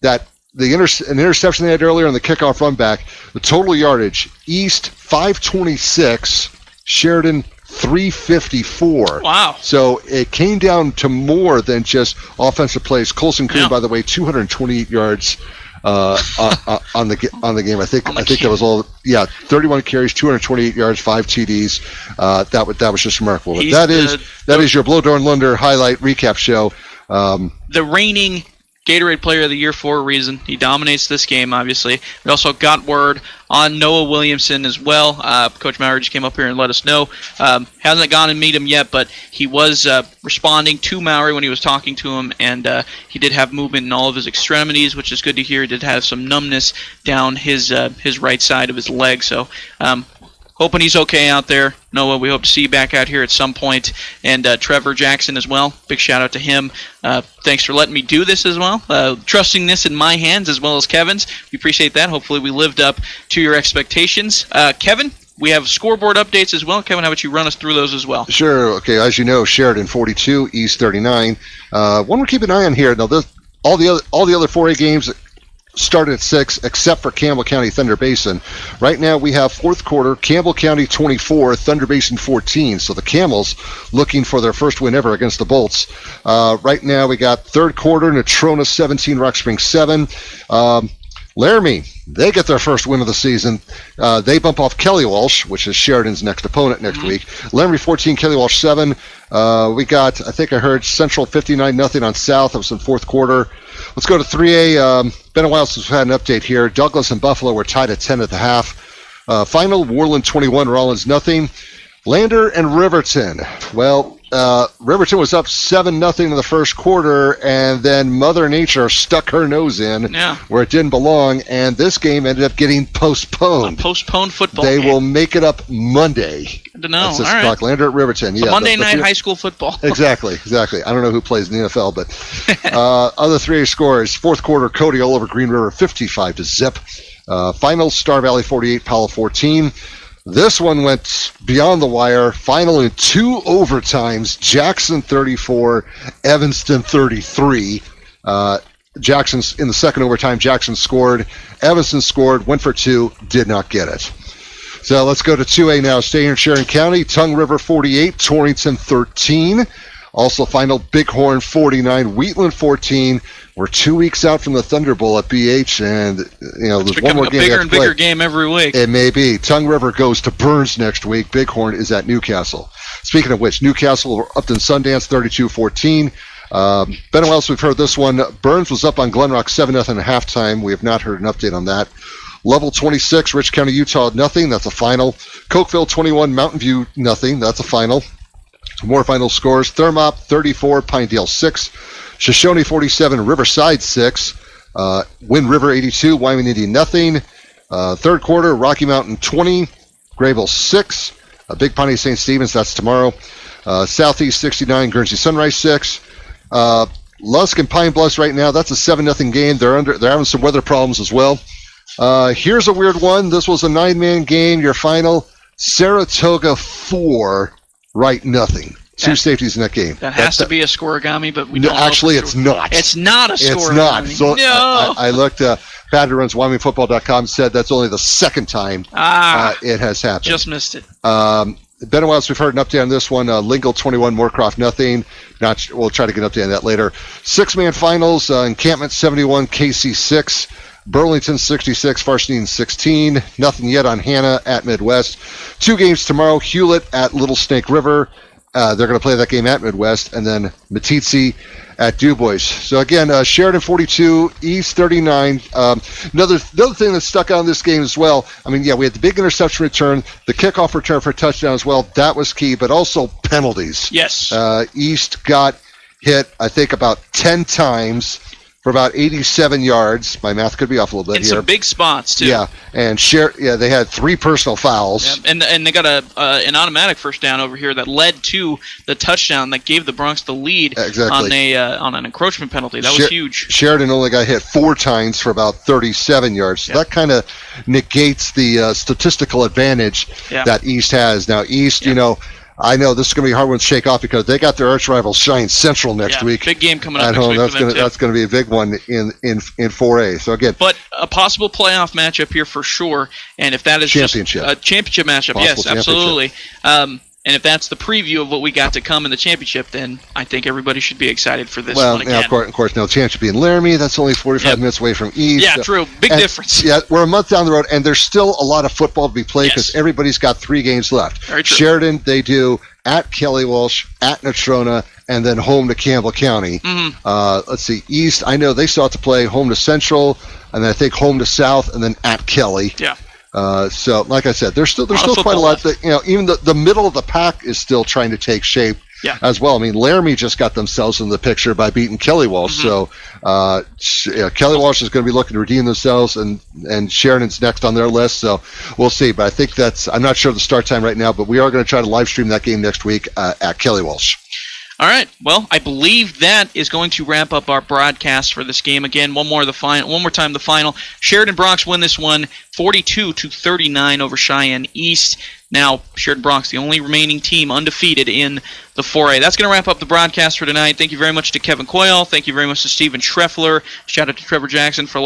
that an interception they had earlier on the kickoff run back, the total yardage, East 526, Sheridan 354. Wow. So it came down to more than just offensive plays. Colson Kuhn, by the way, 228 yards on the game. I think that was all. Yeah, 31 carries, 228 yards, 5 TDs. That was just remarkable. But that is your Blow Dorn Lunder highlight recap show. The reigning Gatorade Player of the Year for a reason. He dominates this game, obviously. We also got word on Noah Williamson as well. Coach Maurer just came up here and let us know. Hasn't gone and meet him yet, but he was responding to Maurer when he was talking to him, and he did have movement in all of his extremities, which is good to hear. He did have some numbness down his right side of his leg, so hoping he's okay out there. Noah, we hope to see you back out here at some point. And Trevor Jackson as well. Big shout out to him. Thanks for letting me do this as well. Trusting this in my hands as well as Kevin's. We appreciate that. Hopefully we lived up to your expectations. Kevin, we have scoreboard updates as well. Kevin, how about you run us through those as well? Sure. Okay, as you know, Sheridan 42, East 39. One we're keeping an eye on here. Now, all the other 4A games started at 6, except for Campbell County Thunder Basin. Right now we have fourth quarter, Campbell County 24, Thunder Basin 14. So the Camels looking for their first win ever against the Bolts. Right now we got third quarter, Natrona 17, Rock Springs 7. Laramie, they get their first win of the season. They bump off Kelly Walsh, which is Sheridan's next opponent next week. Laramie 14, Kelly Walsh 7. We got, I think I heard Central 59-0 on South. That was in fourth quarter. Let's go to 3A. Been a while since we've had an update here. Douglas and Buffalo were tied at 10 at the half. Final, Worland 21, Rollins 0. Lander and Riverton. Well, Riverton was up 7-0 in the first quarter, and then Mother Nature stuck her nose in where it didn't belong, and this game ended up getting postponed. A postponed football They game. will make it up Monday. Good to know. That's 6 All o'clock. right. Lander at Riverton. So Monday night high school football. Exactly. I don't know who plays in the NFL, but other 3A scores. Fourth quarter, Cody all over Green River 55-0. Final, Star Valley 48, Powell 14. This one went beyond the wire. Final in 2 overtimes. Jackson 34, Evanston 33. Jackson's in the second overtime. Jackson scored. Evanston scored. Went for 2. Did not get it. So let's go to 2A now. Stay here in Sheridan County. Tongue River 48, Torrington 13. Also final, Bighorn 49, Wheatland 14. We're 2 weeks out from the Thunder Bowl at BH, and there's one more game. It's becoming a bigger and bigger game every week. It may be. Tongue River goes to Burns next week. Bighorn is at Newcastle. Speaking of which, Newcastle Upton Sundance 32-14. Been a while since we've heard this one. Burns was up on Glenrock 7-0 at halftime. We have not heard an update on that. Level 26, Rich County, Utah 0. That's a final. Cokeville 21, Mountain View 0. That's a final. More final scores. Thermop 34, Pinedale 6. Shoshone 47, Riverside 6. Wind River 82, Wyoming Indian 0. Third quarter, Rocky Mountain 20, Grayville 6. Big Pawnee St. Stephen's, that's tomorrow. Southeast 69, Guernsey Sunrise 6. Lusk and Pine Bluffs right now, that's a 7-0 game. They're having some weather problems as well. Here's a weird one. This was a 9-man game. Your final, Saratoga 4, Wright 0. 2 safeties in that game. That has to be a scoregami, but we don't know. Actually, it's not. It's not a scoregami. It's not. So no. I looked. Pat who runs WyomingFootball.com said that's only the second time it has happened. Just missed it. Been a while since we've heard an update on this one. Lingle 21, Moorcroft 0. We'll try to get an update on that later. 6-man finals. Encampment 71, KC 6. Burlington 66, Farstine 16. Nothing yet on Hannah at Midwest. 2 games tomorrow. Hewlett at Little Snake River. They're going to play that game at Midwest. And then Meeteetse at Dubois. So again, Sheridan 42, East 39. Another thing that stuck out in this game as well. I mean, we had the big interception return, the kickoff return for a touchdown as well. That was key, but also penalties. Yes. East got hit, I think, about 10 times for about 87 yards. My math could be off a little bit in here. Some big spots, too. Yeah, and they had 3 personal fouls. Yeah. And they got an automatic first down over here that led to the touchdown that gave the Bronx the lead on an encroachment penalty. That was huge. Sheridan only got hit 4 times for about 37 yards. So that kind of negates the statistical advantage that East has. Now, East, I know this is going to be a hard one to shake off because they got their arch rival Cheyenne Central next week. Big game coming up at next home. week. That's going to be a big one in 4A. So again, but a possible playoff matchup here for sure. And if that is championship, a championship matchup, possible yes, absolutely. And if that's the preview of what we got to come in the championship, then I think everybody should be excited for this well, one again. Of course, now chance to be in Laramie. That's only 45 minutes away from East. Yeah, true. Big difference. Yeah, we're a month down the road, and there's still a lot of football to be played because everybody's got 3 games left. Very true. Sheridan, they do at Kelly Walsh, at Natrona, and then home to Campbell County. Let's see, East, I know they still have to play home to Central, and then I think home to South, and then at Kelly. Yeah. So, like I said, there's still quite a lot. That, even the middle of the pack is still trying to take shape as well. I mean, Laramie just got themselves in the picture by beating Kelly Walsh. So, Kelly Walsh is going to be looking to redeem themselves, and Sheridan's next on their list. So, we'll see. But I think I'm not sure of the start time right now, but we are going to try to live stream that game next week at Kelly Walsh. All right. Well, I believe that is going to wrap up our broadcast for this game. Again, one more time the final. Sheridan Broncs win this one 42-39 over Cheyenne East. Now, Sheridan Broncs, the only remaining team undefeated in the 4A. That's going to wrap up the broadcast for tonight. Thank you very much to Kevin Coyle. Thank you very much to Stephen Treffler. Shout out to Trevor Jackson for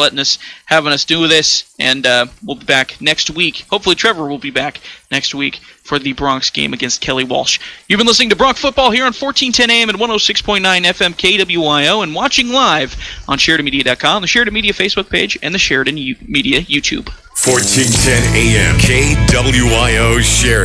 having us do this. And we'll be back next week. Hopefully Trevor will be back next week for the Broncs game against Kelly Walsh. You've been listening to Bronc Football here on 1410 AM and 106.9 FM KWYO and watching live on SheridanMedia.com, the Sheridan Media Facebook page, and the Sheridan Media YouTube. 1410 AM KWYO Sheridan.